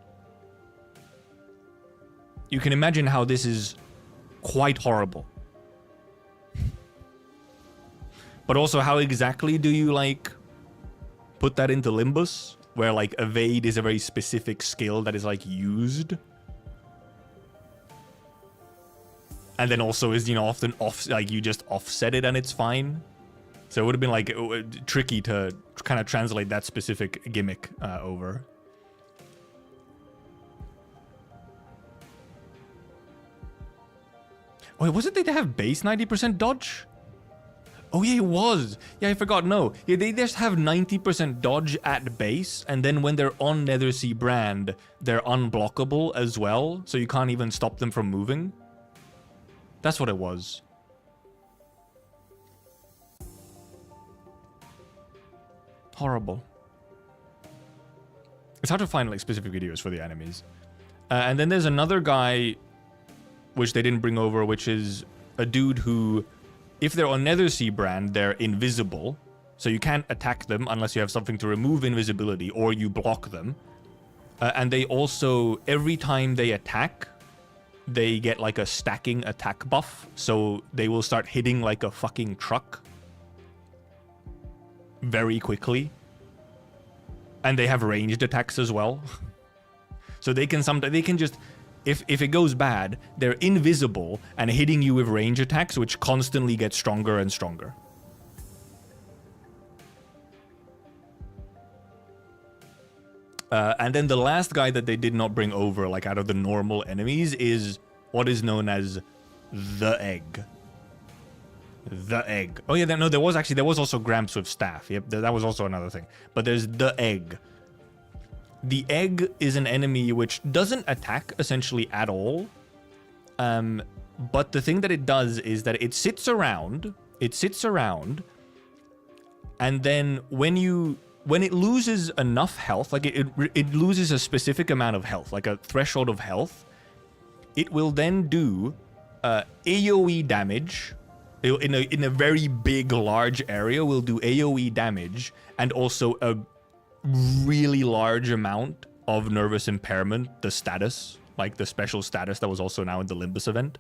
You can imagine how this is quite horrible. But also, how exactly do you, like, put that into Limbus? Where, like, evade is a very specific skill that is, like, used And then also is, you know, often like you just offset it and it's fine. So it would have been like tricky to kind of translate that specific gimmick over. Wait, wasn't they to have base 90% dodge? Oh yeah, it was. Yeah, I forgot. No, yeah, they just have 90% dodge at base, and then when they're on Nethersea brand, they're unblockable as well, so you can't even stop them from moving. That's what it was. Horrible. It's hard to find like specific videos for the enemies. And then there's another guy, which they didn't bring over, which is a dude who, if they're on Nethersea brand, they're invisible. So you can't attack them unless you have something to remove invisibility or you block them. And they also, every time they attack, they get like a stacking attack buff. So they will start hitting like a fucking truck very quickly. And they have ranged attacks as well. So they can just, if it goes bad, they're invisible and hitting you with range attacks, which constantly get stronger and stronger. And then the last guy that they did not bring over, like out of the normal enemies, is what is known as the Egg. The Egg. Oh yeah, no, there was also Gramps with staff. Yep, that was also another thing. But there's the Egg. The Egg is an enemy which doesn't attack essentially at all. But the thing that it does is that it sits around. And then when it loses enough health, like it loses a specific amount of health, like a threshold of health, it will then do AoE damage. In a very big, large area, will do AoE damage and also a really large amount of nervous impairment, the status, like the special status that was also now in the Limbus event.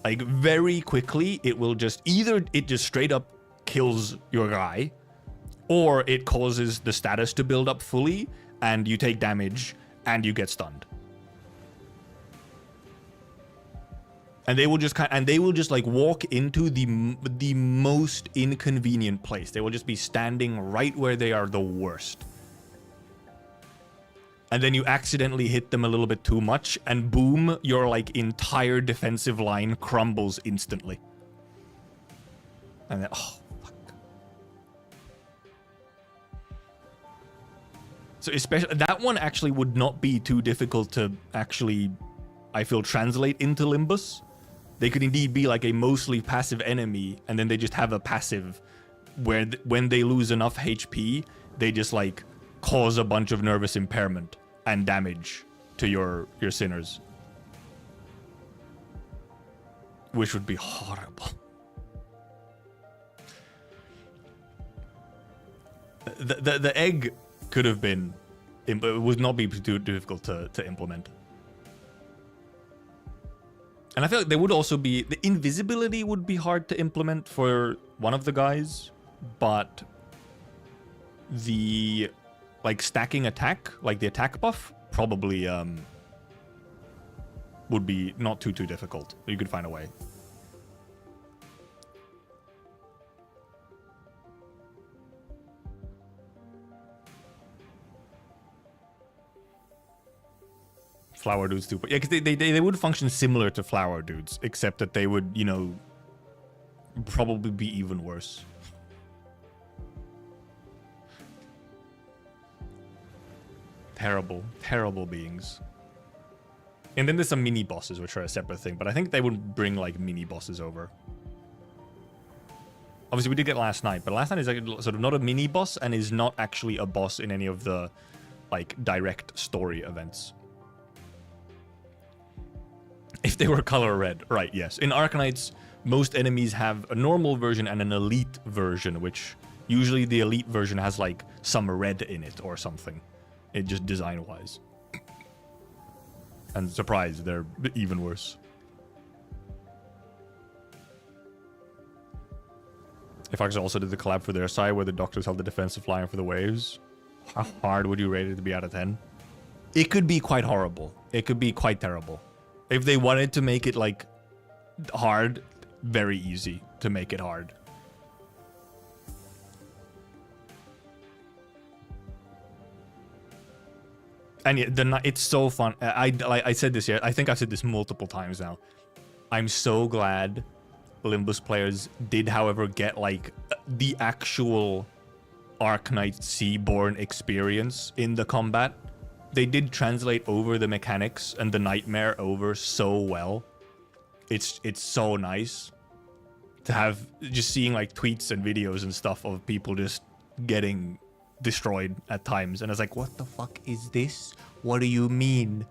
Like very quickly, it will just it just straight up kills your guy, or it causes the status to build up fully and you take damage and you get stunned. And they will just like walk into the most inconvenient place. They will just be standing right where they are the worst. And then you accidentally hit them a little bit too much, and boom, your like entire defensive line crumbles instantly. And then, oh fuck. So especially that one actually would not be too difficult to actually, I feel, translate into Limbus. They could indeed be like a mostly passive enemy, and then they just have a passive where when they lose enough HP, they just like cause a bunch of nervous impairment and damage to your sinners. Which would be horrible. The Egg could have been, it would not be too difficult to implement. And I feel like there would also be, the invisibility would be hard to implement for one of the guys, but the like stacking attack, like the attack buff, probably would be not too difficult. You could find a way. Flower dudes too, but yeah, because they would function similar to flower dudes, except that they would, you know, probably be even worse. Terrible beings. And then there's some mini bosses, which are a separate thing, but I think they would bring like mini bosses over. Obviously, we did get Last Night, but Last Night is like sort of not a mini boss and is not actually a boss in any of the like direct story events. If they were color red, right, yes. In Arknights, most enemies have a normal version and an elite version, which usually the elite version has like some red in it or something. It just design-wise. And surprise, they're even worse. If I also did the collab for their side where the doctors held the defensive line for the waves, how hard would you rate it to be out of 10? It could be quite horrible. It could be quite terrible. If they wanted to make it like hard, very easy to make it hard. And yeah, it's so fun. I said this here. I think I've said this multiple times now. I'm so glad Limbus players did, however, get like the actual Arknights Seaborn experience in the combat. They did translate over the mechanics and the nightmare over so well. It's so nice to have, just seeing like tweets and videos and stuff of people just getting destroyed at times, and it's like, what the fuck is this? What do you mean?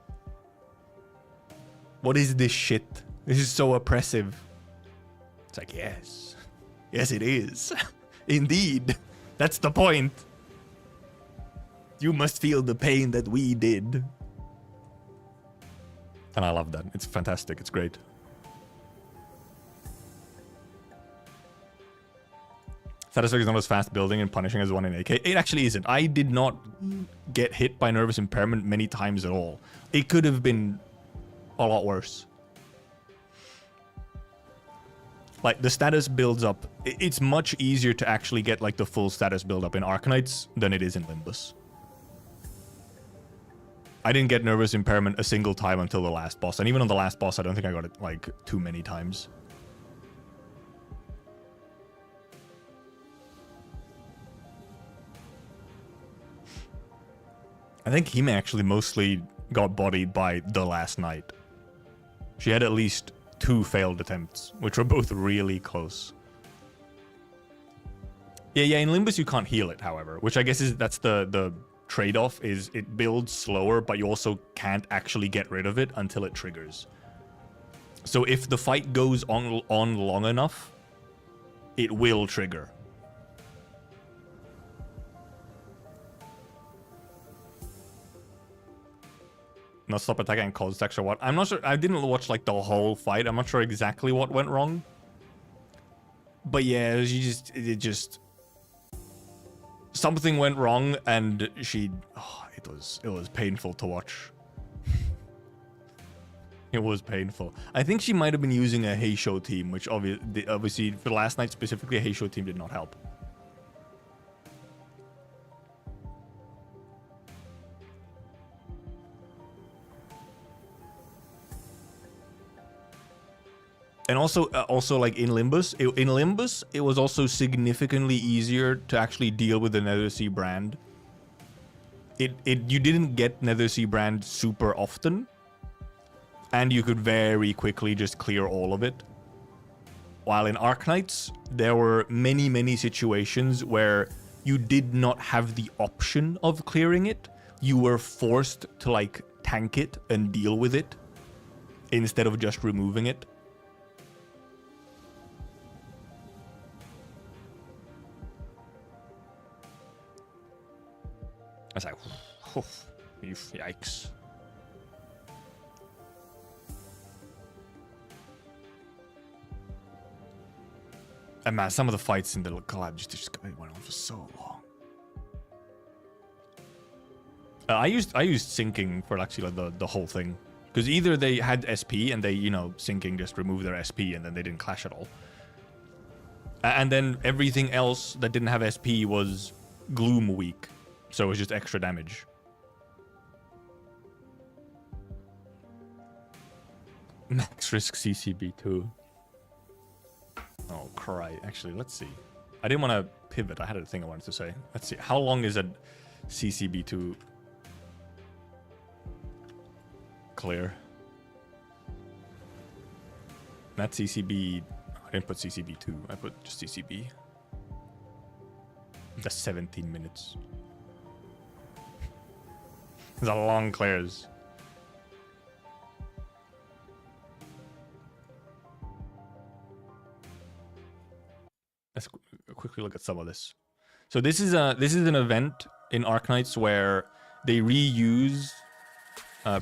What is this shit? This is so oppressive. It's like, yes, it is. Indeed, that's the point. You must feel the pain that we did. And I love that. It's fantastic. It's great. Satisfactory is not as fast building and punishing as one in AK. It actually isn't. I did not get hit by nervous impairment many times at all. It could have been a lot worse. Like, the status builds up. It's much easier to actually get like the full status build up in Arknights than it is in Limbus. I didn't get nervous impairment a single time until the last boss. And even on the last boss, I don't think I got it like too many times. I think Hime actually mostly got bodied by the last night. She had at least 2 failed attempts, which were both really close. Yeah, in Limbus you can't heal it, however, which I guess that's the trade-off, is it builds slower, but you also can't actually get rid of it until it triggers. So if the fight goes on long enough, it will trigger. Not stop attacking cold stacks or what? I'm not sure. I didn't watch like the whole fight. I'm not sure exactly what went wrong. But yeah, it just something went wrong, and it was painful to watch. It was painful. I think she might have been using a Heisho team, which obviously for last night specifically, a Heisho team did not help. And also like in Limbus, it was also significantly easier to actually deal with the Netherseas brand. You didn't get Netherseas brand super often, and you could very quickly just clear all of it. While in Arknights, there were many situations where you did not have the option of clearing it. You were forced to like tank it and deal with it instead of just removing it. I was like, oof, yikes. And man, some of the fights in the collab just went on for so long. I used syncing for actually like the whole thing, because either they had SP and they, you know, syncing just removed their SP and then they didn't clash at all, and then everything else that didn't have SP was gloom weak. So it was just extra damage. Max risk CCB2. Oh, cry. Actually, let's see. I didn't want to pivot. I had a thing I wanted to say. Let's see. How long is a CCB2 clear? Not CCB. I didn't put CCB2. I put just CCB. That's 17 minutes. These are long clears. Let's quickly look at some of this. So this is an event in Arknights where they reuse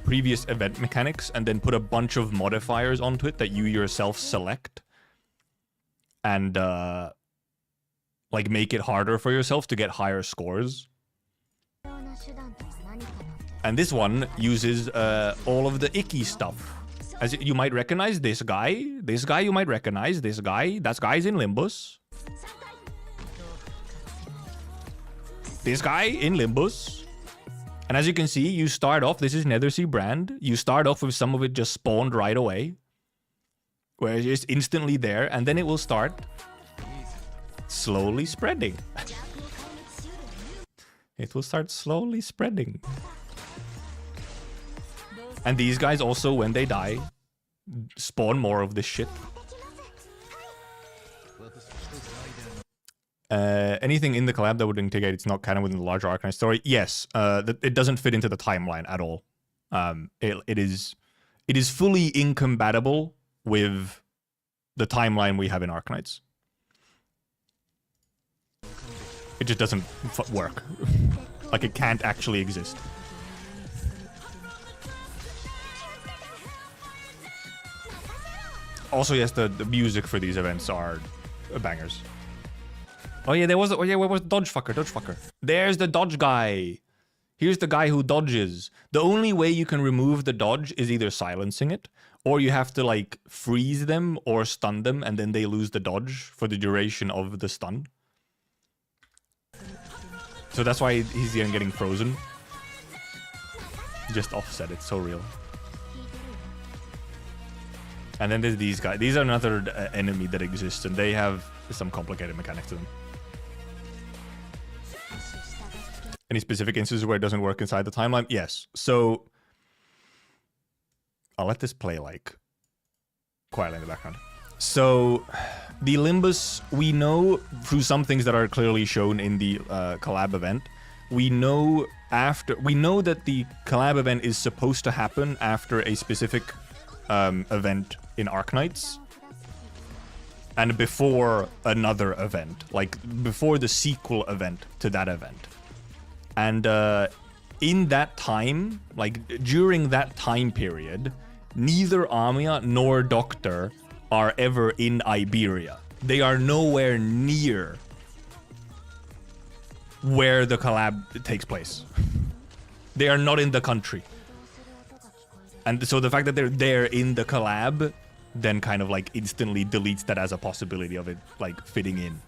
previous event mechanics and then put a bunch of modifiers onto it that you yourself select, and like make it harder for yourself to get higher scores. And this one uses all of the icky stuff As you might recognize this guy. This guy you might recognize. This guy. That guy's in Limbus. This guy in Limbus. And as you can see, you start off, this is Nethersea brand. You start off with some of it just spawned right away. Where it's just instantly there. And then it will start slowly spreading. It will start slowly spreading. And these guys also, when they die, spawn more of this shit. Anything in the collab that would indicate it's not canon within the larger Arknights story? Yes, it doesn't fit into the timeline at all. It is fully incompatible with the timeline we have in Arknights. It just doesn't work. Like, it can't actually exist. Also, yes, the music for these events are bangers. Oh yeah, there was. Oh yeah, where was the dodge fucker? Dodge fucker. There's the dodge guy. Here's the guy who dodges. The only way you can remove the dodge is either silencing it, or you have to like freeze them or stun them, and then they lose the dodge for the duration of the stun. So that's why he's getting frozen. Just offset, it's so real. And then there's these guys. These are another enemy that exists, and they have some complicated mechanics to them. Any specific instances where it doesn't work inside the timeline? Yes. So I'll let this play like quietly in the background. So the Limbus, we know through some things that are clearly shown in the collab event. We know that the collab event is supposed to happen after a specific event in Arknights, and before another event, like before the sequel event to that event. And in that time, like during that time period, neither Amia nor Doctor are ever in Iberia. They are nowhere near where the collab takes place. They are not in the country. And so the fact that they're there in the collab then kind of like instantly deletes that as a possibility of it like fitting in.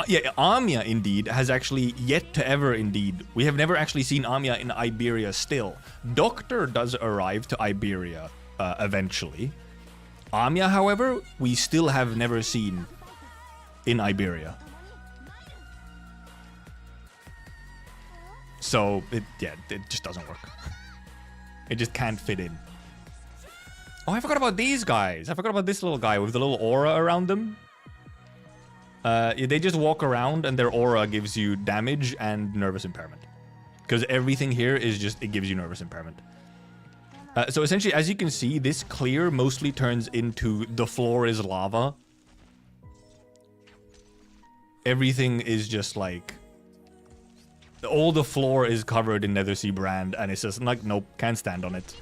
Yeah, Amia indeed has actually yet to ever indeed. We have never actually seen Amia in Iberia still. Doctor does arrive to Iberia eventually. Amia, however, we still have never seen in Iberia. So, it just doesn't work. It just can't fit in. Oh, I forgot about these guys. I forgot about this little guy with the little aura around them. They just walk around and their aura gives you damage and nervous impairment. Because everything here is just, it gives you nervous impairment. So essentially, as you can see, this clear mostly turns into the floor is lava. Everything is just like... all the floor is covered in Nethersea brand, and it's just like, nope, can't stand on it.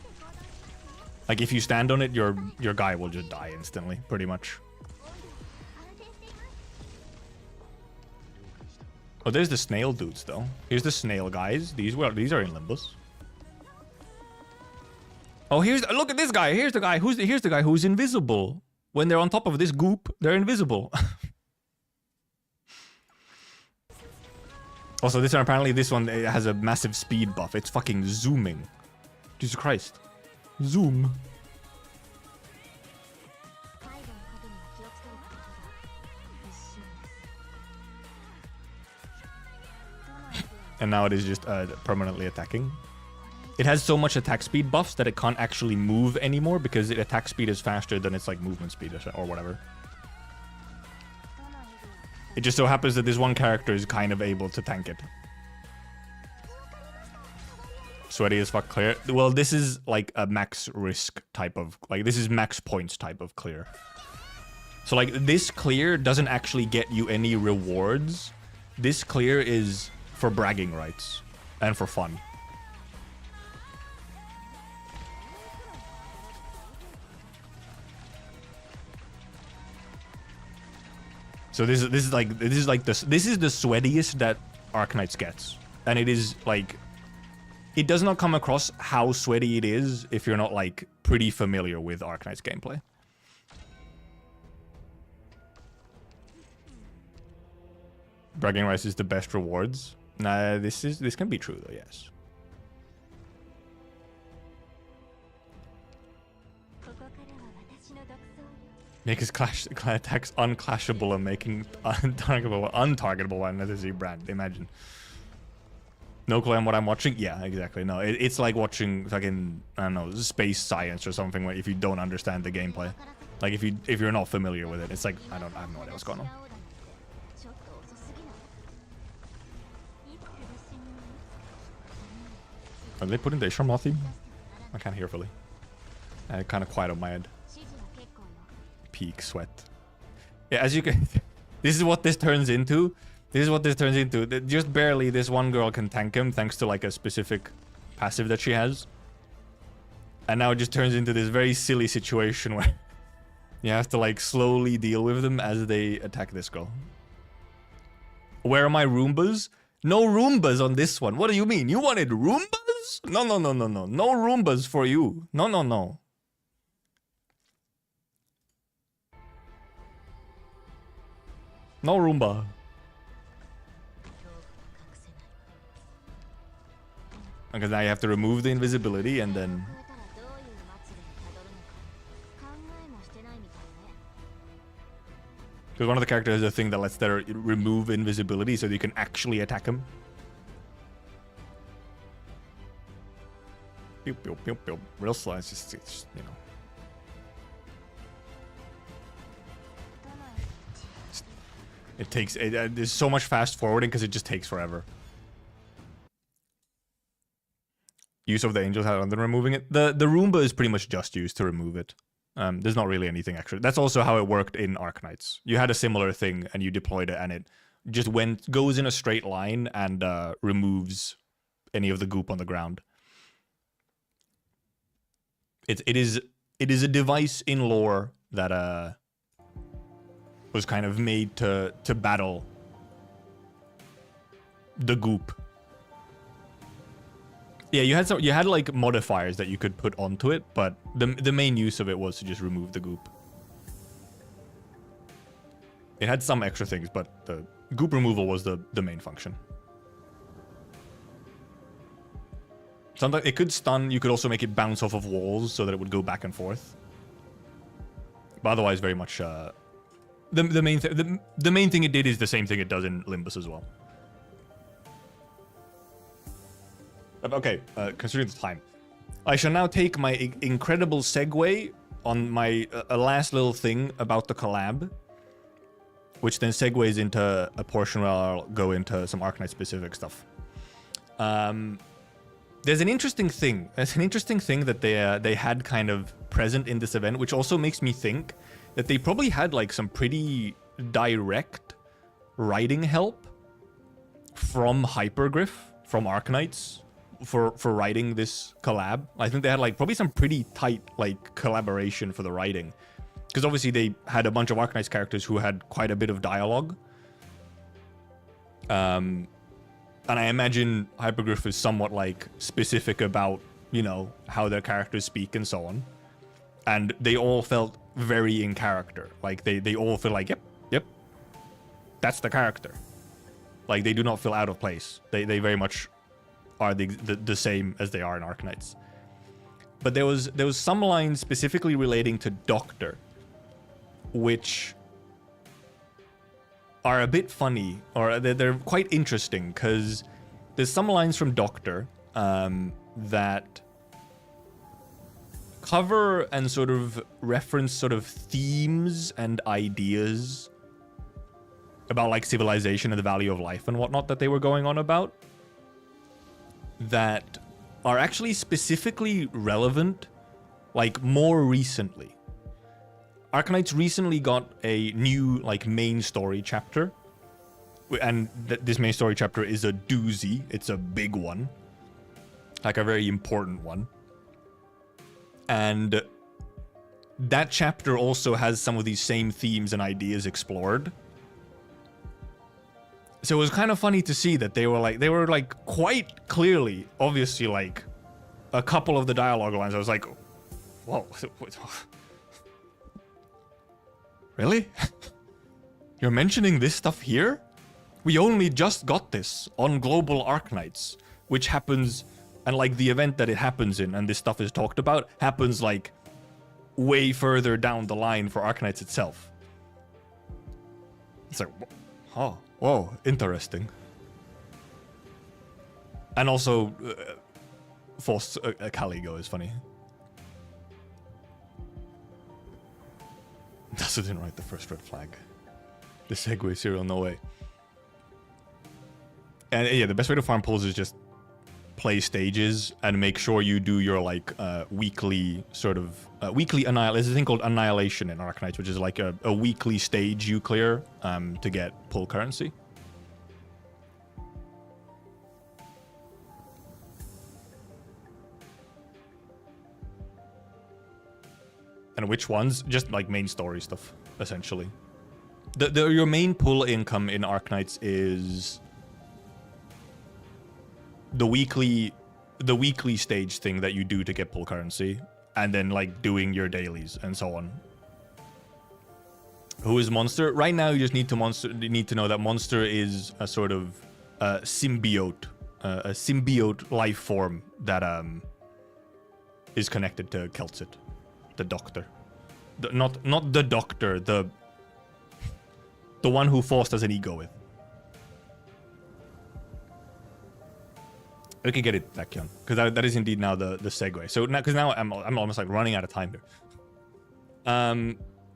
Like, if you stand on it, your guy will just die instantly, pretty much. Oh, there's the snail dudes, though. Here's the snail guys. These are in Limbus. Oh, look at this guy. Here's the guy who's invisible. When they're on top of this goop, they're invisible. Also, apparently this one has a massive speed buff. It's fucking zooming. Jesus Christ. Zoom. And now it is just permanently attacking. It has so much attack speed buffs that it can't actually move anymore because its attack speed is faster than its like movement speed or whatever. It just so happens that this one character is kind of able to tank it. Sweaty as fuck clear. Well, this is like a max risk type of... like, this is max points type of clear. So, like, this clear doesn't actually get you any rewards. This clear is for bragging rights and for fun. So this is the sweatiest that Arknights gets, and it is like it does not come across how sweaty it is if you're not like pretty familiar with Arknights gameplay. Bragging rights is the best rewards. Nah, this can be true though, yes. Make his clash attacks unclashable and making untargetable by another Z brand. Imagine. No clue on what I'm watching? Yeah, exactly. No, it's like watching fucking, I don't know, space science or something where if you don't understand the gameplay. Like if you're not familiar with it, it's like I have no idea what's going on. Are they putting the Ishram theme? I can't hear fully. Kind of quiet on my end. Peak sweat. Yeah, as you can... This is what this turns into. This is what this turns into. Just barely this one girl can tank him thanks to like a specific passive that she has. And now it just turns into this very silly situation where you have to like slowly deal with them as they attack this girl. Where are my Roombas? No Roombas on this one. What do you mean? You wanted Roombas? No, no, no, no, no. No Roombas for you. No, no, no. No Roomba. Because now you have to remove the invisibility and then... Because one of the characters has a thing that lets them remove invisibility so that you can actually attack him. Pew, pew, pew, pew. Real slow, it's just, you know. It takes... there's so much fast forwarding because it just takes forever. Use of the Angel's Hat and then removing it. The Roomba is pretty much just used to remove it. There's not really anything extra. That's also how it worked in Arknights. You had a similar thing and you deployed it and it just goes in a straight line and removes any of the goop on the ground. It is a device in lore that was kind of made to battle the goop. Yeah, you had like modifiers that you could put onto it, but the main use of it was to just remove the goop. It had some extra things, but the goop removal was the main function. Sometimes it could stun. You could also make it bounce off of walls so that it would go back and forth. But otherwise, very much the main thing it did is the same thing it does in Limbus as well. Okay, considering the time, I shall now take my incredible segue on my last little thing about the collab, which then segues into a portion where I'll go into some Arknight specific stuff. There's an interesting thing. That they had kind of present in this event, which also makes me think that they probably had like some pretty direct writing help from Hypergriff, from Arknights, for writing this collab. I think they had like probably some pretty tight like collaboration for the writing, because obviously they had a bunch of Arknights characters who had quite a bit of dialogue. And I imagine Hypergriff is somewhat like specific about, you know, how their characters speak and so on. And they all felt very in character. Like they all feel like, yep, that's the character. Like they do not feel out of place. They very much are the same as they are in Arknights. But there was some lines specifically relating to Doctor, which are a bit funny, or they're quite interesting, because there's some lines from Doctor that cover and sort of reference sort of themes and ideas about like civilization and the value of life and whatnot that they were going on about, that are actually specifically relevant, like more recently. Arknights recently got a new like main story chapter, and this main story chapter is a doozy. It's a big one, like a very important one. And that chapter also has some of these same themes and ideas explored. So it was kind of funny to see that they were like quite clearly, obviously, like a couple of the dialogue lines. I was like, whoa, really? You're mentioning this stuff here? We only just got this on Global Arknights, which happens, and like the event that it happens in, and this stuff is talked about, happens like way further down the line for Arknights itself. It's like, oh, whoa, interesting. And also, Force Caligo is funny. That's didn't write the first red flag. The Segway serial, no way. And yeah, the best way to farm pulls is just play stages and make sure you do your like weekly sort of weekly annihilation. There's a thing called annihilation in Arknights, which is like a weekly stage you clear to get pull currency. And which ones? Just like main story stuff, essentially. Your main pull income in Arknights is the weekly stage thing that you do to get pull currency, and then like doing your dailies and so on. Who is Monster? Right now, you just need to know that Monster is a sort of symbiote, a symbiote life form that is connected to Keltsit, the Doctor. Not the Doctor, the one who Faust has an ego with. We can get it back, Kion, because that is indeed now the segue. So now, because now I'm almost like running out of time here.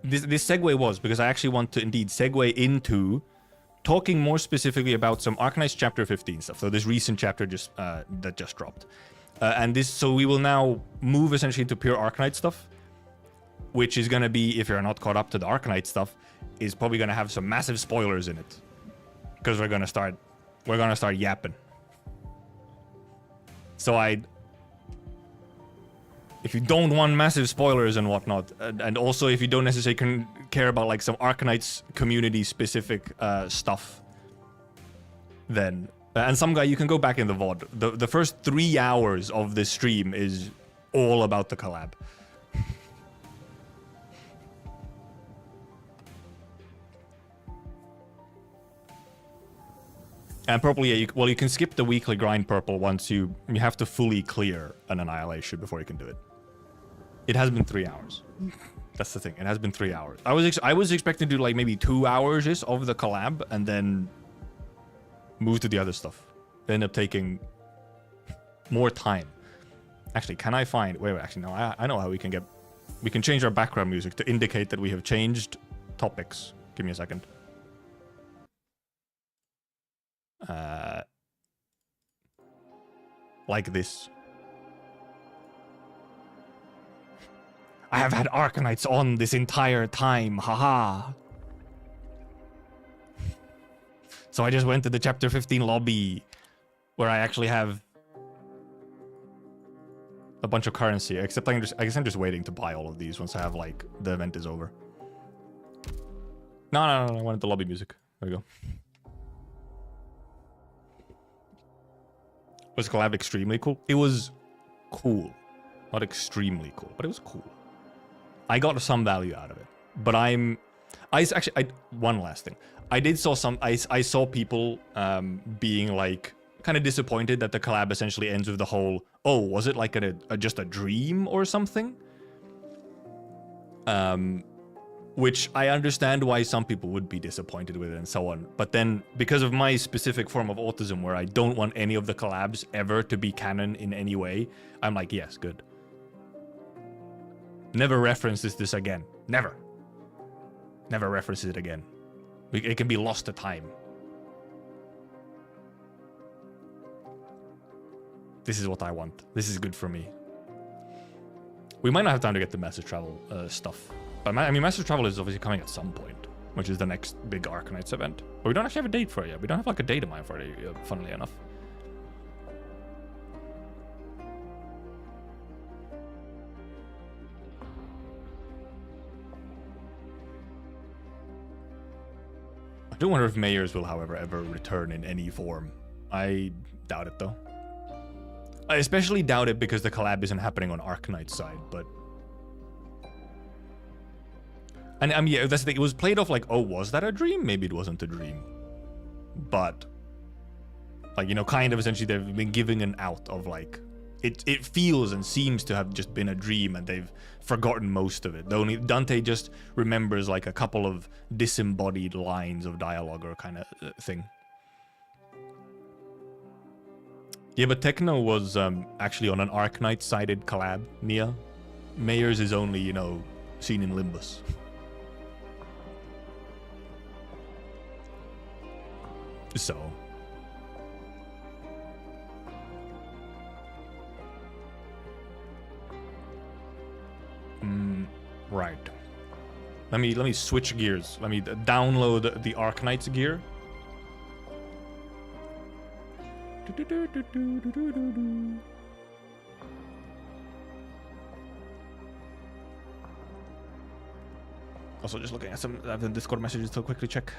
This segue was because I actually want to indeed segue into talking more specifically about some Arknights Chapter 15 stuff. So this recent chapter that just dropped, so we will now move essentially into pure Arknight stuff, which is gonna be, if you're not caught up to the Arknight stuff, is probably gonna have some massive spoilers in it, because we're gonna start yapping. So if you don't want massive spoilers and whatnot, and also if you don't necessarily care about like some Arknights community specific stuff, then and some guy, you can go back in the VOD. The first 3 hours of this stream is all about the collab. And purple, yeah, you can skip the weekly grind purple once you have to fully clear an annihilation before you can do it. It has been 3 hours. That's the thing. It has been 3 hours. I was expecting to do like maybe 2 hours of the collab and then move to the other stuff. They end up taking more time. Actually, can I find? Wait. Actually, no. I know how we can change our background music to indicate that we have changed topics. Give me a second. Like this. I have had Arknights on this entire time, haha. So I just went to the Chapter 15 lobby, where I actually have a bunch of currency, except I guess I'm just waiting to buy all of these once I have, like, the event is over. No, I wanted the lobby music. There we go. Was collab extremely cool? It was cool. Not extremely cool, but it was cool. I got some value out of it. But one last thing. I saw people being like kind of disappointed that the collab essentially ends with the whole, oh, was it like just a dream or something? Which I understand why some people would be disappointed with it and so on. But then, because of my specific form of autism where I don't want any of the collabs ever to be canon in any way, I'm like, yes, good. Never references this again. Never. Never references it again. It can be lost to time. This is what I want. This is good for me. We might not have time to get the message travel stuff. But I mean, Master Travel is obviously coming at some point, which is the next big Arknights event. But we don't actually have a date for it yet. We don't have like a date in mind for it, funnily enough. do wonder if mayors will, however, ever return in any form. I doubt it, though. I especially doubt it because the collab isn't happening on Arknights side, but... And I mean, yeah, that's the thing. It was played off like, oh, was that a dream? Maybe it wasn't a dream. But... like, you know, kind of essentially they've been giving an out of like... It feels and seems to have just been a dream and they've forgotten most of it. The only Dante just remembers like a couple of disembodied lines of dialogue or kind of thing. Yeah, but Techno was actually on an Arknights-sided collab, Nia. Mayors is only, you know, seen in Limbus. So... right. Let me switch gears. Let me download the Arknights gear. Also, just looking at some of the Discord messages to quickly check.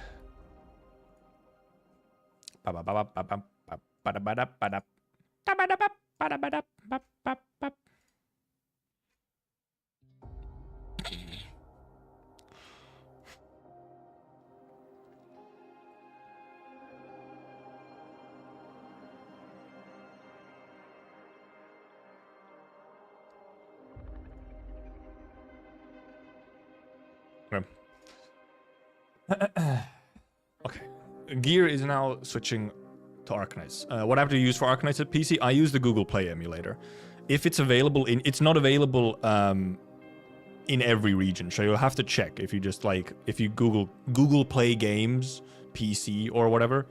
Okay. Gear is now switching to Arknights. What I have to use for Arknights at PC, I use the Google Play emulator. If it's available it's not available in every region, so you'll have to check. If you just like, if you Google Play Games PC or whatever,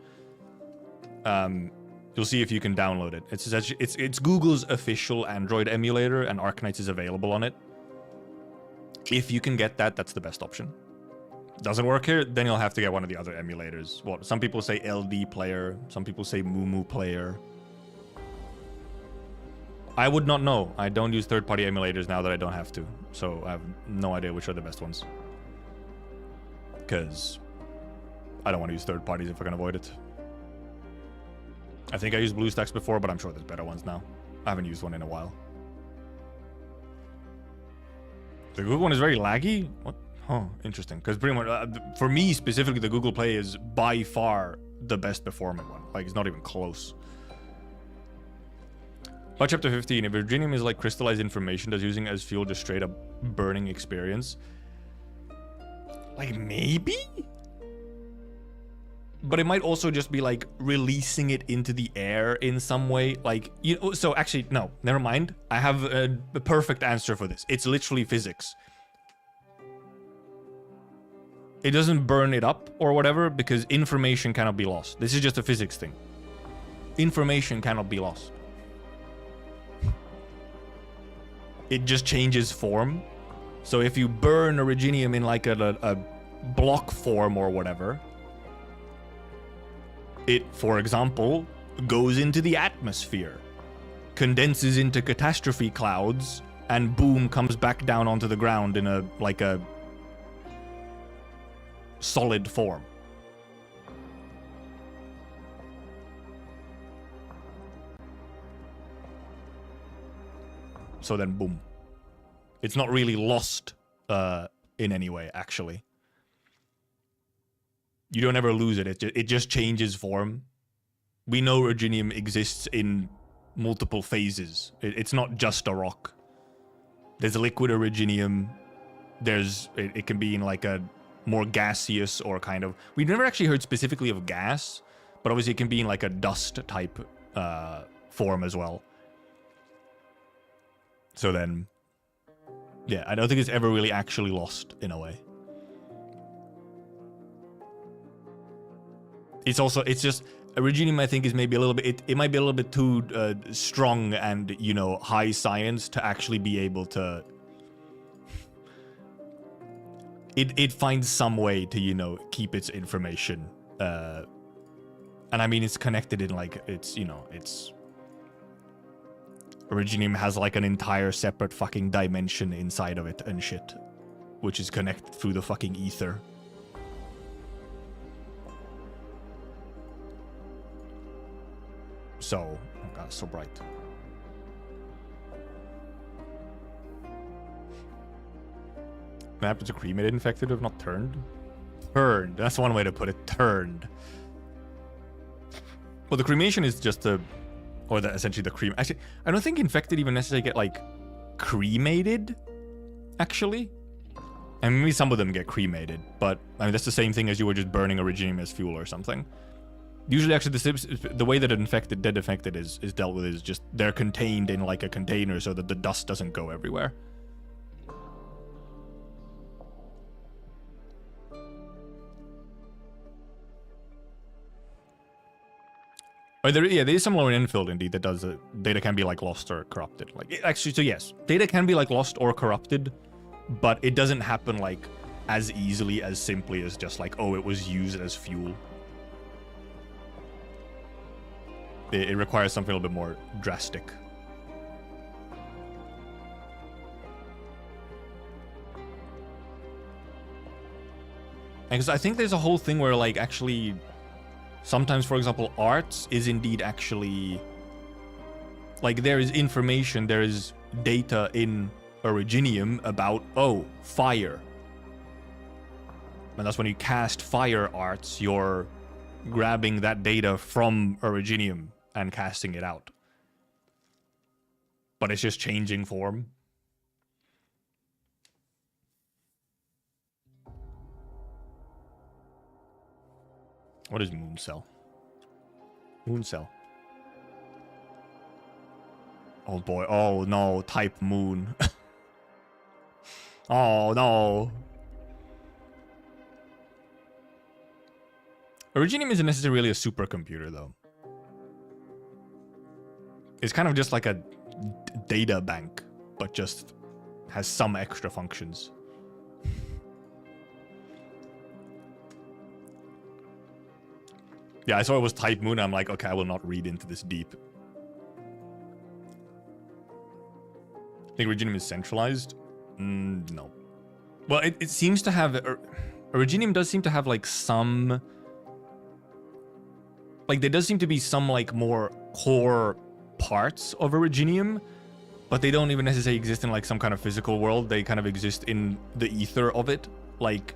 you'll see if you can download it. It's Google's official Android emulator, and Arknights is available on it. If you can get that, that's the best option. Doesn't work here, then you'll have to get one of the other emulators. What some people say LD Player, some people say Mumu Player. I would not know. I don't use third-party emulators now that I don't have to, so I have no idea which are the best ones. Because I don't want to use third parties if I can avoid it. I think I used BlueStacks before, but I'm sure there's better ones now. I haven't used one in a while. The Google one is very laggy? What? Oh, interesting. Because pretty much, for me specifically, the Google Play is by far the best performing one. Like, it's not even close. But chapter 15, if Virginium is like crystallized information, does using it as fuel just straight up burning experience? Like, maybe? But it might also just be like releasing it into the air in some way. Like, you know, so actually, no, never mind. I have a perfect answer for this. It's literally physics. It doesn't burn it up or whatever because information cannot be lost. This is just a physics thing. Information cannot be lost. It just changes form. So if you burn Originium in like a block form or whatever, it, for example, goes into the atmosphere, condenses into catastrophe clouds, and boom, comes back down onto the ground in a solid form. So then, boom. It's not really lost in any way, actually. You don't ever lose it. It just changes form. We know Originium exists in multiple phases. It's not just a rock. There's a liquid Originium. It can be in like a more gaseous or kind of... We've never actually heard specifically of gas, but obviously it can be in like a dust type form as well. So then, yeah, I don't think it's ever really actually lost in a way. It's just, Originium I think is maybe a little bit, it might be a little bit too strong and, you know, high science to actually be able to... It finds some way to, you know, keep its information. And I mean, it's connected in like, it's, you know, it's... Originium has like an entire separate fucking dimension inside of it and shit. Which is connected through the fucking ether. so... Oh god, it's so bright. What happens to cremated infected if not turned? Turned. That's one way to put it. Turned. Well, the cremation is just the... Or essentially the creme... Actually, I don't think infected even necessarily get, like, cremated, actually. And maybe some of them get cremated, but I mean that's the same thing as you were just burning Originium as fuel or something. Usually, actually, the way that dead infected is dealt with is just they're contained in like a container so that the dust doesn't go everywhere. Oh, there is some lore in Infield indeed that does data can be like lost or corrupted. Like actually, so yes, data can be like lost or corrupted. But it doesn't happen, like, as easily, as simply as just, like, oh, it was used as fuel. It requires something a little bit more drastic. Because I think there's a whole thing where, like, actually... Sometimes, for example, arts is indeed actually... Like, there is information, there is data in... Originium about, oh, fire. And that's when you cast fire arts, you're grabbing that data from Originium and casting it out. But it's just changing form. What is Moon Cell? Moon Cell. Oh boy, oh no, type Moon. Oh no. Originium isn't necessarily a supercomputer though. It's kind of just like a data bank, but just has some extra functions. Yeah, I saw it was type Moon. I'm like, okay, I will not read into this deep. I think Originium is centralized. No. Well, it seems to have... Originium does seem to have, like, some... Like, there does seem to be some, like, more core parts of Originium, but they don't even necessarily exist in, like, some kind of physical world. They kind of exist in the ether of it. Like,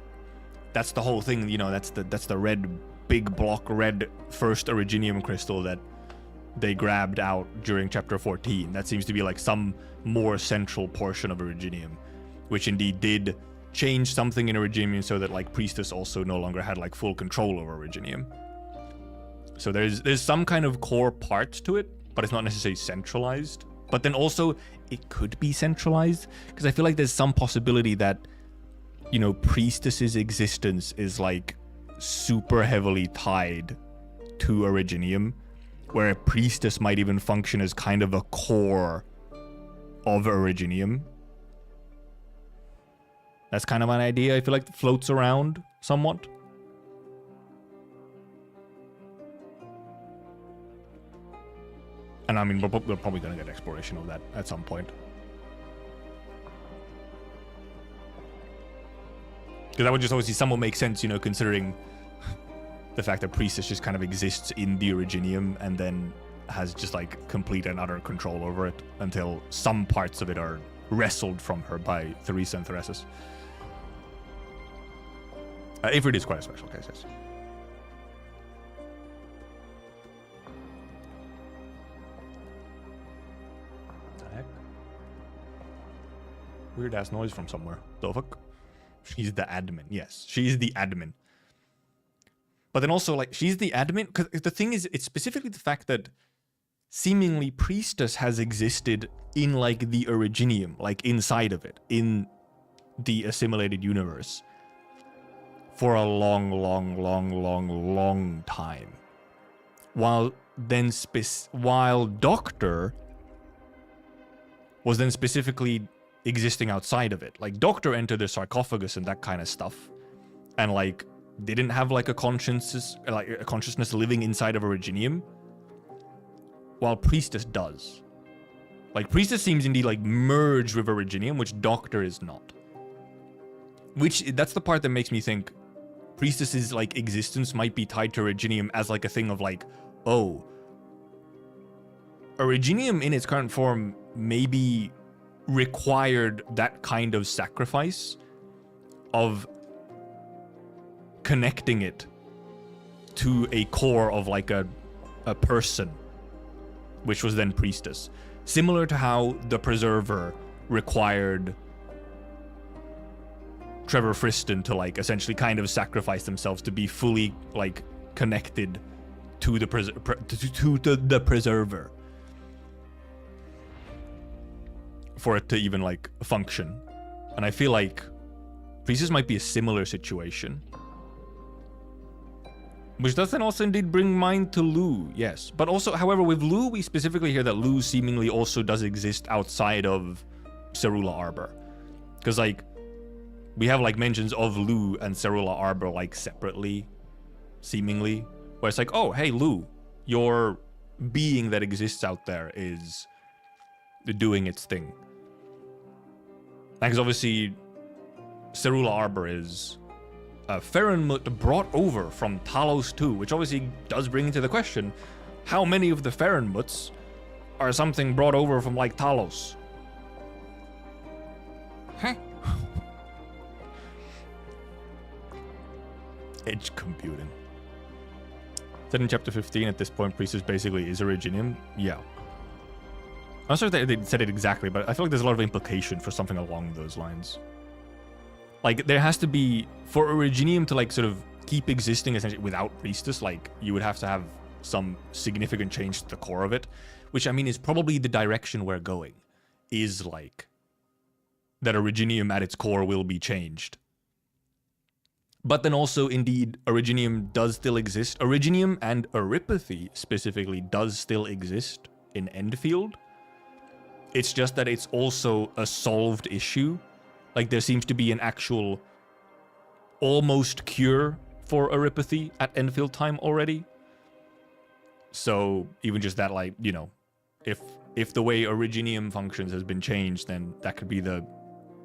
that's the whole thing, you know, that's the red, big block red first Originium crystal that they grabbed out during Chapter 14. That seems to be, like, some more central portion of Originium, which indeed did change something in Originium so that, like, Priestess also no longer had, like, full control over Originium. So there's some kind of core part to it, but it's not necessarily centralized. But then also, it could be centralized, because I feel like there's some possibility that, you know, Priestess's existence is, like, super heavily tied to Originium, where a Priestess might even function as kind of a core of Originium. That's kind of an idea I feel like floats around somewhat. And I mean, we're probably going to get exploration of that at some point. Because that would just obviously somewhat make sense, you know, considering the fact that Priestess just kind of exists in the Originium and then has just, like, complete and utter control over it until some parts of it are wrestled from her by Theresa and Theresis. Ifrit is quite a special case, yes. The heck? Weird ass noise from somewhere. The fuck? She's the admin. Yes, she's the admin. But then also, like, she's the admin, because the thing is, it's specifically the fact that seemingly Priestess has existed in, like, the Originium, like, inside of it, in the assimilated universe, for a long, long, long, long, long time. While Doctor was then specifically existing outside of it. Like, Doctor entered the sarcophagus and that kind of stuff, and, like, didn't have, like, a consciousness living inside of Originium, while Priestess does. Like, Priestess seems indeed, like, merged with Originium, which Doctor is not. That's the part that makes me think Priestess's, like, existence might be tied to Originium as, like, a thing of, like, oh, Originium in its current form maybe required that kind of sacrifice of connecting it to a core of like a person, which was then priestess. Similar to how the Preserver required Trevor Friston to like essentially kind of sacrifice themselves to be fully like connected to the the Preserver for it to even like function. And I feel like Priestess might be a similar situation. Which does then also indeed bring mind to Lu, yes. But also, however, with Lu, we specifically hear that Lu seemingly also does exist outside of Cerula Arbor. Because, like, we have, like, mentions of Lu and Cerula Arbor, like, separately, seemingly. Where it's like, oh, hey, Lu, your being that exists out there is doing its thing. Because obviously, Cerula Arbor is a Ferrenmut brought over from Talos 2, which obviously does bring into the question, how many of the Ferrenmuts are something brought over from, like, Talos? Huh? Edge computing. Said in chapter 15, at this point, Priestess basically is Originium. Yeah. I'm not sure if they said it exactly, but I feel like there's a lot of implication for something along those lines. Like, there has to be, for Originium to, like, sort of keep existing essentially without Priestess, like, you would have to have some significant change to the core of it, which, I mean, is probably the direction we're going, is, like, that Originium at its core will be changed. But then also, indeed, Originium does still exist. Originium and Oripathy, specifically, does still exist in Endfield. It's just that it's also a solved issue. Like, there seems to be an actual almost cure for Oripathy at Enfield time already. So, even just that, like, you know, if the way Originium functions has been changed, then that could be the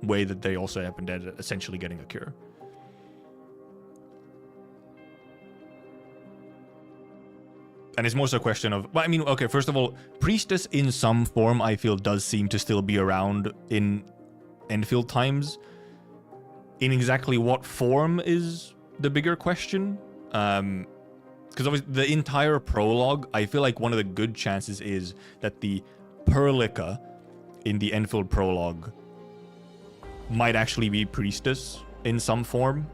way that they also have been essentially getting a cure. And it's more so a question of, well, I mean, okay, first of all, Priestess in some form, I feel, does seem to still be around in Enfield times. In exactly what form is the bigger question. Because obviously the entire prologue, I feel like one of the good chances is that the Perlica in the Enfield prologue might actually be Priestess in some form.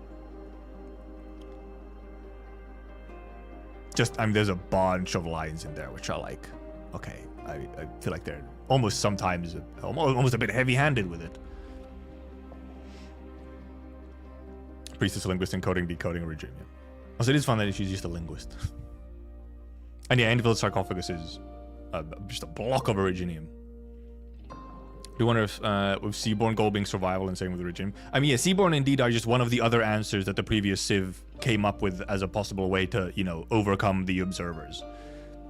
Just, I mean, there's a bunch of lines in there which are like, okay, I feel like they're almost sometimes almost a bit heavy-handed with it. Priestess, a linguist, encoding, decoding Originium. Also, it is fun that she's just a linguist. And yeah, Enfield sarcophagus is just a block of Originium. Do you wonder if with Seaborn goal being survival and same with Originium? I mean, yeah, Seaborn indeed are just one of the other answers that the previous Civ came up with as a possible way to, you know, overcome the observers.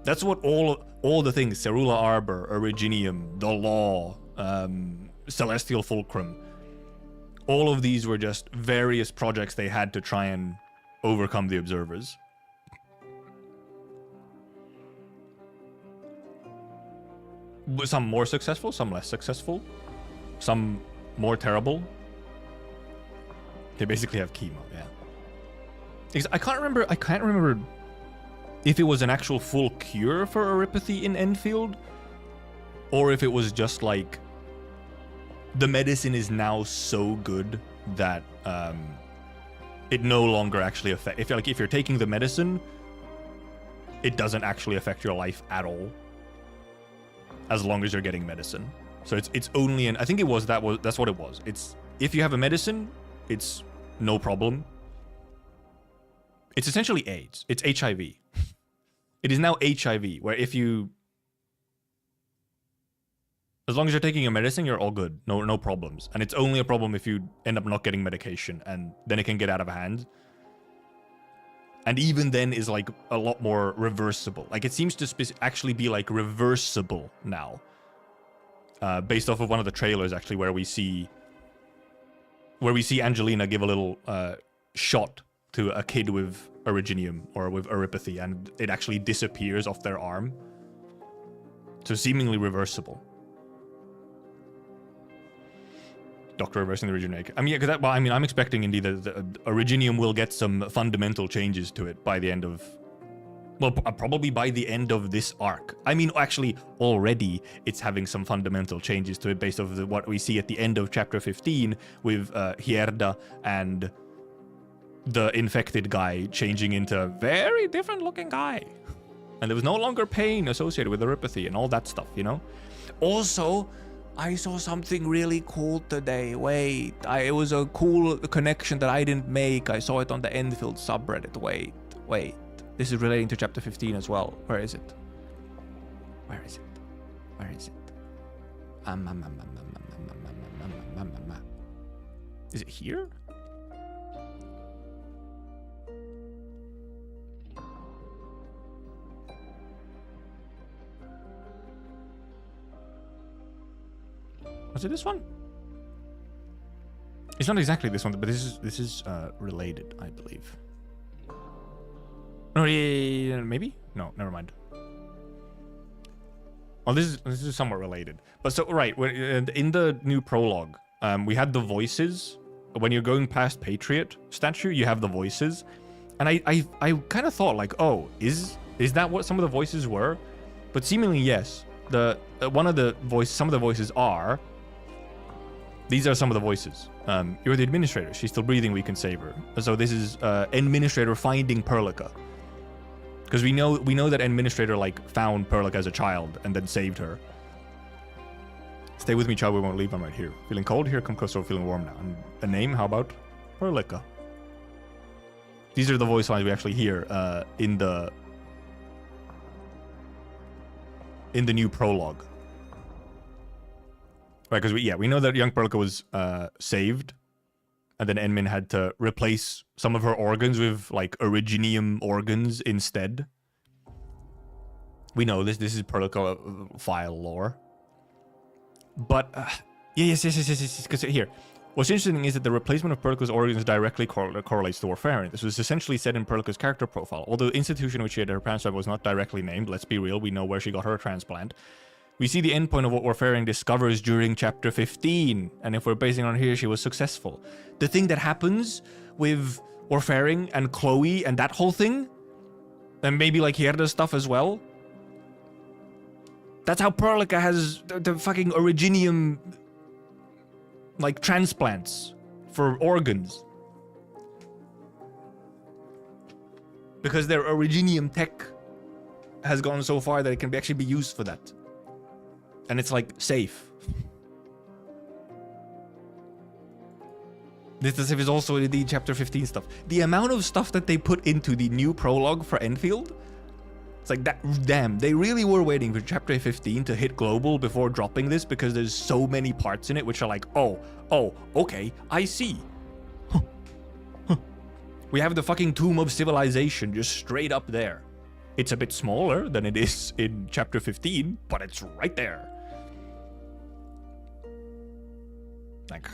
That's what all the things, Cerula Arbor, Originium, the Law, Celestial Fulcrum, all of these were just various projects they had to try and overcome the observers. Some more successful, some less successful, some more terrible. They basically have chemo, yeah. I can't remember if it was an actual full cure for Oripathy in Enfield, or if it was just like the medicine is now so good that it no longer actually affects. If you're taking the medicine, it doesn't actually affect your life at all, as long as you're getting medicine. So it's only an, I think that's what it was. It's, if you have a medicine, it's no problem. It's essentially AIDS. It's HIV. It is now HIV, where if you, as long as you're taking your medicine, you're all good. No problems. And it's only a problem if you end up not getting medication, and then it can get out of hand. And even then is like a lot more reversible. Like, it seems to actually be like reversible now. Based off of one of the trailers, actually, where we see Angelina give a little shot to a kid with Originium or with Oripathy, and it actually disappears off their arm. So seemingly reversible. Doctor reversing the Originium. I mean, yeah, because I'm expecting indeed that the Originium will get some fundamental changes to it by the end of, well, probably by the end of this arc. I mean, actually, already it's having some fundamental changes to it based off of what we see at the end of chapter 15 with Hierda and the infected guy changing into a very different looking guy. And there was no longer pain associated with neuropathy and all that stuff, you know? Also, I saw something really cool today. Wait, it was a cool connection that I didn't make. I saw it on the Enfield subreddit. Wait. This is relating to chapter 15 as well. Where is it? Where is it? Where is it? Is it here? Was it this one? It's not exactly this one, but this is related, I believe. No, yeah, maybe? No, never mind. Well, this is somewhat related. But so, right, in the new prologue, we had the voices. When you're going past Patriot statue, you have the voices. And I kind of thought, like, oh, is that what some of the voices were? But seemingly, yes. Some of the voices are... These are some of the voices. You're the administrator. She's still breathing. We can save her. So this is administrator finding Perlica, because we know that administrator like found Perlica as a child and then saved her. Stay with me, child. We won't leave. I'm right here. Feeling cold? Here, come closer. Feeling warm now. And a name? How about Perlica? These are the voice lines we actually hear in the new prologue. Right, because we know that young Perlica was saved, and then Enmin had to replace some of her organs with like Originium organs instead. We know this. This is Perlica file lore. But yes. Because here, what's interesting is that the replacement of Perlica's organs directly correlates to Warfaring. This was essentially said in Perlica's character profile. Although the institution in which she had her transplant was not directly named, let's be real, we know where she got her transplant. We see the endpoint of what Warfaring discovers during chapter 15, and if we're basing on here, she was successful. The thing that happens with Warfaring and Chloe and that whole thing, and maybe like Hierda's stuff as well, that's how Perlica has the fucking Originium, like, transplants for organs. Because their Originium tech has gone so far that it can actually be used for that. And it's like safe. This stuff is also in the chapter 15 stuff. The amount of stuff that they put into the new prologue for Enfield, it's like that. Damn, they really were waiting for chapter 15 to hit global before dropping this, because there's so many parts in it which are like, oh, okay, I see. We have the fucking Tomb of Civilization just straight up there. It's a bit smaller than it is in chapter 15, but it's right there. Like,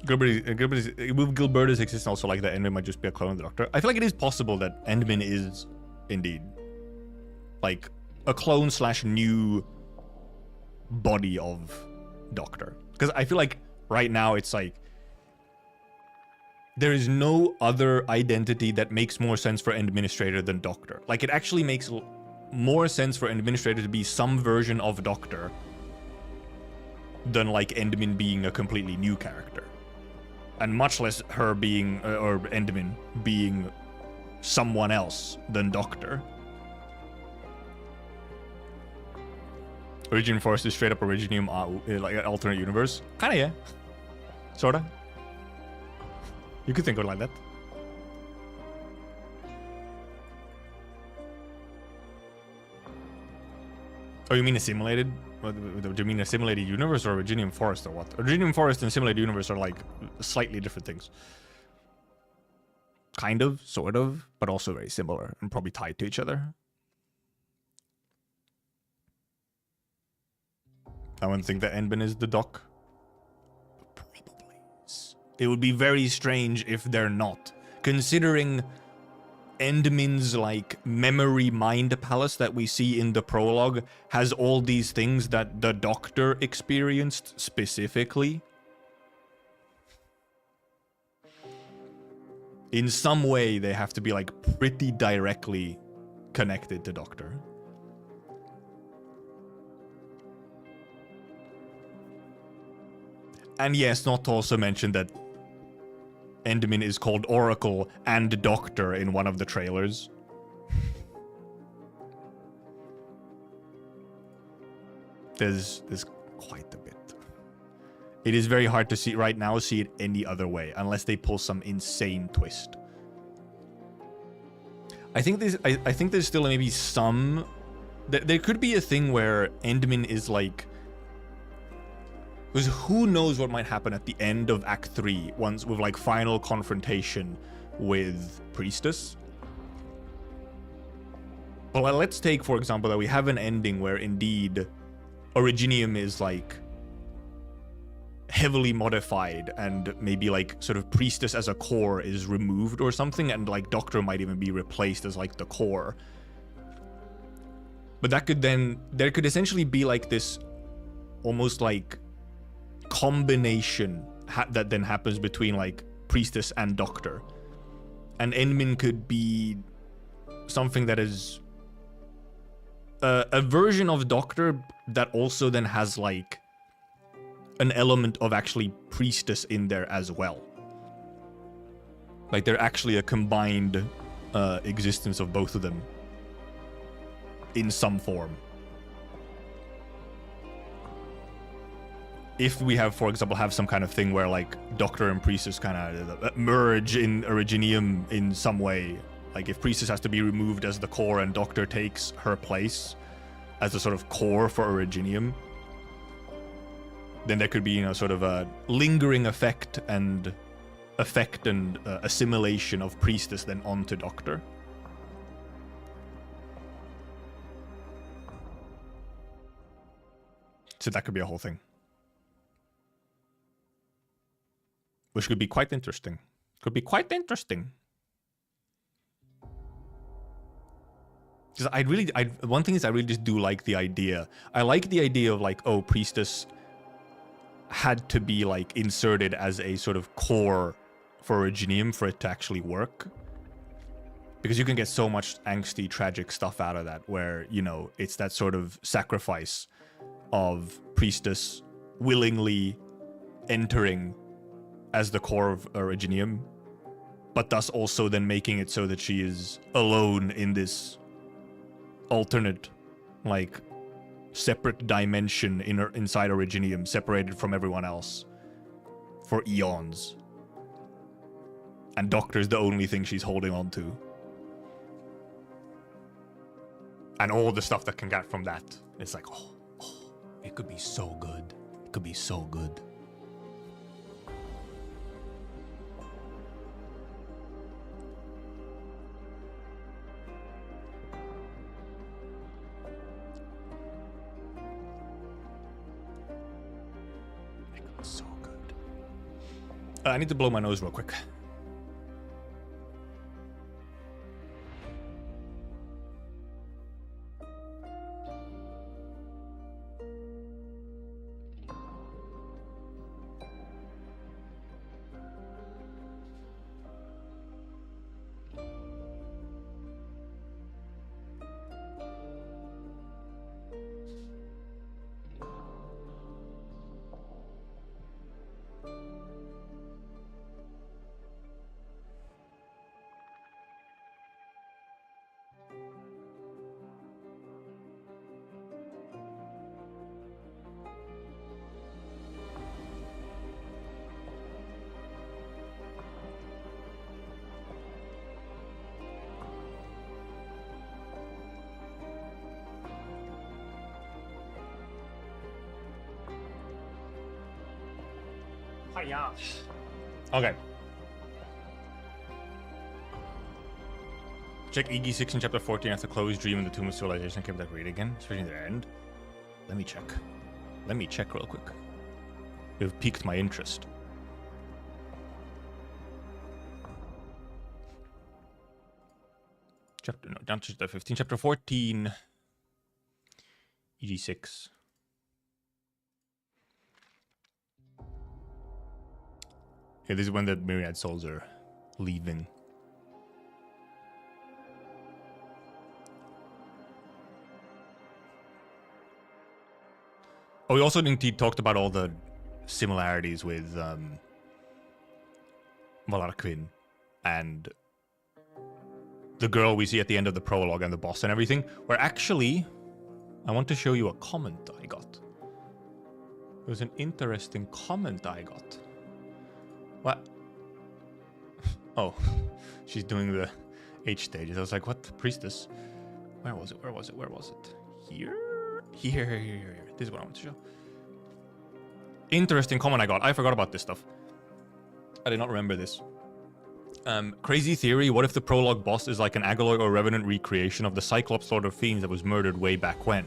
with Gilberta's existence also, like, that Endman might just be a clone of the Doctor. I feel like it is possible that Endman is indeed like a clone / new body of Doctor. Because I feel like right now it's like there is no other identity that makes more sense for Administrator than Doctor. Like, it actually makes more sense for Administrator to be some version of Doctor than, like, Endman being a completely new character. And much less her being, or Endman being someone else than Doctor. Origin Forest is straight up Originium, like an alternate universe. Kinda, yeah. Sorta. You could think of it like that. Oh, you mean a simulated? Do you mean a simulated universe or Originium Forest or what? Originium Forest and simulated universe are like slightly different things. Kind of, sort of, but also very similar and probably tied to each other. I wouldn't think that Endman is the Doc. Probably. It would be very strange if they're not, considering Endmin's like memory mind palace that we see in the prologue has all these things that the Doctor experienced specifically. In some way, they have to be like pretty directly connected to Doctor. And yes, not to also mention that Endmin is called Oracle and Doctor in one of the trailers. There's quite a bit. It is very hard to see right now, see it any other way, unless they pull some insane twist. I think there's still maybe some... There could be a thing where Endmin is like... Because who knows what might happen at the end of Act 3, once with like final confrontation with Priestess. But let's take, for example, that we have an ending where indeed Originium is like heavily modified and maybe like sort of Priestess as a core is removed or something, and like Doctor might even be replaced as like the core. But that could then, there could essentially be like this almost like combination that then happens between like Priestess and Doctor, and Endmin could be something that is a version of Doctor that also then has like an element of actually Priestess in there as well. Like they're actually a combined existence of both of them in some form. If we have, for example, have some kind of thing where like Doctor and Priestess kind of merge in Originium in some way, like if Priestess has to be removed as the core and Doctor takes her place as a sort of core for Originium, then there could be, you know, sort of a lingering effect and assimilation of Priestess then onto Doctor. So that could be a whole thing. Which could be quite interesting. Could be quite interesting. Because one thing is I really just do like the idea. I like the idea of like, oh, Priestess had to be like inserted as a sort of core for Originium for it to actually work. Because you can get so much angsty, tragic stuff out of that where, you know, it's that sort of sacrifice of Priestess willingly entering as the core of Originium, but thus also then making it so that she is alone in this alternate, like, separate dimension inside Originium, separated from everyone else for eons. And Doctor's the only thing she's holding on to. And all the stuff that can get from that. It's like, oh, it could be so good. It could be so good. So good. I need to blow my nose real quick. Okay. Check EG6 in chapter 14 after Chloe's dream in the Tomb of Civilization came back read again, especially in the end. Let me check. Let me check real quick. You've piqued my interest. chapter, no, not chapter 15, chapter 14, EG6. Yeah, this is when the Myriad Souls are leaving. Oh, we also indeed talked about all the similarities with Valarquin and the girl we see at the end of the prologue and the boss and everything, where actually, I want to show you a comment I got. It was an interesting comment I got. What? Oh, she's doing the H stages. I was like, what? The priestess? Where was it? Where was it? Where was it? Here? Here. This is what I want to show. Interesting comment I got. I forgot about this stuff. I did not remember this. Crazy theory, what if the prologue boss is like an Agaloy or Revenant recreation of the Cyclops Lord of Fiends that was murdered way back when?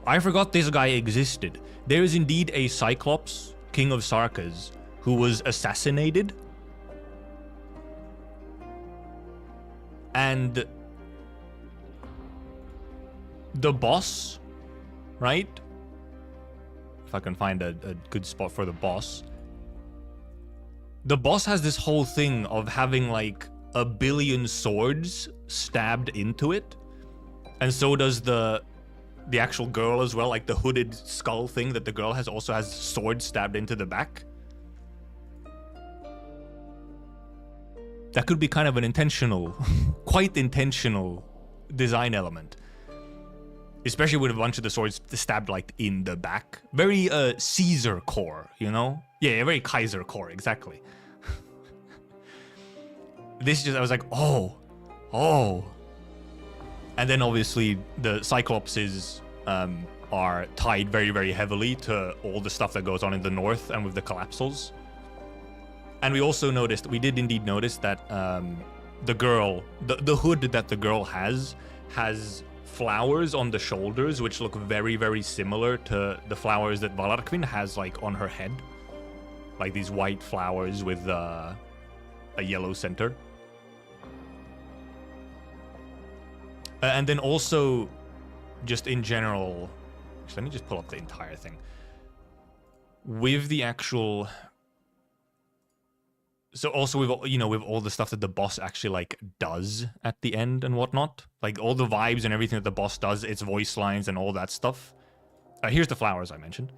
I forgot this guy existed. There is indeed a Cyclops, King of Sarkas, who was assassinated. And the boss, right? If I can find a good spot for the boss. The boss has this whole thing of having like 1 billion swords stabbed into it. And so does the actual girl as well, like the hooded skull thing that the girl has also has swords stabbed into the back. That could be kind of an intentional, quite intentional design element. Especially with a bunch of the swords stabbed like in the back. Very Caesar core, you know? Yeah, very Kaiser core, exactly. This just, I was like, oh. And then obviously the Cyclopses are tied very, very heavily to all the stuff that goes on in the north and with the Collapsals. And we also noticed, we did indeed notice that the girl, the hood that the girl has flowers on the shoulders, which look very, very similar to the flowers that Valarquin has like on her head. Like these white flowers with a yellow center. And then also, just in general, let me just pull up the entire thing. With the actual... So also with, you know, with all the stuff that the boss actually like does at the end and whatnot, like all the vibes and everything that the boss does, its voice lines and all that stuff. Here's the flowers I mentioned.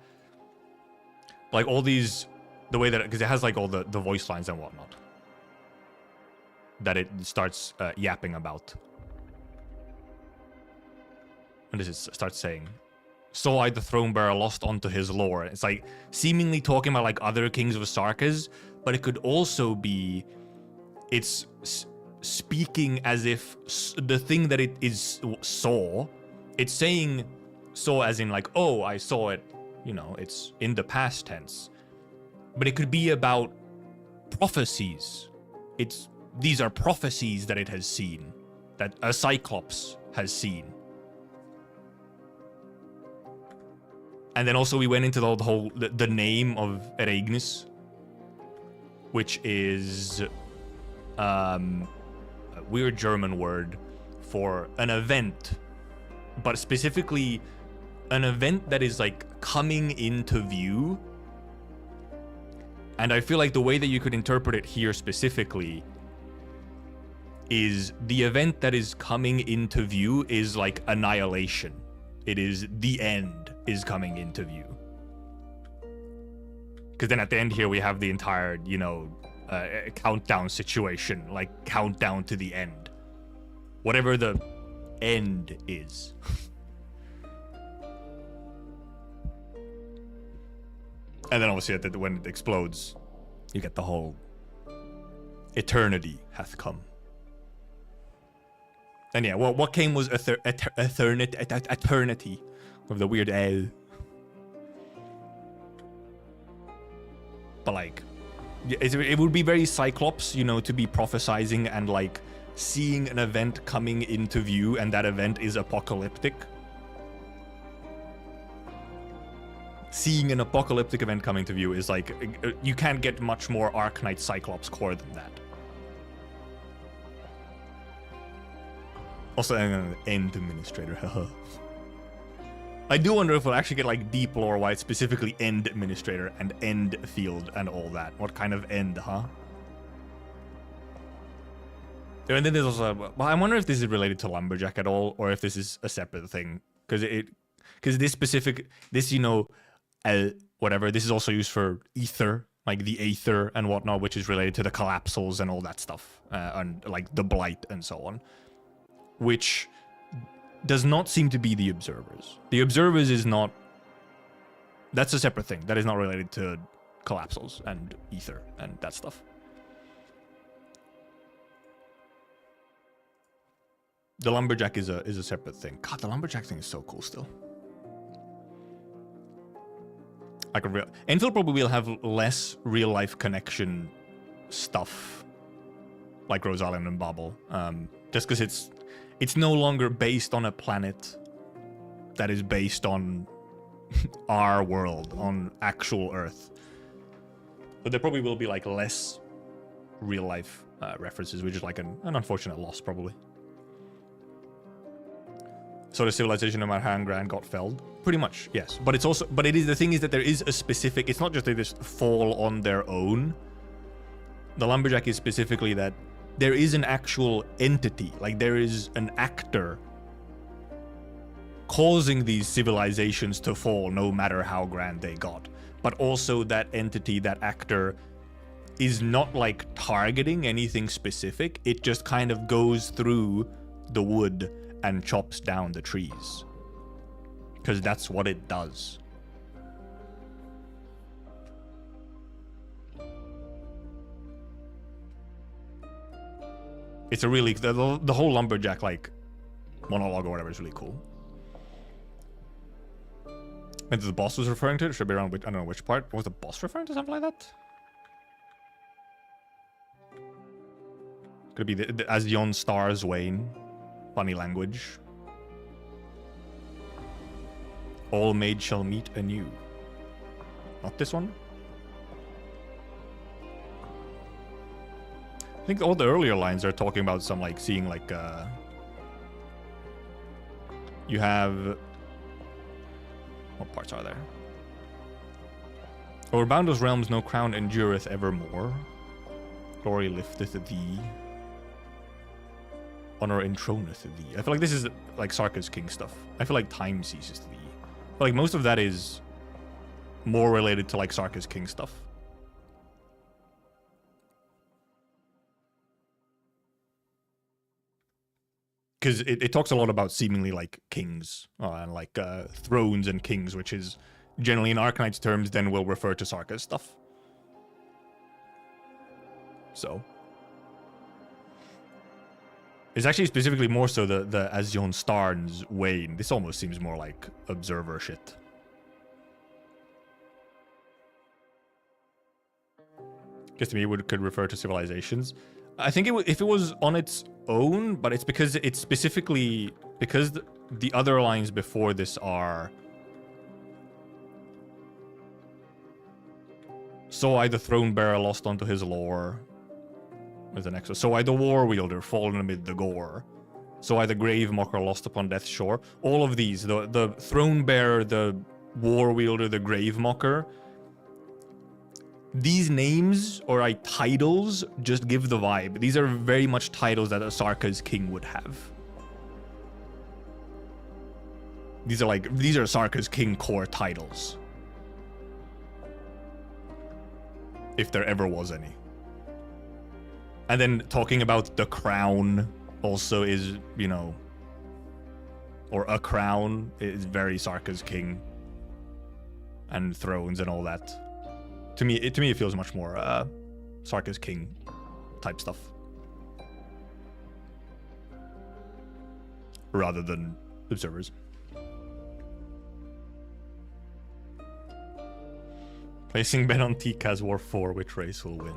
Like all these, the way that, because it has like all the voice lines and whatnot that it starts yapping about. And this is, starts saying, "So I, the throne bearer, lost onto his lore." It's like seemingly talking about like other kings of Sarkas, but it could also be, it's speaking as if the thing that it is saw, it's saying saw as in like, oh, I saw it, you know, it's in the past tense. But it could be about prophecies. These are prophecies that it has seen, that a Cyclops has seen. And then also we went into the whole, the name of Ereignis, which is a weird German word for an event, but specifically an event that is like coming into view. And I feel like the way that you could interpret it here specifically is the event that is coming into view is like annihilation. It is the end is coming into view. Because then at the end here we have the entire, you know, countdown situation, like countdown to the end. Whatever the end is. And then obviously when it explodes, you get the whole eternity hath come. And yeah, well, what came was eternity with the weird L. But like, it would be very Cyclops, you know, to be prophesizing and like seeing an event coming into view, and that event is apocalyptic. Seeing an apocalyptic event coming to view is like, you can't get much more Arknights Cyclops core than that. Also, an end administrator. I do wonder if we'll actually get like deep lore why it's specifically end administrator and end field and all that. What kind of end, huh? And then there's also, well, I wonder if this is related to lumberjack at all, or if this is a separate thing, because this specific, this, you know, whatever, this is also used for ether, like the aether and whatnot, which is related to the collapsals and all that stuff, and like the blight and so on, which does not seem to be the observers. The observers is not, that's a separate thing. That is not related to collapsals and ether and that stuff. The lumberjack is a separate thing. God, the lumberjack thing is so cool still. Like a real Enfield probably will have less real life connection stuff like Rose Island and Babel. Just because it's no longer based on a planet that is based on our world, on actual Earth. So there probably will be like less real life references, which is like an unfortunate loss probably. So the civilization of Marhangran got felled? Pretty much, yes. But it's also, but it is, the thing is that there is a specific, it's not just they just fall on their own. The lumberjack is specifically that there is an actual entity, like there is an actor causing these civilizations to fall no matter how grand they got. But also that entity, that actor, is not like targeting anything specific. It just kind of goes through the wood and chops down the trees. Because that's what it does. It's a really, the whole lumberjack like monologue or whatever is really cool. And the boss was referring to it, should be around which, I don't know which part. Was the boss referring to something like that? Could it be the as yon stars wane? Funny language. All maids shall meet anew. Not this one? I think all the earlier lines are talking about some like seeing like you have, what parts are there? Over boundless realms no crown endureth evermore. Glory lifteth thee. Honor enthroneth thee. I feel like this is like Sarka's king stuff. I feel like time ceases thee. But like most of that is more related to like Sarka's king stuff. Because it talks a lot about seemingly like kings and like thrones and kings, which is generally in Arknights terms then will refer to Sarka's stuff. So it's actually specifically more so the Asyon Starn's wane. This almost seems more like observer shit. Guess to me it could refer to civilizations. I think if it was on its own, but it's because it's specifically because the other lines before this are so I the throne bearer lost unto his lore. Where's the next one? So I the war wielder fallen amid the gore. So I the grave mocker lost upon death's shore. All of these, the throne bearer, the war wielder, the grave mocker. These names or like titles just give the vibe. These are very much titles that a Sarka's king would have. These are Sarka's king core titles. If there ever was any. And then talking about the crown also is, you know, or a crown is very Sarka's king and thrones and all that. To me, it feels much more Sarka's king type stuff rather than observers. Placing bet on TCAS War 4, which race will win?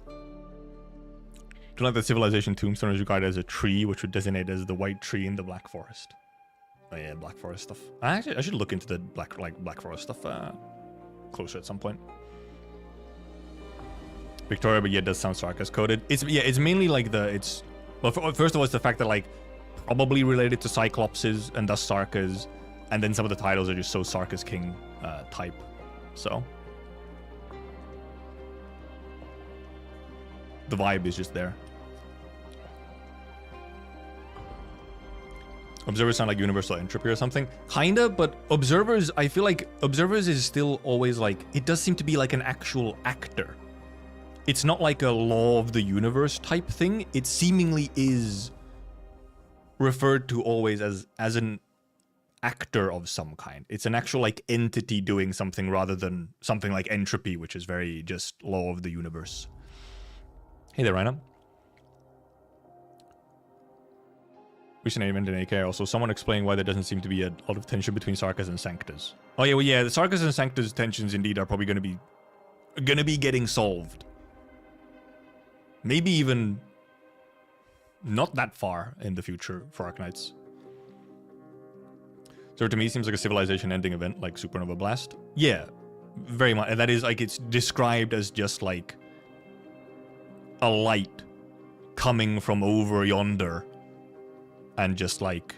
Do you like that Civilization Tombstone is regarded as a tree, which would designate as the white tree in the Black Forest? Oh yeah, Black Forest stuff. I should look into the Black Forest stuff closer at some point. Victoria, but yeah, it does sound Sarkis coded. It's mainly like well, first of all, it's the fact that like probably related to Cyclopses and thus Sarkas, and then some of the titles are just so Sarkis King type. So the vibe is just there. Observers sound like universal entropy or something. Kinda, but observers, I feel like observers is still always like, it does seem to be like an actual actor. It's not like a law of the universe type thing. It seemingly is referred to always as an actor of some kind. It's an actual like entity doing something rather than something like entropy, which is very just law of the universe. Hey there, Rhino. Recent event in AK also. Someone explained why there doesn't seem to be a lot of tension between Sarkas and Sanctus. Oh yeah, well yeah, the Sarkas and Sanctus tensions indeed are probably gonna be getting solved. Maybe even not that far in the future for Arknights. So to me, it seems like a civilization-ending event, like Supernova Blast. Yeah, very much. And that is like, it's described as just like a light coming from over yonder and just like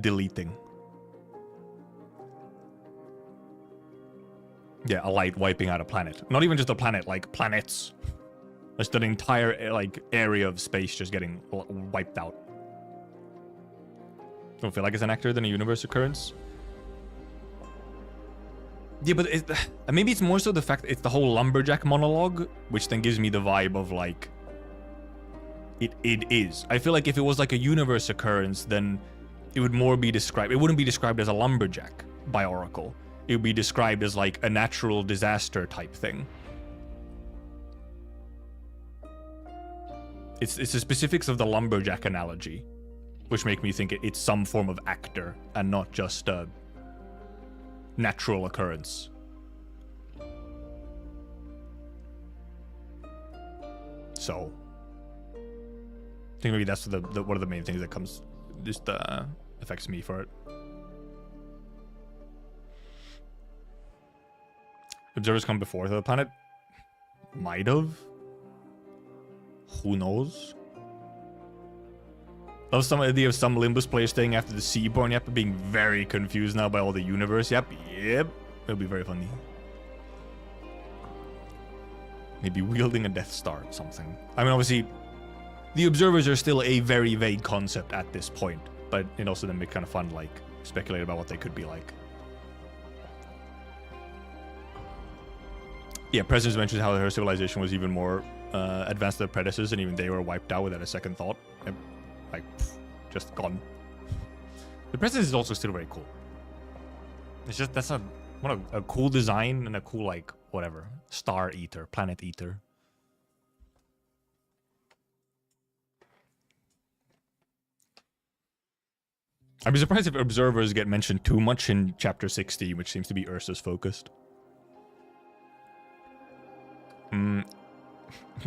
deleting. Yeah, a light wiping out a planet. Not even just a planet, like planets. Just an entire like area of space just getting wiped out. Don't feel like it's an actor than a universe occurrence. Yeah, but maybe it's more so the fact that it's the whole lumberjack monologue, which then gives me the vibe of like it is. I feel like if it was like a universe occurrence, then it would more be described. It wouldn't be described as a lumberjack by Oracle. It would be described as like a natural disaster type thing. It's the specifics of the lumberjack analogy which make me think it's some form of actor and not just a natural occurrence. So I think maybe that's one of the main things that comes just affects me for it. Observers come before the planet? Might have. Who knows? Love some idea of some Limbus players staying after the Seaborn, yep, being very confused now by all the universe, yep. It'll be very funny. Maybe wielding a Death Star or something. I mean, obviously, the Observers are still a very vague concept at this point, but it also then makes kind of fun, like, speculate about what they could be like. Yeah, Presence mentions how her civilization was even more advanced than their predecessors, and even they were wiped out without a second thought. Like, just gone. The Presence is also still very cool. It's just, that's a cool design and a cool, like, whatever, star eater, planet eater. I'd be surprised if Observers get mentioned too much in Chapter 60, which seems to be Ursa's focused.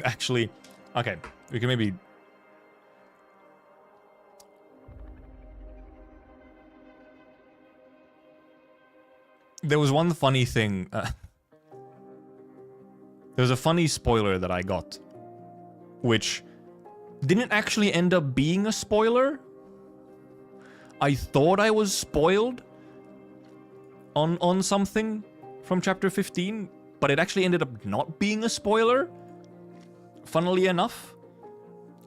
Actually, okay, we can maybe... There was one funny thing. There was a funny spoiler that I got, which didn't actually end up being a spoiler. I thought I was spoiled on something from Chapter 15, but it actually ended up not being a spoiler. Funnily enough,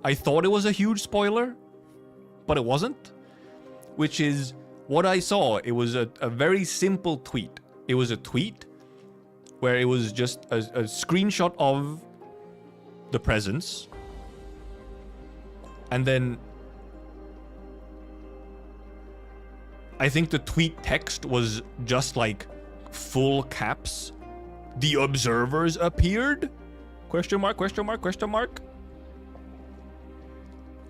I thought it was a huge spoiler, but it wasn't. Which is what I saw. It was a very simple tweet. It was a tweet where it was just a screenshot of the Presence. And then I think the tweet text was just like full caps. The Observers appeared? Question mark, question mark, question mark.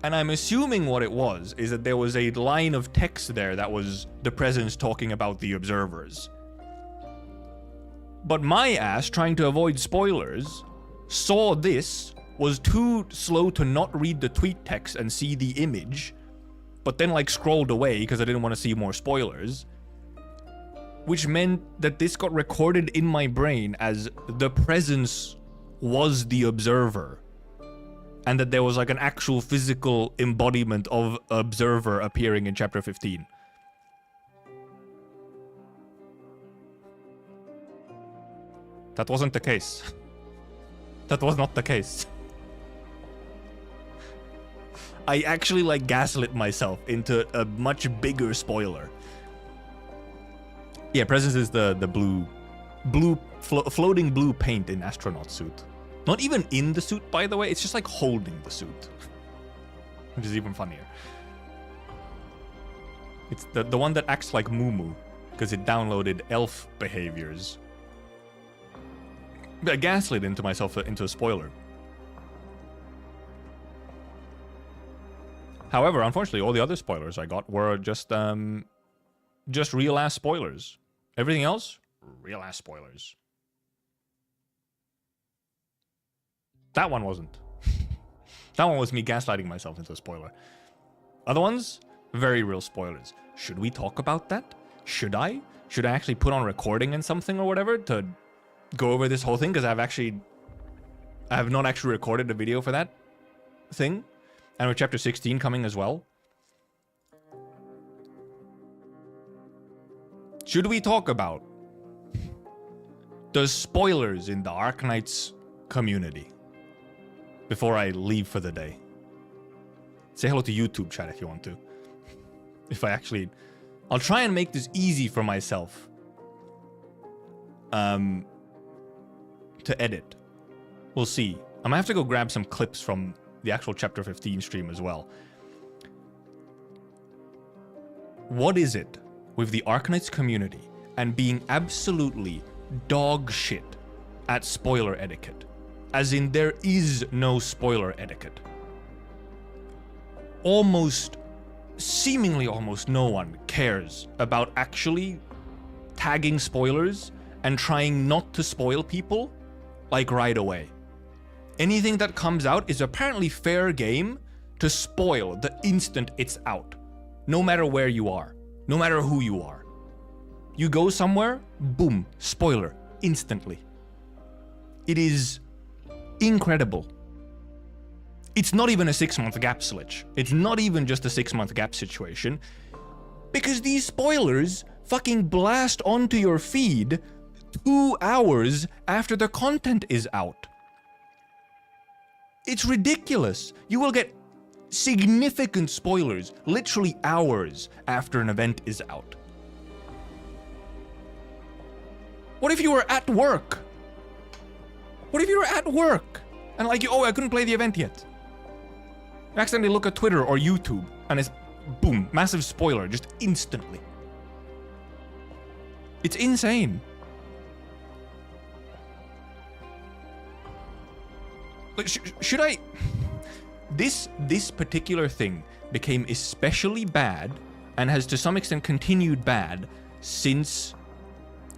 And I'm assuming what it was is that there was a line of text there that was the Presence talking about the Observers. But my ass, trying to avoid spoilers, saw this, was too slow to not read the tweet text and see the image, but then like scrolled away because I didn't want to see more spoilers. which meant that this got recorded in my brain as the presence was the observer, and that there was like an actual physical embodiment of observer appearing in chapter 15. That wasn't the case. That was not the case. I actually like gaslit myself into a much bigger spoiler. Yeah, presence is the floating blue paint in astronaut suit. Not even in the suit, by the way. It's just like holding the suit, which is even funnier. It's the one that acts like Moo because it downloaded elf behaviors. I gaslit into myself into a spoiler. However, unfortunately, all the other spoilers I got were just real ass spoilers. Everything else, real ass spoilers. That one wasn't. That one was me gaslighting myself into a spoiler. Other ones, very real spoilers. Should we talk about that? Should I? Should I actually put on recording and something or whatever to go over this whole thing? Because I have not actually recorded a video for that thing. And with chapter 16 coming as well. Should we talk about the spoilers in the Arknights community before I leave for the day? Say hello to YouTube chat if you want to. I'll try and make this easy for myself. To edit. We'll see. I'm gonna have to go grab some clips from the actual chapter 15 stream as well. What is it with the Arknights community and being absolutely dog shit at spoiler etiquette? As in, there is no spoiler etiquette. Seemingly almost no one cares about actually tagging spoilers and trying not to spoil people, like, right away. Anything that comes out is apparently fair game to spoil the instant it's out. No matter where you are. No matter who you are. You go somewhere, boom, spoiler, instantly. It is incredible. It's not even a 6-month gap glitch. It's not even just a 6-month gap situation. Because these spoilers fucking blast onto your feed 2 hours after the content is out. It's ridiculous. You will get significant spoilers literally hours after an event is out. What if you were at work? What if you were at work and like, oh, I couldn't play the event yet? You accidentally look at Twitter or YouTube and it's boom, massive spoiler just instantly. It's insane. Like, should I? This particular thing became especially bad and has to some extent continued bad since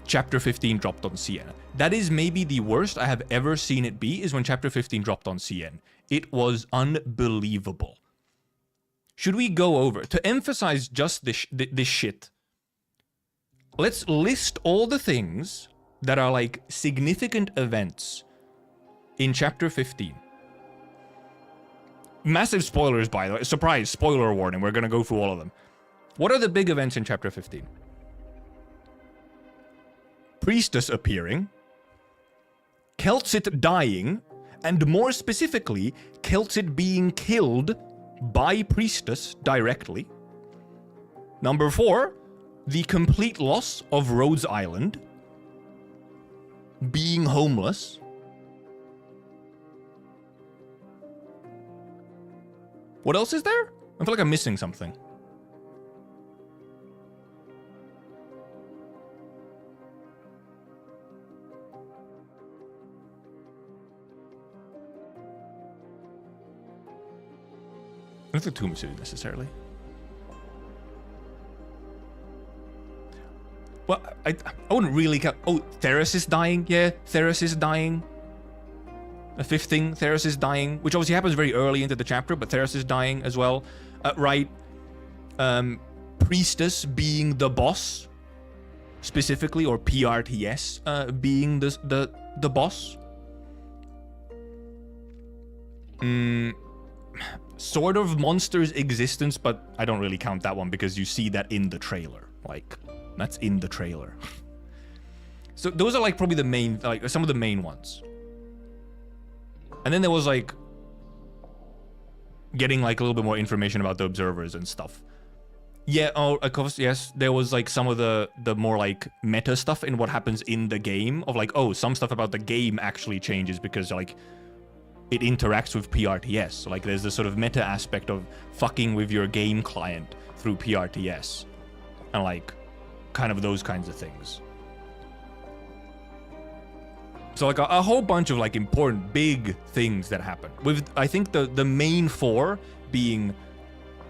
chapter 15 dropped on CN. That is maybe the worst I have ever seen it be, is when chapter 15 dropped on CN. It was unbelievable. Should we go over, to emphasize just this shit, let's list all the things that are like significant events in chapter 15. Massive spoilers, by the way. Surprise, spoiler warning. We're gonna go through all of them. What are the big events in chapter 15? Priestess appearing, Keltsit dying, and more specifically, Keltsit being killed by Priestess directly. Number 4, the complete loss of Rhodes Island, being homeless. What else is there? I feel like I'm missing something. Not the Tomb City necessarily. Well, I wouldn't really count. Oh, Theros is dying. Yeah, Theros is dying. A 5th thing, Theros is dying, which obviously happens very early into the chapter, but Theros is dying as well. Right. Priestess being the boss. specifically, or PRTS being the boss. Sort of monster's existence, but I don't really count that one because you see that in the trailer. Like, that's in the trailer. So those are like probably the main, like some of the main ones. And then there was like getting like a little bit more information about the observers and stuff. Yeah, oh, of course, yes. There was like some of the more like meta stuff in what happens in the game of like, oh, some stuff about the game actually changes because like it interacts with PRTS. So, like there's this sort of meta aspect of fucking with your game client through PRTS and like kind of those kinds of things. So like a whole bunch of like important big things that happen. With I think the main four being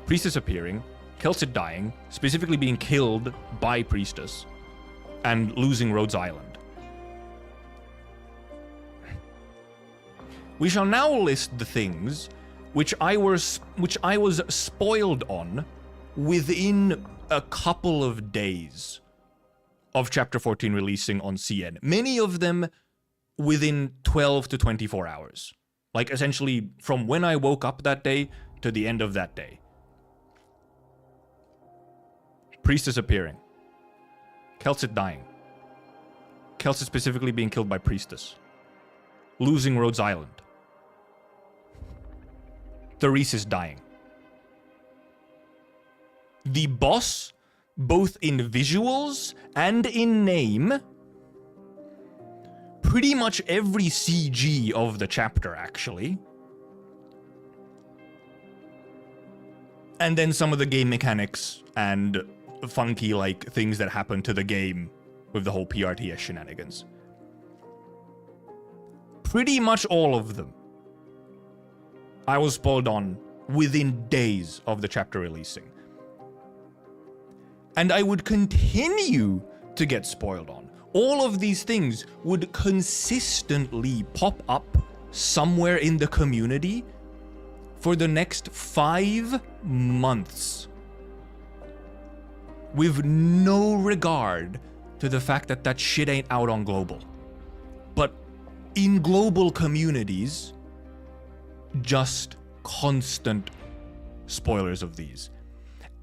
Priestess appearing, Kelsit dying, specifically being killed by Priestess, and losing Rhodes Island. We shall now list the things which I was spoiled on within a couple of days of Chapter 14 releasing on CN. Many of them within 12 to 24 hours. Like, essentially, from when I woke up that day to the end of that day. Priestess appearing. Kelsit dying. Kelsit specifically being killed by Priestess. Losing Rhodes Island. Theresis dying. The boss, both in visuals and in name, pretty much every CG of the chapter, actually. And then some of the game mechanics and funky, like, things that happen to the game with the whole PRTS shenanigans. Pretty much all of them I was spoiled on within days of the chapter releasing. And I would continue to get spoiled on. All of these things would consistently pop up somewhere in the community for the next 5 months. With no regard to the fact that that shit ain't out on global. But in global communities, just constant spoilers of these.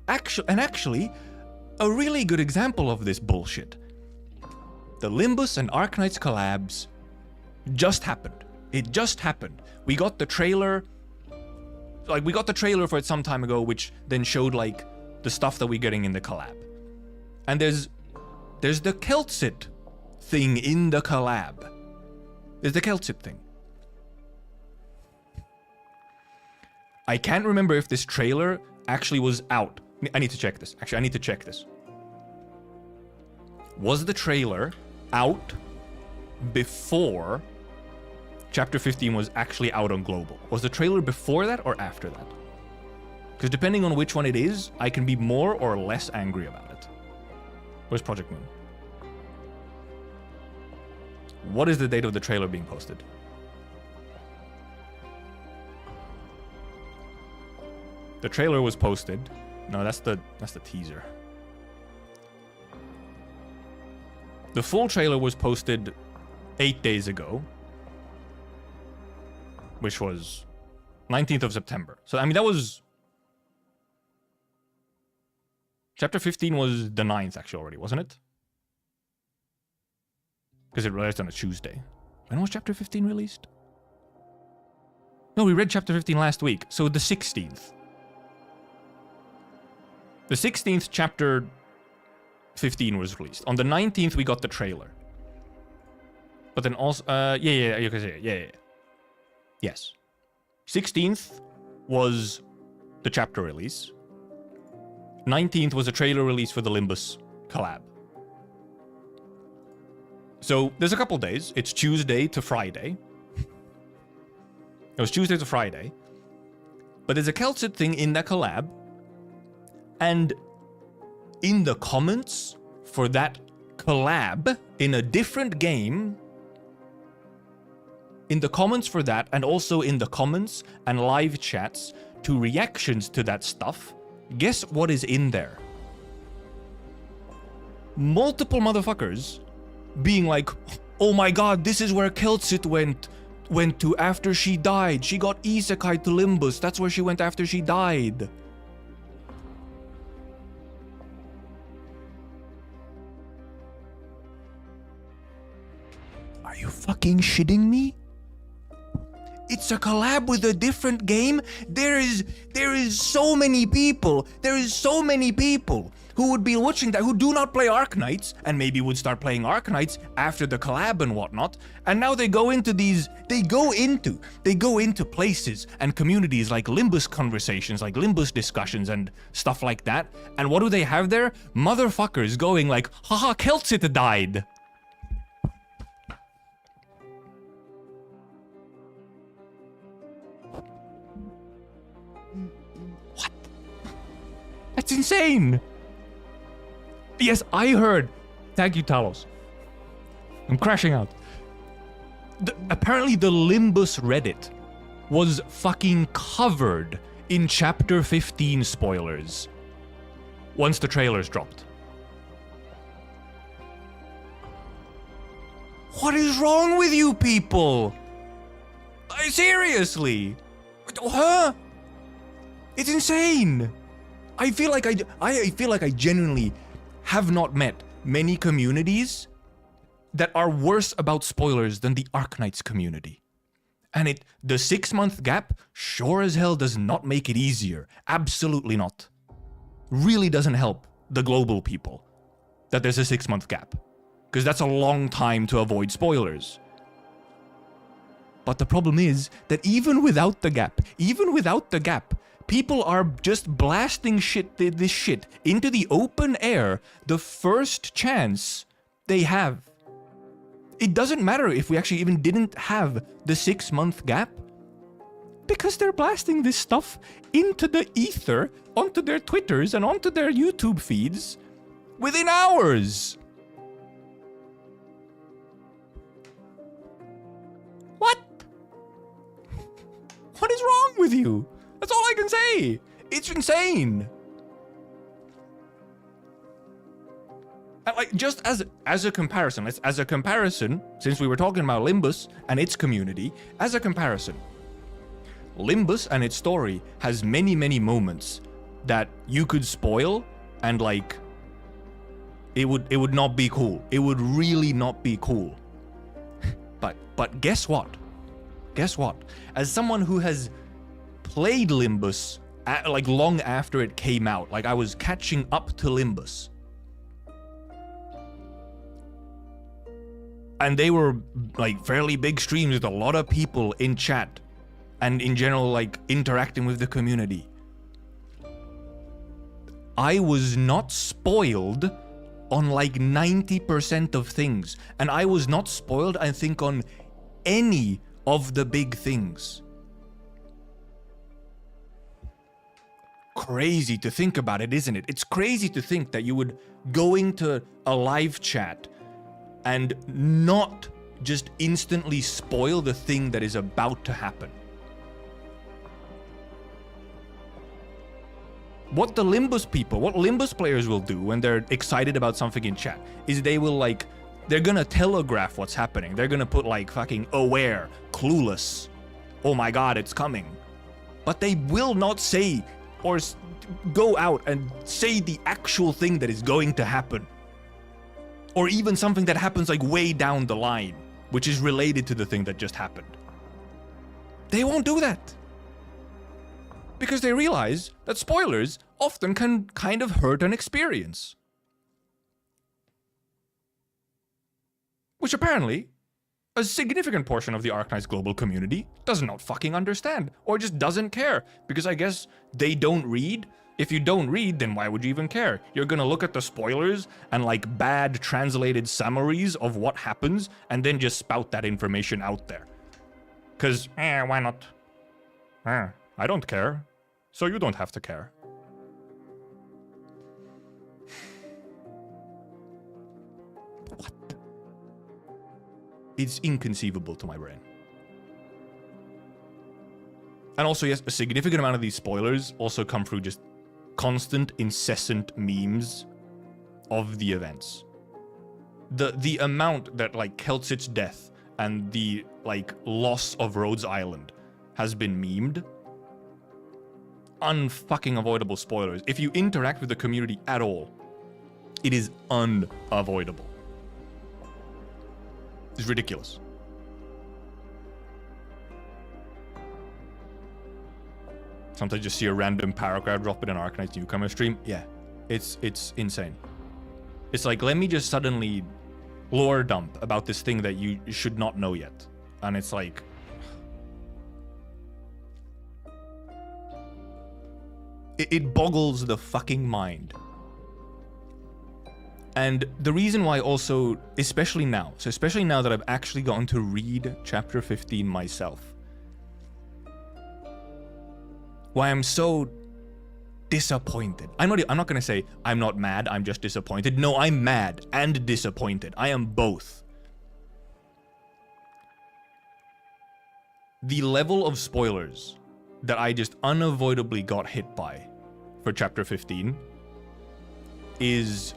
Actually, a really good example of this bullshit. The Limbus and Arknights collabs just happened. It just happened. We got the trailer. Like, we got the trailer for it some time ago, which then showed, like, the stuff that we're getting in the collab. And there's the Kelsit thing in the collab. There's the Kelsit thing. I can't remember if this trailer actually was out. I need to check this. Actually, I need to check this. Was the trailer out before Chapter 15 was actually out on global? Was the trailer before that or after that? Because depending on which one it is, I can be more or less angry about it. Where's Project Moon? What is the date of the trailer being posted? The trailer was posted. No, that's the teaser. The full trailer was posted 8 days ago, which was 19th of September. So, I mean, that was... Chapter 15 was the 9th, actually, already, wasn't it? Because it released on a Tuesday. When was Chapter 15 released? No, we read Chapter 15 last week, so the 16th. The 16th Chapter 15 was released. On the 19th, we got the trailer. But then also... yeah, you can say it. Yeah. Yes. 16th was the chapter release. 19th was a trailer release for the Limbus collab. So, there's a couple days. It's Tuesday to Friday. It was Tuesday to Friday. But there's a Kelsit thing in that collab. And in the comments for that collab in a different game, in the comments for that, and also in the comments and live chats to reactions to that stuff, guess what is in there? multiple motherfuckers being like, oh my god, this is where Keltsit went to after she died. She got isekai to Limbus. That's where she went after she died. Are you fucking shitting me? It's a collab with a different game. There is so many people. There is so many people who would be watching that who do not play Arknights and maybe would start playing Arknights after the collab and whatnot. And now they go into places and communities like Limbus conversations, like Limbus discussions and stuff like that. And what do they have there? Motherfuckers going like, haha, Keltsit died. That's insane! Yes, I heard. Thank you, Talos. I'm crashing out. Apparently the Limbus Reddit was fucking covered in Chapter 15 spoilers once the trailers dropped. What is wrong with you people? Seriously? Huh? It's insane! I feel like I genuinely have not met many communities that are worse about spoilers than the Arknights community. And the 6-month gap sure as hell does not make it easier. Absolutely not. Really doesn't help the global people that there's a 6-month gap. Because that's a long time to avoid spoilers. But the problem is that even without the gap, people are just blasting this shit into the open air the first chance they have. It doesn't matter if we actually even didn't have the 6-month gap, because they're blasting this stuff into the ether, onto their Twitters and onto their YouTube feeds within hours. What? What is wrong with you? That's all I can say. It's insane. And like, just as a comparison, since we were talking about Limbus and its community, as a comparison, Limbus and its story has many, many moments that you could spoil, and like, it would not be cool. It would really not be cool. But guess what? Guess what? As someone who has played Limbus like long after it came out, like I was catching up to Limbus, and they were like fairly big streams with a lot of people in chat and in general like interacting with the community. I was not spoiled on like 90% of things, and I was not spoiled, I think, on any of the big things. Crazy to think about it, isn't it? It's crazy to think that you would go into a live chat and not just instantly spoil the thing that is about to happen. What the Limbus people, what Limbus players will do when they're excited about something in chat is they will like, they're gonna telegraph what's happening. They're gonna put like fucking aware, clueless, oh my god, it's coming. But they will not say or go out and say the actual thing that is going to happen. Or even something that happens like way down the line, which is related to the thing that just happened. They won't do that. Because they realize that spoilers often can kind of hurt an experience. Which apparently, a significant portion of the Arknights global community does not fucking understand, or just doesn't care, because I guess they don't read. If you don't read, then why would you even care? You're gonna look at the spoilers and like bad translated summaries of what happens, and then just spout that information out there. Cause, why not? I don't care, so you don't have to care. What? It's inconceivable to my brain. And also, yes, a significant amount of these spoilers also come through just constant, incessant memes of the events. The amount that like Keltsit's death and the like loss of Rhodes Island has been memed. Unfucking avoidable spoilers. If you interact with the community at all, it is unavoidable. It's ridiculous. Sometimes you see a random paragraph drop in an Arknights newcomer stream. Yeah, it's insane. It's like, let me just suddenly lore dump about this thing that you should not know yet. And it's like... It boggles the fucking mind. And the reason why also, especially now that I've actually gotten to read chapter 15 myself, why I'm so disappointed. I'm not gonna say I'm not mad, I'm just disappointed. No, I'm mad and disappointed. I am both. The level of spoilers that I just unavoidably got hit by for chapter 15 is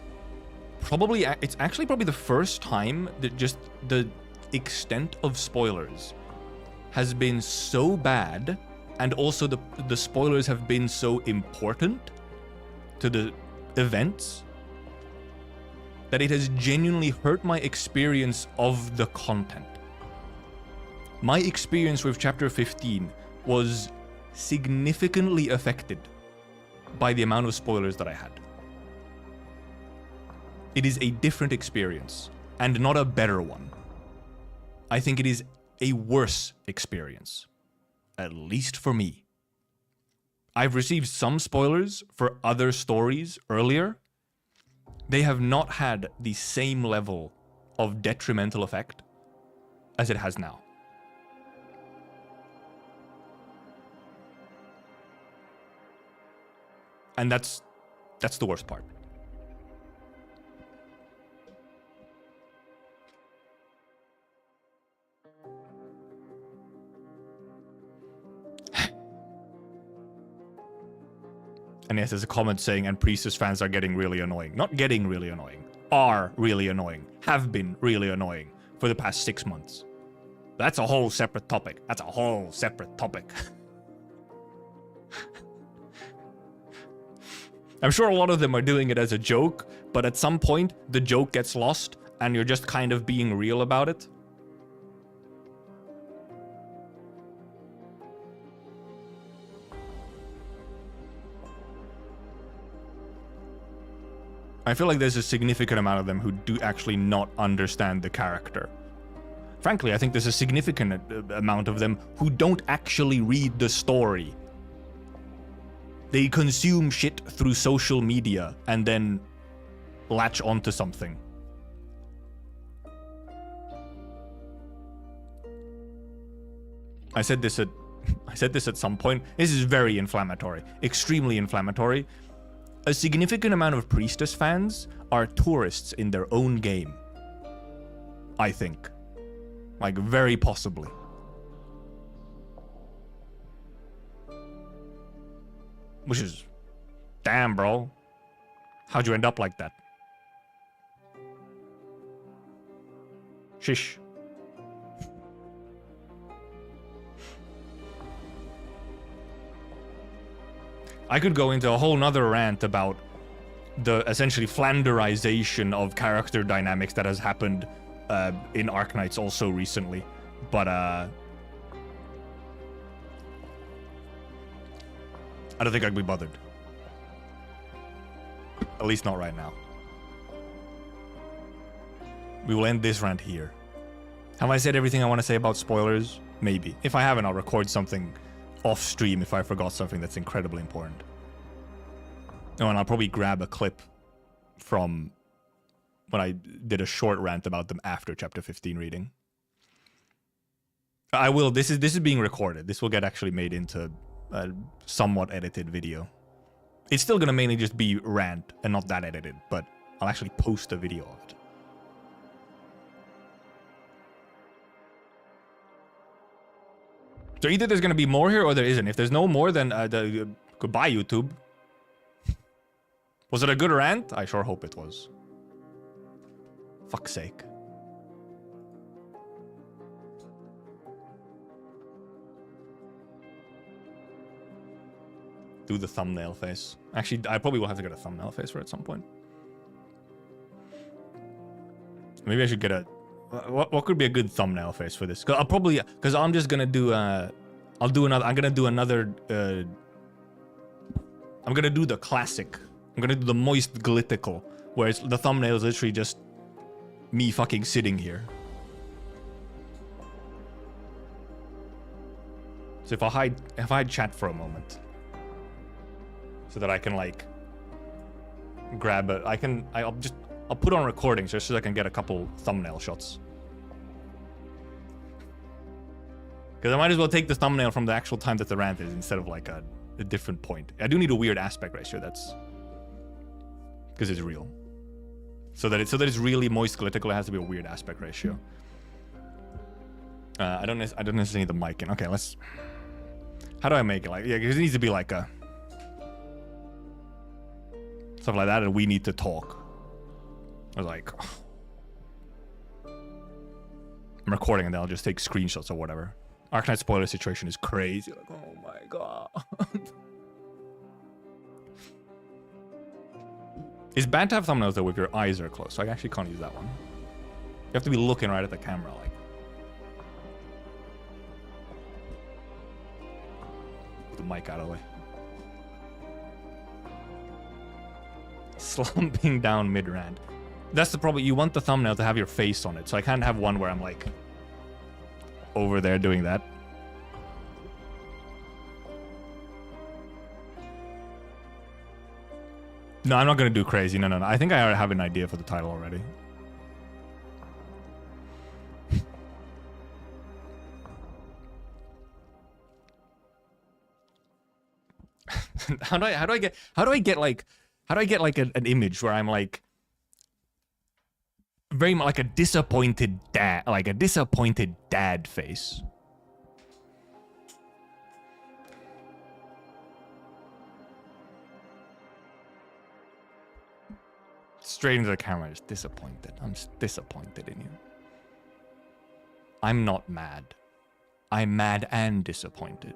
probably, it's actually probably the first time that just the extent of spoilers has been so bad, and also the spoilers have been so important to the events that it has genuinely hurt my experience of the content. My experience with chapter 15 was significantly affected by the amount of spoilers that I had. It is a different experience, and not a better one. I think it is a worse experience, at least for me. I've received some spoilers for other stories earlier. They have not had the same level of detrimental effect as it has now. And that's the worst part. And yes, there's a comment saying, and Priestess fans are getting really annoying. Not getting really annoying. Are really annoying. Have been really annoying for the past 6 months. That's a whole separate topic. That's a whole separate topic. I'm sure a lot of them are doing it as a joke, but at some point, the joke gets lost, and you're just kind of being real about it. I feel like there's a significant amount of them who do actually not understand the character. Frankly, I think there's a significant amount of them who don't actually read the story. They consume shit through social media and then latch onto something. I said this at some point. This is very inflammatory, extremely inflammatory. A significant amount of Priestess fans are tourists in their own game. I think. Like, very possibly. Which is... damn, bro. How'd you end up like that? Shish. I could go into a whole nother rant about the essentially Flanderization of character dynamics that has happened in Arknights also recently, but I don't think I'd be bothered. At least not right now. We will end this rant here. Have I said everything I want to say about spoilers? Maybe. If I haven't, I'll record something off stream if I forgot something that's incredibly important. Oh, and I'll probably grab a clip from when I did a short rant about them after chapter 15 reading. I will. This is being recorded. This will get actually made into a somewhat edited video. It's still gonna mainly just be rant and not that edited, but I'll actually post a video of it. So either there's gonna be more here or there isn't. If there's no more, then goodbye, YouTube. Was it a good rant? I sure hope it was. fuck's sake. Do the thumbnail face. Actually, I probably will have to get a thumbnail face for it at some point. Maybe I should get a... What could be a good thumbnail face for this? Cause I'll probably... Because I'm just gonna do... I'll do another... I'm gonna do another... I'm gonna do the classic. I'm gonna do the moist glittical. Where it's, the thumbnail is literally just... me fucking sitting here. So if I hide chat for a moment... So that I can like grab it. I'll put on recording just so I can get a couple thumbnail shots. Because I might as well take the thumbnail from the actual time that the rant is instead of like a different point. I do need a weird aspect ratio. That's because it's real. So that it's really moist glittical. It has to be a weird aspect ratio. I don't necessarily need the mic in. Okay, let's. How do I make it? Like, yeah, because it needs to be like a. Stuff like that, and we need to talk. I was like, I'm recording, and then I'll just take screenshots or whatever. Arknights spoiler situation is crazy. Like, oh my god. Is Banter have thumbnails though if your eyes are closed? So I actually can't use that one. You have to be looking right at the camera, like. Put the mic out of the way. Slumping down mid-rant. That's the problem. You want the thumbnail to have your face on it. So I can't have one where I'm like over there doing that. No, I'm not going to do crazy. No. I think I already have an idea for the title already. How do I get like an image where I'm like very much like a disappointed dad face. Straight into the camera, just disappointed. I'm just disappointed in you. I'm not mad. I'm mad and disappointed.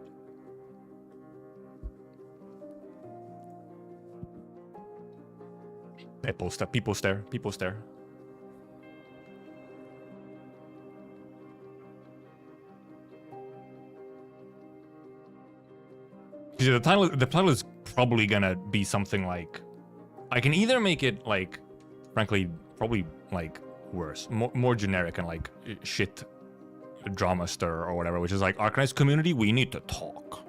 People stare. See, the title is probably gonna be something like, I can either make it like, frankly, probably like worse, more generic and like shit drama stir or whatever, which is like, Arknights community, we need to talk.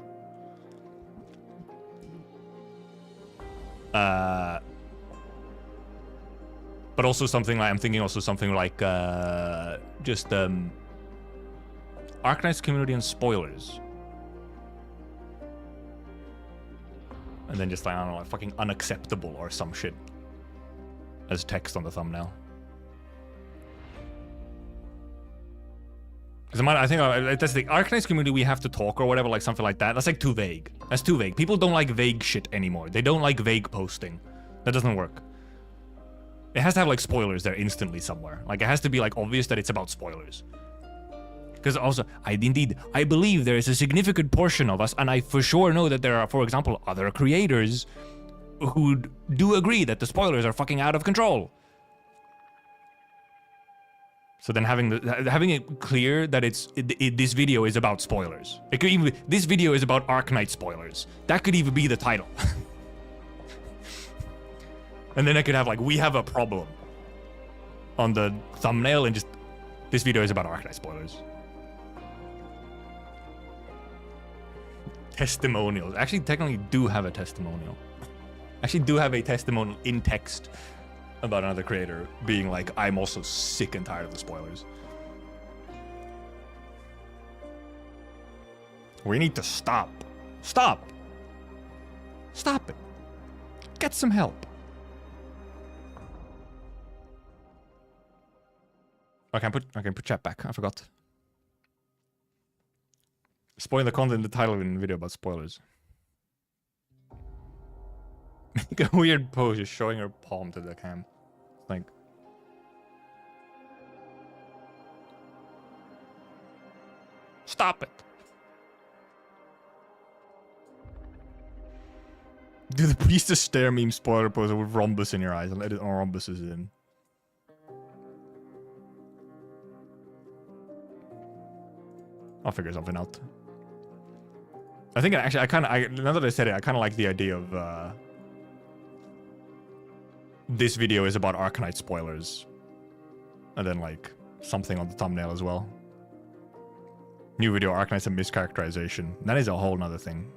But also something like, I'm thinking also something like just Arknights community and spoilers. And then just like, I don't know, like fucking unacceptable or some shit as text on the thumbnail. Because I think that's the Arknights community, we have to talk or whatever, like something like that. That's like too vague. That's too vague. People don't like vague shit anymore. They don't like vague posting. That doesn't work. It has to have like spoilers there instantly somewhere. Like it has to be like obvious that it's about spoilers. Because also, I believe there is a significant portion of us, and I for sure know that there are, for example, other creators who do agree that the spoilers are fucking out of control. So then having it clear that this video is about spoilers. It could even, this video is about Arknights spoilers. That could even be the title. And then I could have like, we have a problem on the thumbnail, and just, this video is about Arknights spoilers. Testimonials. Actually, technically do have a testimonial. Actually do have a testimonial in text about another creator being like, I'm also sick and tired of the spoilers. We need to stop. Stop. Stop it. Get some help. I can put chat back. I forgot. Spoiling the content in the title in the video about spoilers. Make a weird pose, just showing her palm to the cam. Like, Stop it. Do the priestess stare meme spoiler poster with rhombus in your eyes and edit all rhombuses in. I'll figure something out. I think actually, now that I said it, I kind of like the idea of this video is about Arknights spoilers. And then like something on the thumbnail as well. New video, Arknights and mischaracterization. That is a whole nother thing.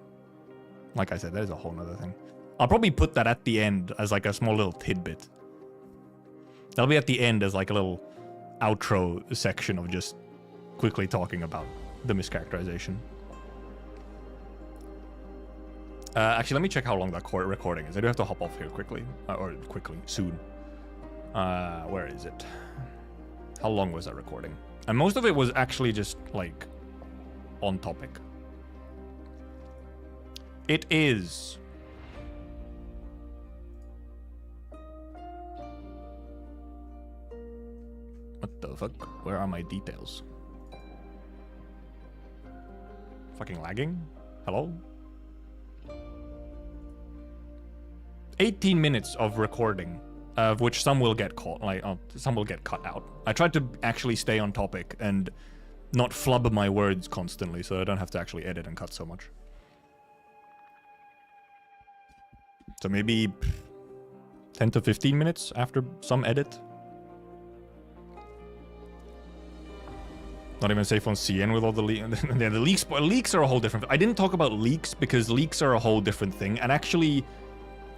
Like I said, that is a whole nother thing. I'll probably put that at the end as like a small little tidbit. That'll be at the end as like a little outro section of just quickly talking about the mischaracterization. Actually, let me check how long that recording is. I do have to hop off here quickly. Soon. Where is it? How long was that recording? And most of it was actually just, like, on topic. It is... What the fuck? Where are my details? Fucking lagging? Hello? 18 minutes of recording, of which some will get caught, some will get cut out. I tried to actually stay on topic and not flub my words constantly, so I don't have to actually edit and cut so much. So maybe 10 to 15 minutes after some edit. Not even safe on CN with all the leaks. The leaks are a whole different... I didn't talk about leaks because leaks are a whole different thing. And actually,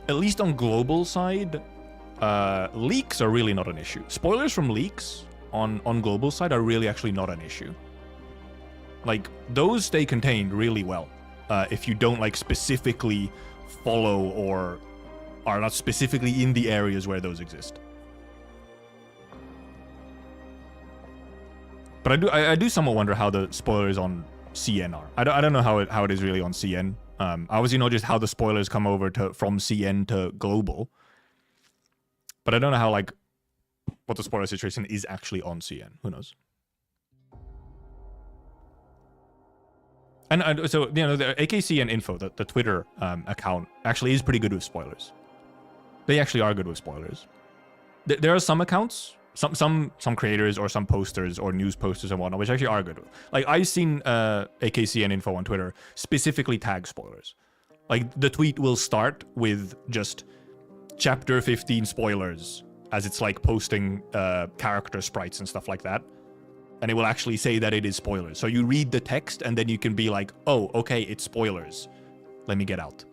at least on global side, leaks are really not an issue. Spoilers from leaks on global side are really actually not an issue. Like, those stay contained really well. If you don't, like, specifically follow or are not specifically in the areas where those exist. But I do somewhat wonder how the spoilers on CN are. I don't know how it is really on CN. I obviously know just how the spoilers come over from CN to global. But I don't know how, like, what the spoiler situation is actually on CN. Who knows? And so, you know, the AKCN info, the Twitter account, actually is pretty good with spoilers. They actually are good with spoilers. There are some accounts, some creators or some posters or news posters and whatnot, which actually are good. Like, I've seen AKCN info on Twitter specifically tag spoilers. Like, the tweet will start with just chapter 15 spoilers, as it's like posting character sprites and stuff like that. And it will actually say that it is spoilers. So you read the text and then you can be like, oh, okay, it's spoilers. Let me get out.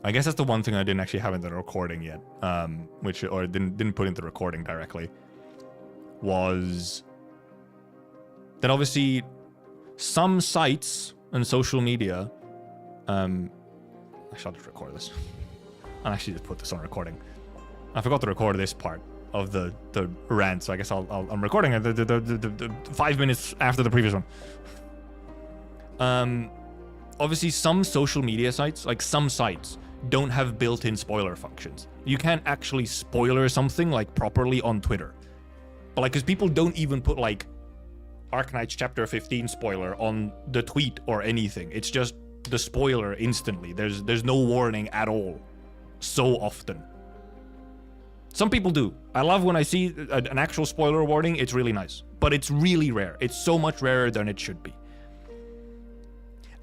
I guess that's the one thing I didn't actually have in the recording yet, or didn't put into the recording directly, was that obviously some sites and social media, I shall just record this. I'll actually just put this on recording. I forgot to record this part of the rant, so I guess I'm recording it the 5 minutes after the previous one. Obviously some social media sites, like some sites, don't have built-in spoiler functions. You can't actually spoiler something like properly on Twitter. But like, because people don't even put like Arknights chapter 15 spoiler on the tweet or anything. It's just the spoiler instantly. There's no warning at all. So often. Some people do. I love when I see an actual spoiler warning. It's really nice. But it's really rare. It's so much rarer than it should be.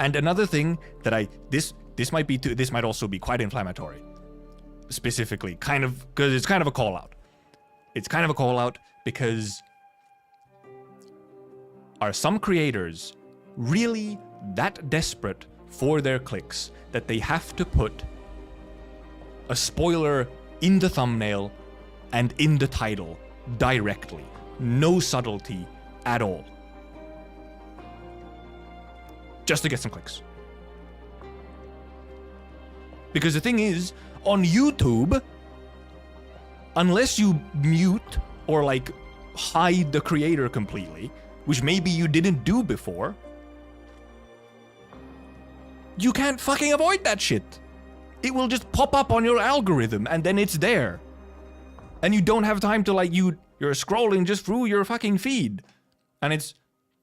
And another thing that this might also be quite inflammatory. Specifically, kind of, because it's kind of a call out. It's kind of a call out because are some creators really that desperate for their clicks that they have to put a spoiler in the thumbnail and in the title directly? No subtlety at all. Just to get some clicks. Because the thing is, on YouTube, unless you mute or like hide the creator completely, which maybe you didn't do before, you can't fucking avoid that shit. It will just pop up on your algorithm and then it's there. And you don't have time to like, you're scrolling just through your fucking feed. And it's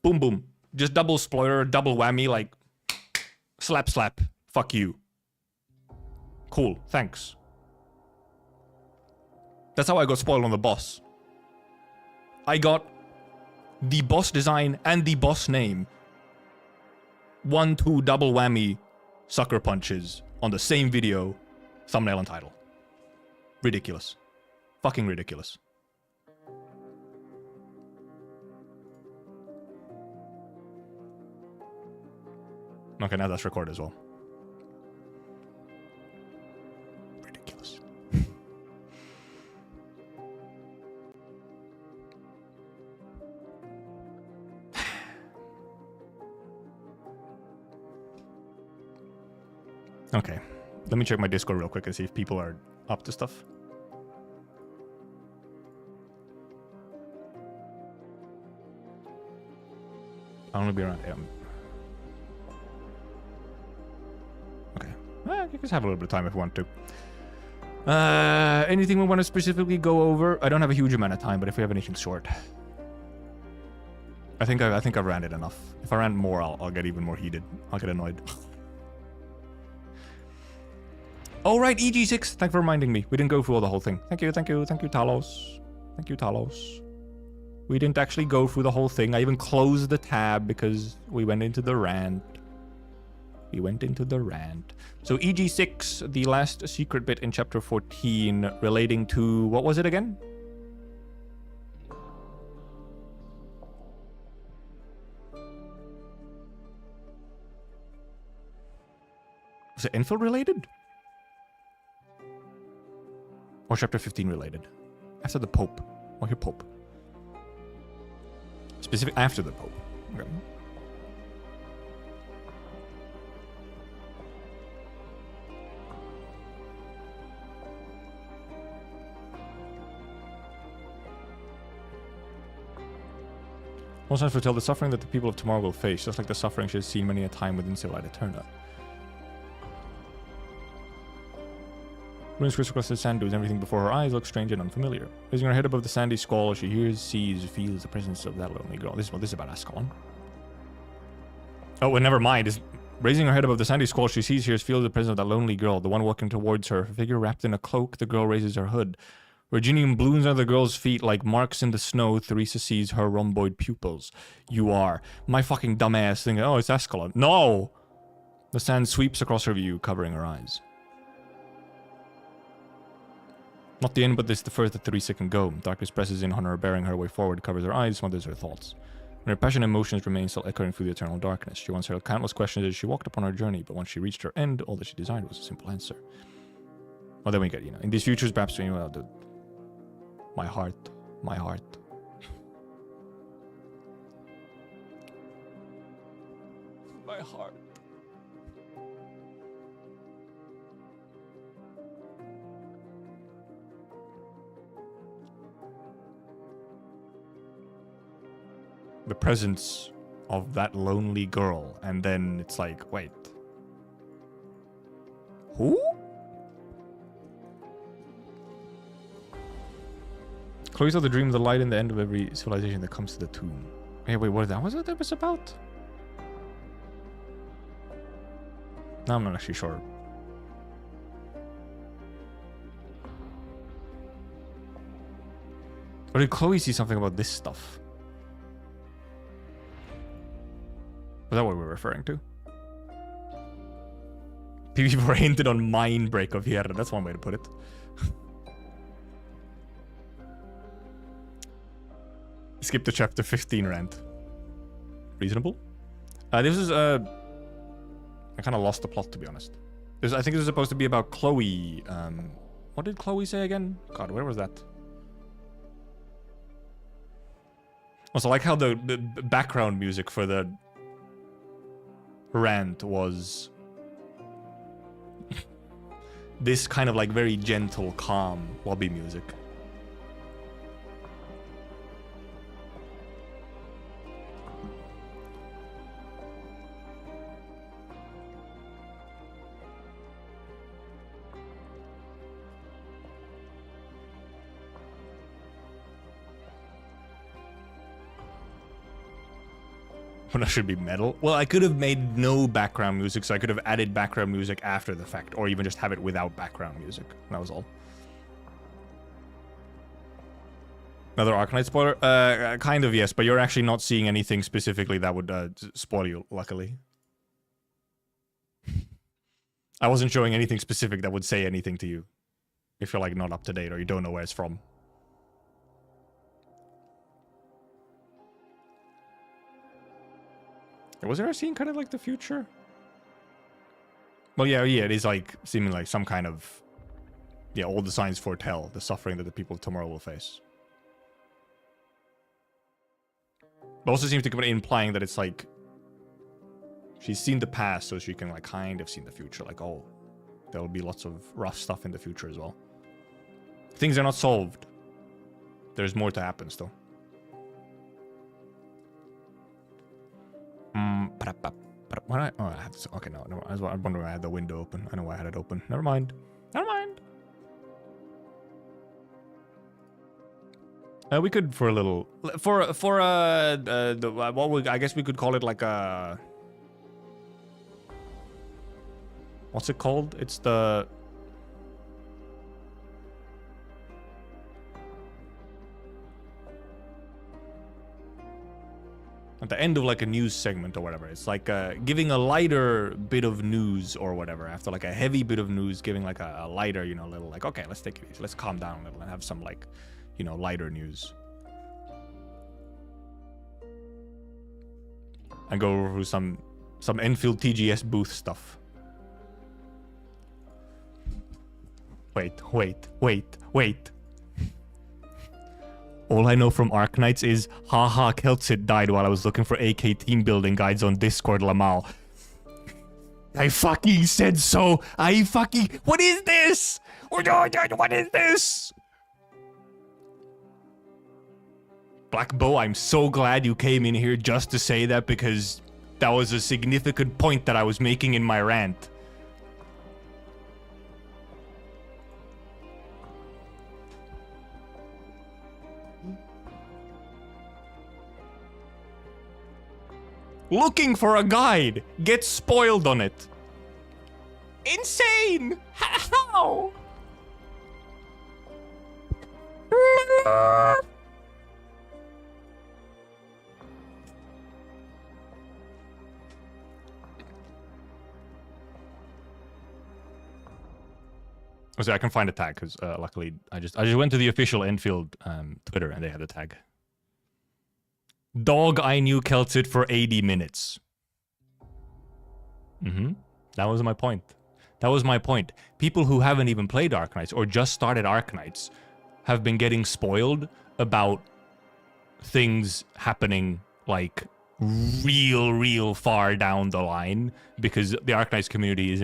boom, boom. Just double spoiler, double whammy, like slap, slap. Fuck you. Cool, thanks. That's how I got spoiled on the boss. I got the boss design and the boss name. 1-2 double whammy sucker punches on the same video, thumbnail and title. Ridiculous. Fucking ridiculous. Okay, now that's recorded as well. Ridiculous. Okay, let me check my Discord real quick and see if people are up to stuff. I'll only be around AM. Okay, well, you can have a little bit of time if you want to. Anything we want to specifically go over? I don't have a huge amount of time, but if we have anything short, I think I've ranted enough. If I rant more, I'll get even more heated. I'll get annoyed. Oh, right, EG6. Thanks for reminding me. We didn't go through the whole thing. Thank you, Talos. Thank you, Talos. We didn't actually go through the whole thing. I even closed the tab because we went into the rant. So EG6, the last secret bit in chapter 14 relating to... What was it again? Was it infill related? Or chapter 15 related? After the Pope. Or your Pope. Specific after the Pope. Okay. Also, foretell the suffering that the people of tomorrow will face, just like the suffering she has seen many a time within Civilized Eterna. Ruins crisscross the sand dunes, everything before her eyes looks strange and unfamiliar. Raising her head above the sandy squall, she hears, sees, feels the presence of that lonely girl. This is about Ascalon. Oh, well, never mind. Raising her head above the sandy squall, she sees, hears, feels the presence of that lonely girl, the one walking towards her. Her figure wrapped in a cloak, the girl raises her hood. Virginium blooms under the girl's feet like marks in the snow. Theresa sees her rhomboid pupils. You are. My fucking dumbass thinking, oh, it's Ascalon. No! The sand sweeps across her view, covering her eyes. Not the end, but this is the first that Theresa can go. Darkness presses in on her, bearing her way forward, covers her eyes, smothers her thoughts. And her passion and emotions remain still echoing through the eternal darkness. She once held countless questions as she walked upon her journey, but once she reached her end, all that she desired was a simple answer. Well, then we get, in these futures, perhaps, my heart. My heart. The presence of that lonely girl, and then it's like, wait. Who? Chloe saw the dream of the light in the end of every civilization that comes to the tomb. Hey, wait, what that was about? No, I'm not actually sure. Or did Chloe see something about this stuff? Was that what we're referring to? People hinted on mind break of here. That's one way to put it. Skip to chapter 15 rant. Reasonable. This is I kind of lost the plot, to be honest. I think this is supposed to be about Chloe. What did Chloe say again? God, where was that? Also, like how the background music for the rant was this kind of like very gentle, calm lobby music. That should be metal. Well, I could have made no background music, so I could have added background music after the fact, or even just have it without background music. That was all. Another Arknight spoiler? Kind of, yes, but you're actually not seeing anything specifically that would spoil you, luckily. I wasn't showing anything specific that would say anything to you. If you're, like, not up to date or you don't know where it's from. Was there a scene kind of like the future? Well, yeah, it is like seeming like some kind of... Yeah, all the signs foretell the suffering that the people of tomorrow will face. But also seems to be implying that it's like... She's seen the past, so she can like kind of see the future. Like, oh, there'll be lots of rough stuff in the future as well. Things are not solved. There's more to happen still. What oh, I have to, okay, no, I was wondering why I had the window open. I know why I had it open. Never mind. Never mind. We could for a little what would I guess we could call it like a what's it called? It's the at the end of like a news segment or whatever. It's like giving a lighter bit of news or whatever after like a heavy bit of news, giving like a lighter, you know, little like, okay, let's take it easy, let's calm down a little and have some like, you know, lighter news. And go through some Enfield TGS booth stuff. Wait. All I know from Arknights is, haha, Keltsit died while I was looking for AK team building guides on Discord, Lamal. I fucking said so! What is this? What is this? Black Bow, I'm so glad you came in here just to say that, because that was a significant point that I was making in my rant. Looking for a guide, get spoiled on it. Insane! How? So I can find a tag because luckily I just went to the official Enfield Twitter and they had a tag. Dog, I knew Keltsit for 80 minutes. That was my point. That was my point. People who haven't even played Arknights or just started Arknights have been getting spoiled about things happening like real far down the line because the Arknights community is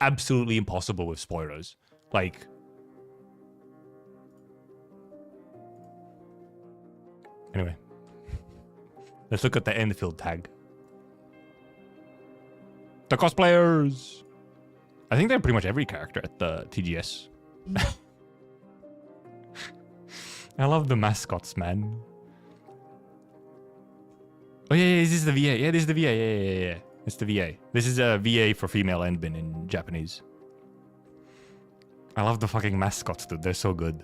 absolutely impossible with spoilers. Like... Anyway. Let's look at the Enfield tag. The cosplayers! I think they're pretty much every character at the TGS. I love the mascots, man. Oh yeah, this is the VA. Yeah, this is the VA. Yeah. It's the VA. This is a VA for female Enbin in Japanese. I love the fucking mascots, dude. They're so good.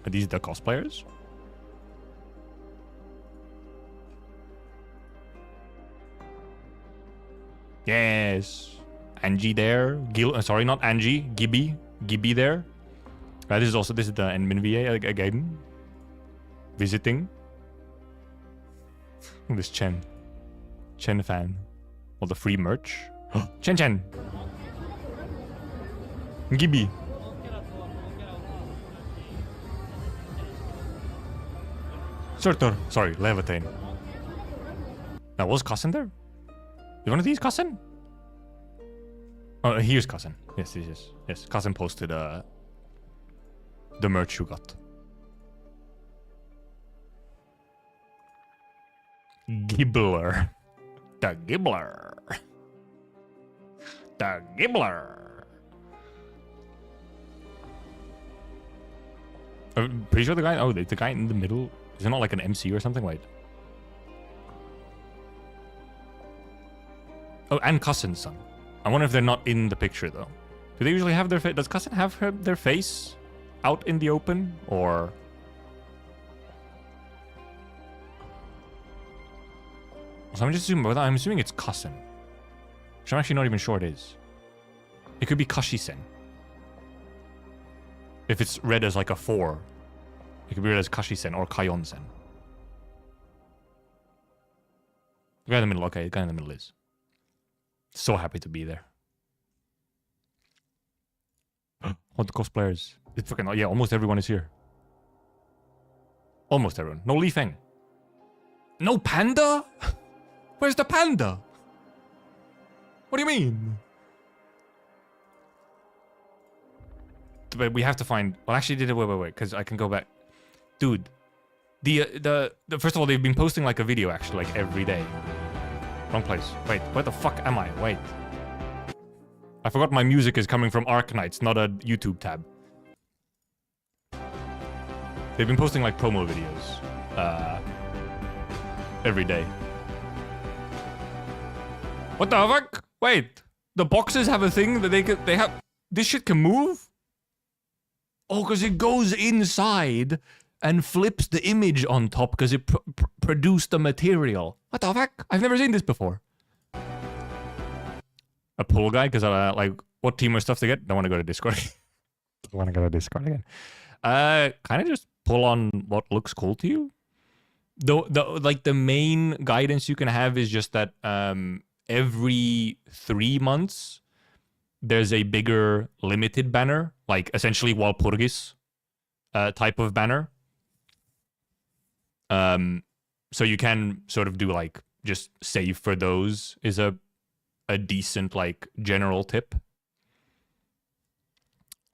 Are these the cosplayers? Yes. Angie there. Sorry, not Angie. Gibby. Gibby there. This is the Enbin VA again. Visiting. This Chen fan. All the free merch. Chen. Gibby. Surtur. Sorry, Levitain. Now, was Cousin there? Is one of these Cousin? Oh, here's Cousin. Yes. Cousin posted the merch you got. Gibbler. The Gibbler. The Gibbler. I'm pretty sure the guy... Oh, the guy in the middle Is it not like an MC or something? Wait. Oh, and Cousin's son. I wonder if they're not in the picture, though. Do they usually have their face? Does Cousin have their face out in the open? Or... So I'm just assuming, I'm assuming it's Cousin. Which I'm actually not even sure it is. It could be Kashi-sen. If it's read as like a 4. It could be read as Kashi-sen or Kayon-sen. The guy in the middle, okay, the guy in the middle is. So happy to be there. What the cosplayers? It's freaking, yeah, almost everyone is here. Almost everyone. No Li Feng. No panda? Where's the panda? What do you mean? But we have to find... Well, actually, wait, because I can go back. Dude, the first of all, they've been posting like a video actually, like every day. Wrong place. Wait, where the fuck am I? Wait. I forgot my music is coming from Arknights, not a YouTube tab. They've been posting like promo videos every day. What the fuck? Wait, the boxes have a thing that they have. This shit can move? Oh, because it goes inside and flips the image on top because it produced the material. What the fuck? I've never seen this before. A pull guide, because like, what team or stuff to get? Don't want to go to Discord. Don't want to go to Discord again. Kind of just pull on what looks cool to you. The main guidance you can have is just that every 3 months there's a bigger limited banner, like essentially Walpurgis type of banner. So you can sort of do like just save for those is a decent like general tip.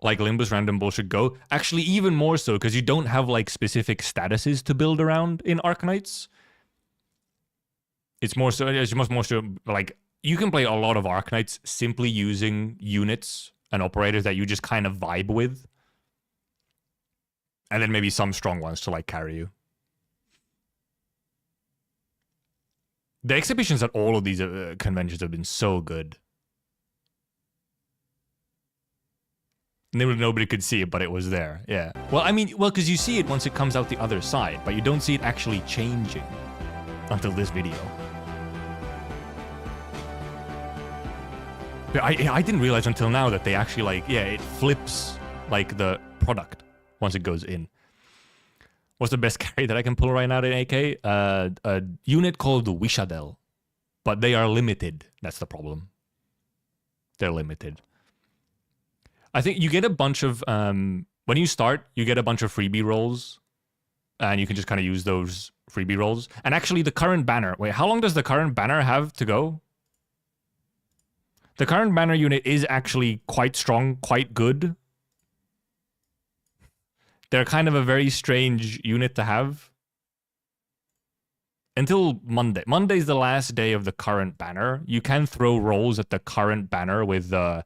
Like Limbus random bullshit go. Actually, even more so because you don't have like specific statuses to build around in Arknights. It's more so. It's much more so like you can play a lot of Arknights simply using units and operators that you just kind of vibe with, and then maybe some strong ones to like carry you. The exhibitions at all of these conventions have been so good. Nobody could see it, but it was there. Yeah. Well, I mean, because you see it once it comes out the other side, but you don't see it actually changing until this video. I didn't realize until now that they actually like, yeah, it flips like the product once it goes in. What's the best carry that I can pull right now in AK? A unit called Wishadel, but they are limited. That's the problem. They're limited. I think you get a bunch of, when you start, you get a bunch of freebie rolls, and you can just kind of use those freebie rolls. And actually the current banner, wait, how long does the current banner have to go? The current banner unit is actually quite strong, quite good. They're kind of a very strange unit to have. Until Monday. Monday's the last day of the current banner. You can throw rolls at the current banner with the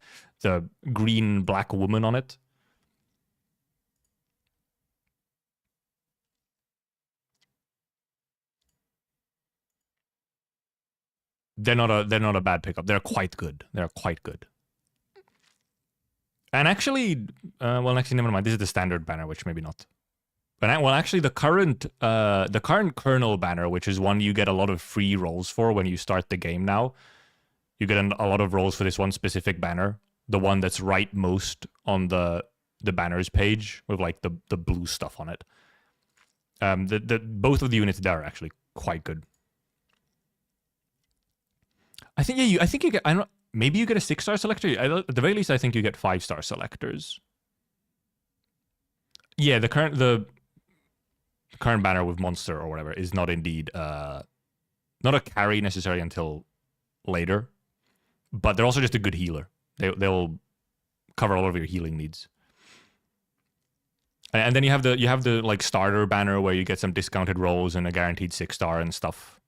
green black woman on it. They're not a bad pickup. They're quite good. They're quite good. And actually, well, actually, never mind. This is the standard banner, which maybe not. But well, actually, the current kernel banner, which is one you get a lot of free rolls for when you start the game now. You get a lot of rolls for this one specific banner, the one that's rightmost on the banners page with like the blue stuff on it. Both of the units there are actually quite good. I think I think you get. I don't. Maybe you get a 6-star selector. At the very least, I think you get 5-star selectors. Yeah, the current banner with monster or whatever is not indeed not a carry necessarily until later, but they're also just a good healer. They'll cover all of your healing needs. And then you have the like starter banner where you get some discounted rolls and a guaranteed 6-star and stuff.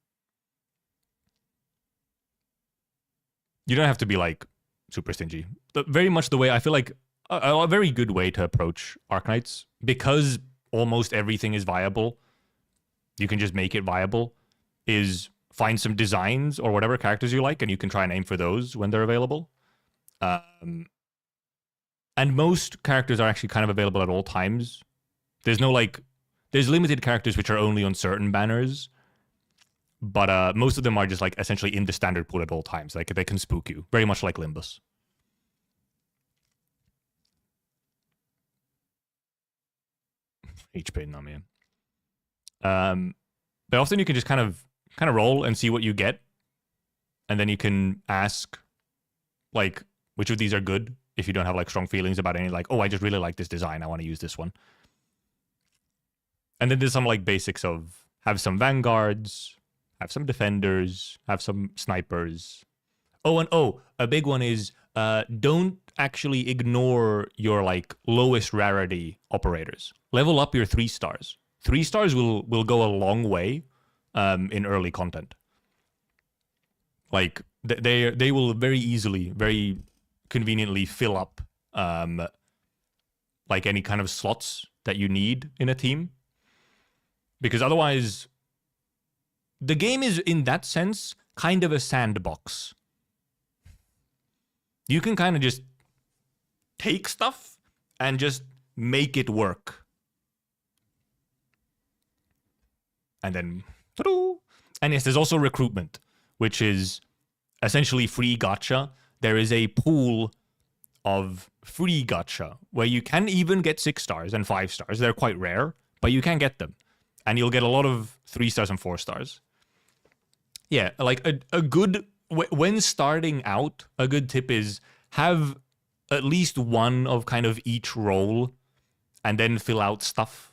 You don't have to be like super stingy. Very much the way I feel like a very good way to approach Arknights, because almost everything is viable. you can just make it viable, is find some designs or whatever characters you like, and you can try and aim for those when they're available. And most characters are actually kind of available at all times. There's no like, there's limited characters which are only on certain banners, but most of them are just like essentially in the standard pool at all times. Like they can spook you, very much like Limbus. HP no man. But often you can just kind of roll and see what you get, and then you can ask like which of these are good if you don't have like strong feelings about any, like, oh, I just really like this design, I want to use this one. And then there's some like basics of have some vanguards, have some defenders, have some snipers. Oh, and a big one is don't actually ignore your like lowest rarity operators. Level up your 3 stars. 3 stars will go a long way in early content. Like they will very easily, very conveniently fill up like any kind of slots that you need in a team. Because otherwise, the game is, in that sense, kind of a sandbox. You can kind of just take stuff and just make it work. And then, and yes, there's also recruitment, which is essentially free gacha. There is a pool of free gacha where you can even get 6 stars and 5 stars. They're quite rare, but you can get them. And you'll get a lot of 3 stars and 4 stars. Yeah, like a good, when starting out, a good tip is have at least one of kind of each role and then fill out stuff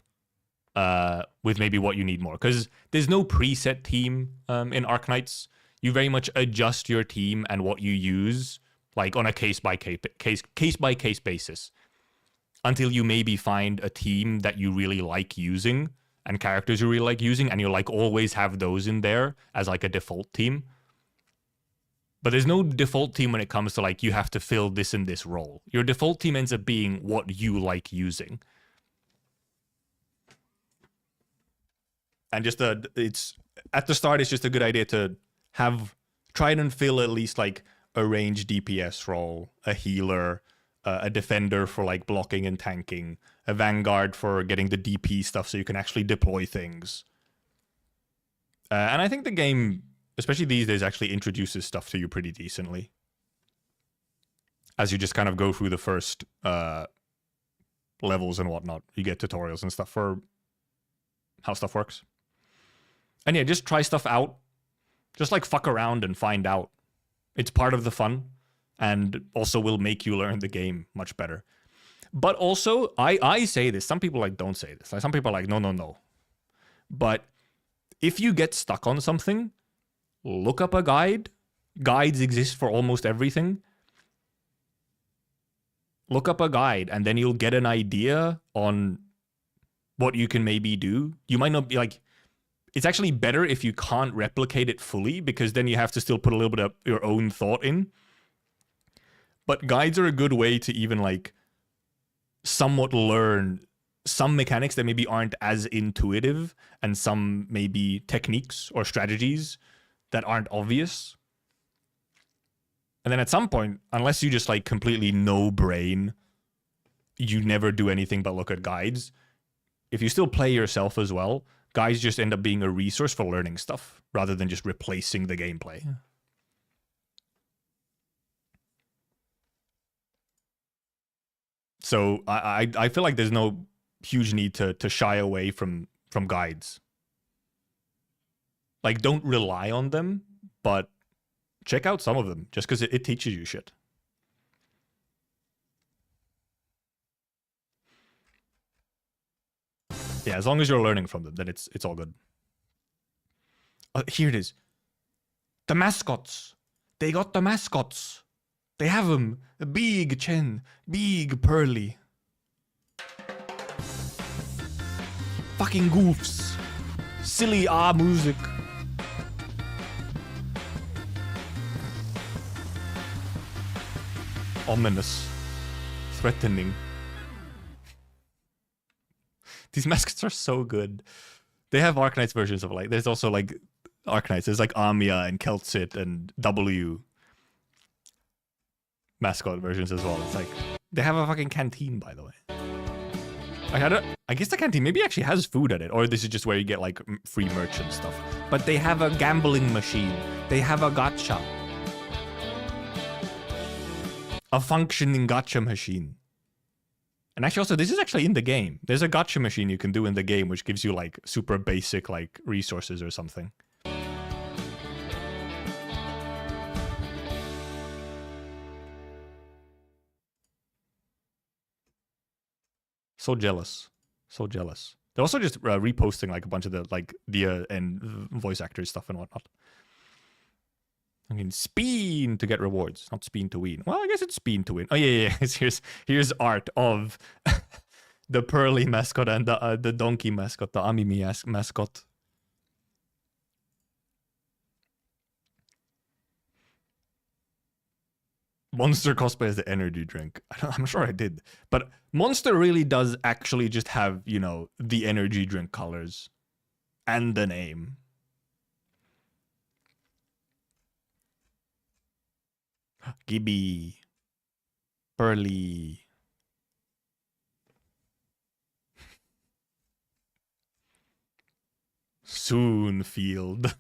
with maybe what you need more. Because there's no preset team in Arknights. You very much adjust your team and what you use like on a case-by-case basis until you maybe find a team that you really like using and characters you really like using, and you'll like always have those in there as like a default team. But there's no default team when it comes to like you have to fill this and this role. Your default team ends up being what you like using. And just it's at the start, it's just a good idea to try and fill at least like a ranged DPS role, a healer, a defender for like blocking and tanking, a vanguard for getting the DP stuff so you can actually deploy things. And I think the game, especially these days, actually introduces stuff to you pretty decently. As you just kind of go through the first levels and whatnot, you get tutorials and stuff for how stuff works. And yeah, just try stuff out. Just like fuck around and find out. It's part of the fun, and also will make you learn the game much better. But also, I say this, some people like don't say this. Like some people are like, no. But if you get stuck on something, look up a guide. Guides exist for almost everything. Look up a guide, and then you'll get an idea on what you can maybe do. You might not be like, it's actually better if you can't replicate it fully, because then you have to still put a little bit of your own thought in. But guides are a good way to even like somewhat learn some mechanics that maybe aren't as intuitive, and some maybe techniques or strategies that aren't obvious. And then at some point, unless you just like completely no brain, you never do anything but look at guides. If you still play yourself as well, guides just end up being a resource for learning stuff rather than just replacing the gameplay. Yeah. So I feel like there's no huge need to shy away from guides. Like, don't rely on them, but check out some of them just because it teaches you shit. Yeah, as long as you're learning from them, then it's all good. Here it is. The mascots. They got the mascots. They have them. Big Chen. Big Pearly. Fucking goofs. Silly music. Ominous. Threatening. These mascots are so good. They have Arknights versions of like. There's also like Arknights. There's like Amia and Keltsit and W mascot versions as well. It's like they have a fucking canteen, by the way. I guess the canteen maybe actually has food at it, or this is just where you get like free merch and stuff. But they have a gambling machine. They have a gacha. A functioning gacha machine. And actually also, this is actually in the game. There's a gacha machine you can do in the game, which gives you like super basic like resources or something. So jealous. So jealous. They're also just reposting like a bunch of the like Dia and voice actors stuff and whatnot. I mean, spin to get rewards, not spin to win. Well, I guess it's spin to win. Oh yeah. Here's art of the Pearly mascot and the donkey mascot, the Amimi mascot. Monster cosplay as the energy drink. I'm sure I did. But Monster really does actually just have, you know, the energy drink colors. And the name. Gibby. Pearly. Soonfield.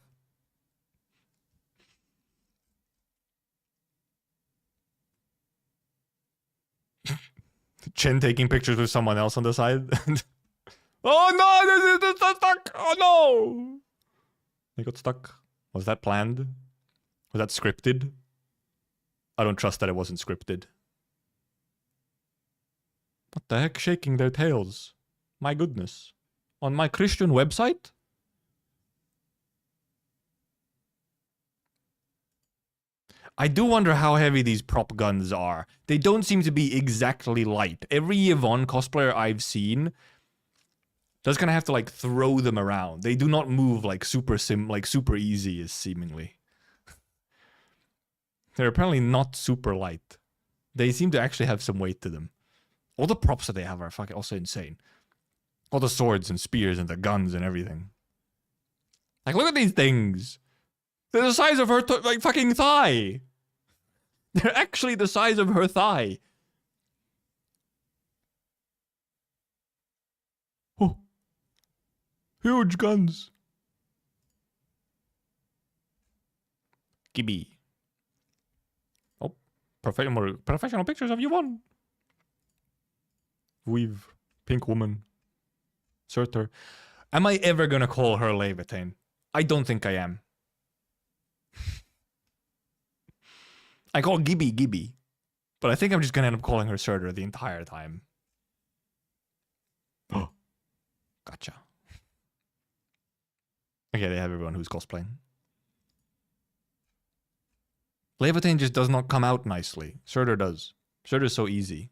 Chen taking pictures with someone else on the side. Oh no, this is stuck. Oh no. They got stuck. Was that planned? Was that scripted? I don't trust that it wasn't scripted. What the heck? Shaking their tails. My goodness. On my Christian website? I do wonder how heavy these prop guns are. They don't seem to be exactly light. Every Yvonne cosplayer I've seen does kind of have to like throw them around. They do not move like super easy is seemingly. They're apparently not super light. They seem to actually have some weight to them. All the props that they have are fucking also insane. All the swords and spears and the guns and everything. Like, look at these things. They're the size of her like fucking thigh. They're actually the size of her thigh. Oh. Huge guns. Gibby. Oh. Professional pictures of you won. Weave. Pink woman. Surtur. Am I ever gonna call her Levitain? I don't think I am. I call Gibby, but I think I'm just gonna end up calling her Surtur the entire time. Oh, gotcha. Okay, they have everyone who's cosplaying. Levitain just does not come out nicely. Surtur does. Surtur's so easy.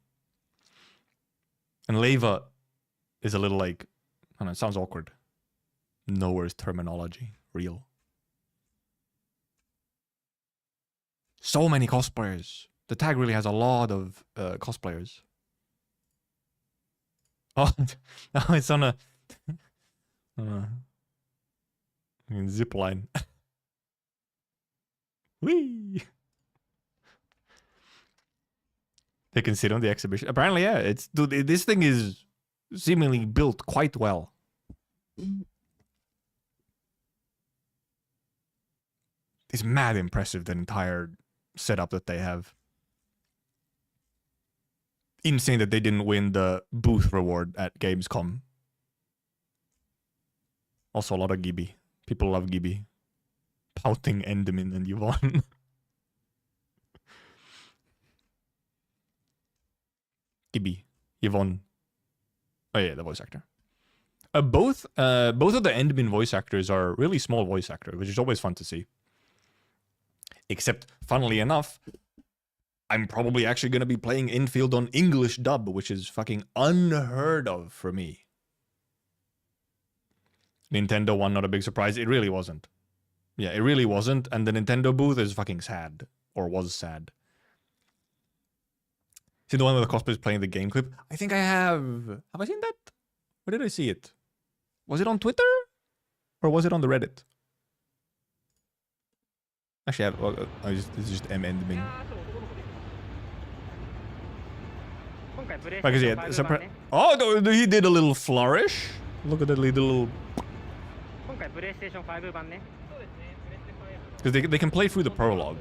And Leva is a little like, I don't know, it sounds awkward. Nowhere's terminology. Real. So many cosplayers. The tag really has a lot of cosplayers. Oh, no, it's on a zip line. Whee! They can sit on the exhibition. Apparently, yeah. It's dude. This thing is seemingly built quite well. It's mad impressive, the entire setup that they have. Insane that they didn't win the booth reward at Gamescom. Also a lot of Gibby. People love Gibby. Pouting Enderman and Yvonne. Gibby. Yvonne. Oh yeah, the voice actor. Both of the Enderman voice actors are really small voice actors, which is always fun to see. Except, funnily enough, I'm probably actually going to be playing Infield on English dub, which is fucking unheard of for me. Nintendo one, not a big surprise. It really wasn't. Yeah, it really wasn't. And the Nintendo booth is fucking sad. Or was sad. See the one where the cosplay is playing the game clip? I think I have. Have I seen that? Where did I see it? Was it on Twitter? Or was it on the Reddit? Actually, it's just M ending. Because yeah, oh, he did a little flourish. Look at that little. Because they can play through the prologue.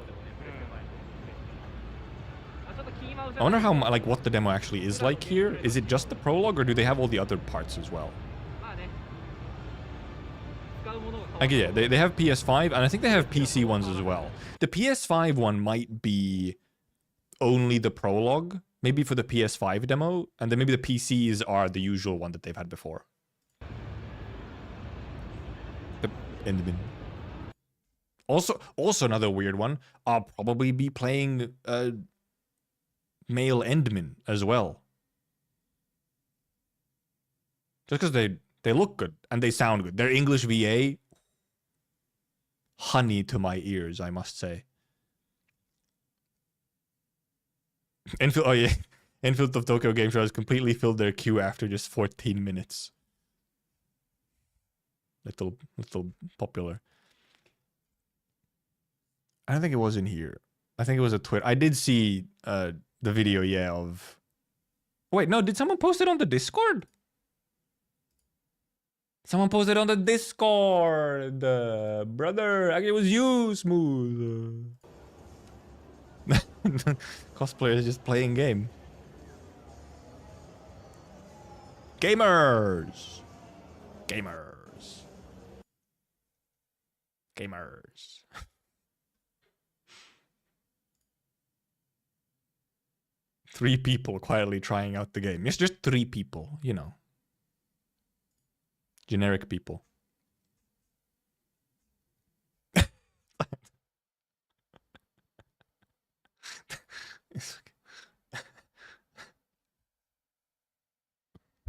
I wonder how like what the demo actually is like here. Is it just the prologue, or do they have all the other parts as well? Like, yeah, they have PS5, and I think they have PC ones as well. The PS5 one might be only the prologue, maybe for the PS5 demo, and then maybe the PCs are the usual one that they've had before. The Enderman. Also another weird one. I'll probably be playing male Endmen as well. Just because they look good and they sound good. Their English VA, honey to my ears, I must say. Enfield of Tokyo Game Show has completely filled their queue after just 14 minutes. Little popular. I don't think it was in here. I think it was a Twitter. I did see the video, yeah, of... Wait, no, did someone post it on the Discord? Someone posted on the Discord, brother. It was you, Smooth. Cosplayer is just playing game. Gamers. 3 people quietly trying out the game. It's just 3 people, you know. Generic people.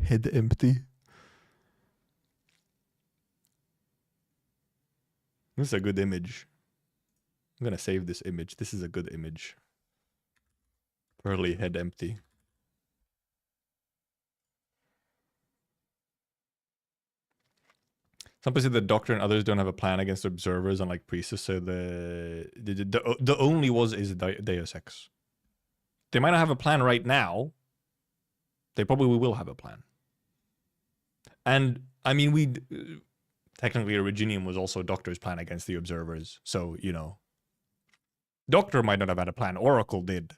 Head empty. This is a good image. I'm gonna save this image. This is a good image. Pearly head empty. Some people say the Doctor and others don't have a plan against observers, unlike Priestess, so the only is Deus Ex. They might not have a plan right now. They probably will have a plan. And, I mean, technically Originium was also Doctor's plan against the observers, so, you know. Doctor might not have had a plan, Oracle did.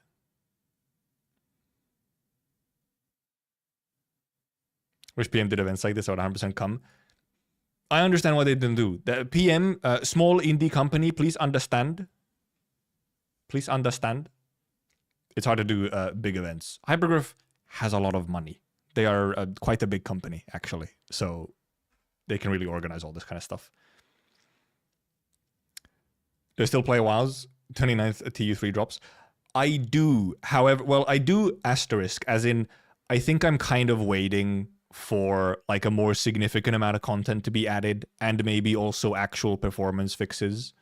Wish PM did events like this, I would 100% come. I understand why they didn't do. The PM, small indie company, please understand. Please understand. It's hard to do big events. Hypergraph has a lot of money. They are quite a big company, actually. So they can really organize all this kind of stuff. Do I still play WoWs? 29th TU3 drops. I do, however, well, I do asterisk, as in, I think I'm kind of waiting for like a more significant amount of content to be added, and maybe also actual performance fixes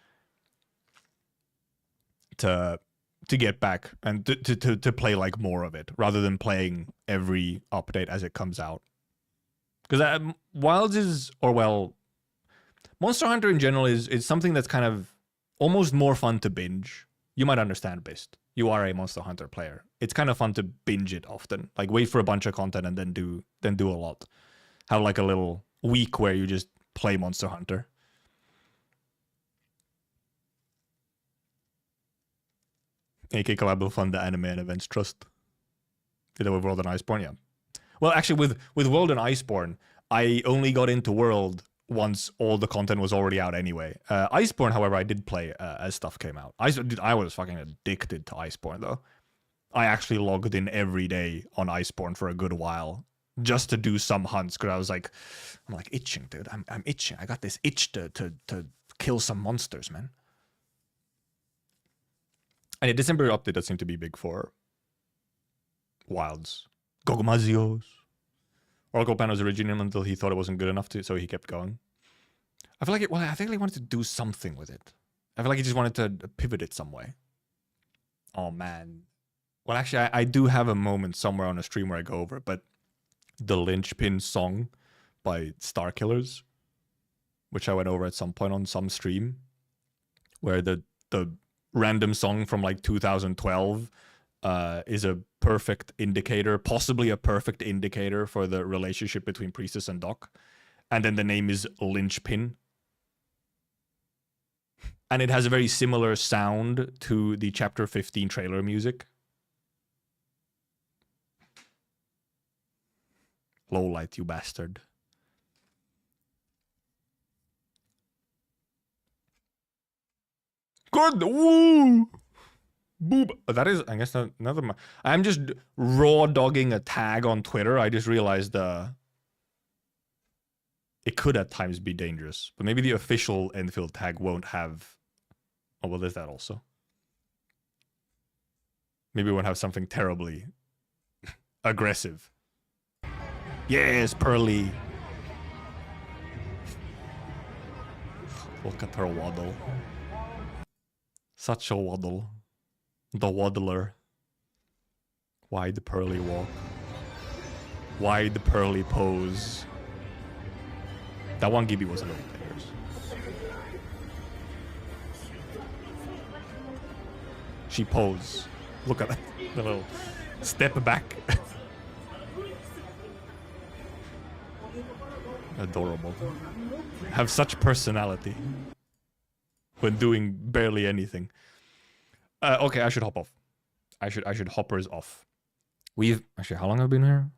to get back and to play like more of it, rather than playing every update as it comes out. Because Wilds is, or well, Monster Hunter in general is something that's kind of almost more fun to binge. You might understand, Bist. You are a Monster Hunter player. It's kind of fun to binge it often. Like, wait for a bunch of content and then do a lot. Have like a little week where you just play Monster Hunter. AK Collab will fund the anime and events trust. Did it with World and Iceborne? Yeah. Well, actually, with World and Iceborne, I only got into World once all the content was already out anyway. Iceborne, however, I did play as stuff came out. I was fucking addicted to Iceborne, though. I actually logged in every day on Iceborne for a good while just to do some hunts, because I was like, I'm like itching, dude. I'm itching. I got this itch to kill some monsters, man. And a December update does seem to be big for Wilds. Gogomazios. Oracle Pan was original until he thought it wasn't good enough to, so he kept going. I feel like I think he wanted to do something with it. I feel like he just wanted to pivot it some way. Oh man. Well, actually, I do have a moment somewhere on a stream where I go over it, but the Linchpin song by Starkillers, which I went over at some point on some stream, where the random song from like 2012 is a perfect indicator, possibly a perfect indicator for the relationship between Priestess and Doc. And then the name is Lynchpin. And it has a very similar sound to the Chapter 15 trailer music. Lowlight, you bastard. Good! Woo! Boob. That is, I guess, another... I'm just raw dogging a tag on Twitter. I just realized it could at times be dangerous. But maybe the official Enfield tag won't have... Oh, well, there's that also. Maybe it won't have something terribly aggressive. Yes, Pearly. Look at her waddle. Such a waddle. The waddler. Wide pearly walk. Wide pearly pose. That one Gibby was a little dangerous. She pose. Look at that. The little step back. Adorable. Have such personality when doing barely anything. Okay, I should hop off. I should hoppers off. We've actually, how long have we been here?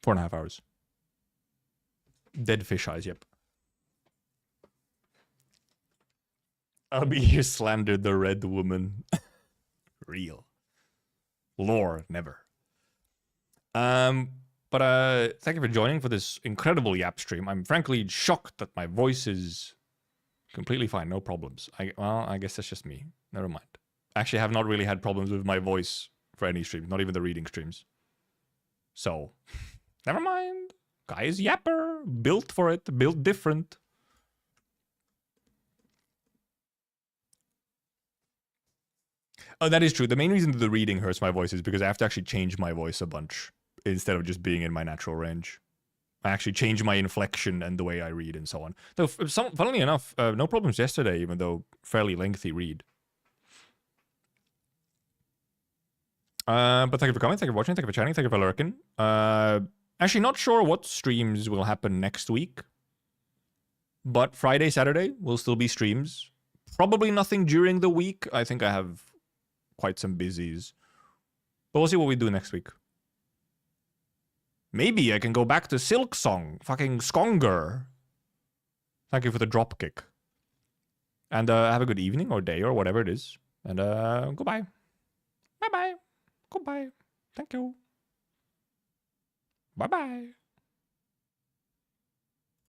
4.5 hours. Dead fish eyes, yep. Abby here slandered the red woman. Real. Lore, never. But thank you for joining for this incredible Yap stream. I'm frankly shocked that my voice is completely fine, no problems. Well, I guess that's just me. Never mind. Actually, I have not really had problems with my voice for any stream, not even the reading streams. So, never mind. Guy is Yapper, built for it, built different. Oh, that is true. The main reason that the reading hurts my voice is because I have to actually change my voice a bunch instead of just being in my natural range. I actually change my inflection and the way I read and so on. Though, funnily enough, no problems yesterday, even though fairly lengthy read. But thank you for coming, thank you for watching, thank you for chatting, thank you for lurking. Actually, not sure what streams will happen next week. But Friday, Saturday will still be streams. Probably nothing during the week. I think I have quite some busies. But we'll see what we do next week. Maybe I can go back to Silk Song. Fucking Skonger. Thank you for the drop kick. And have a good evening or day or whatever it is. And goodbye. Bye-bye. Goodbye. Thank you. Bye-bye.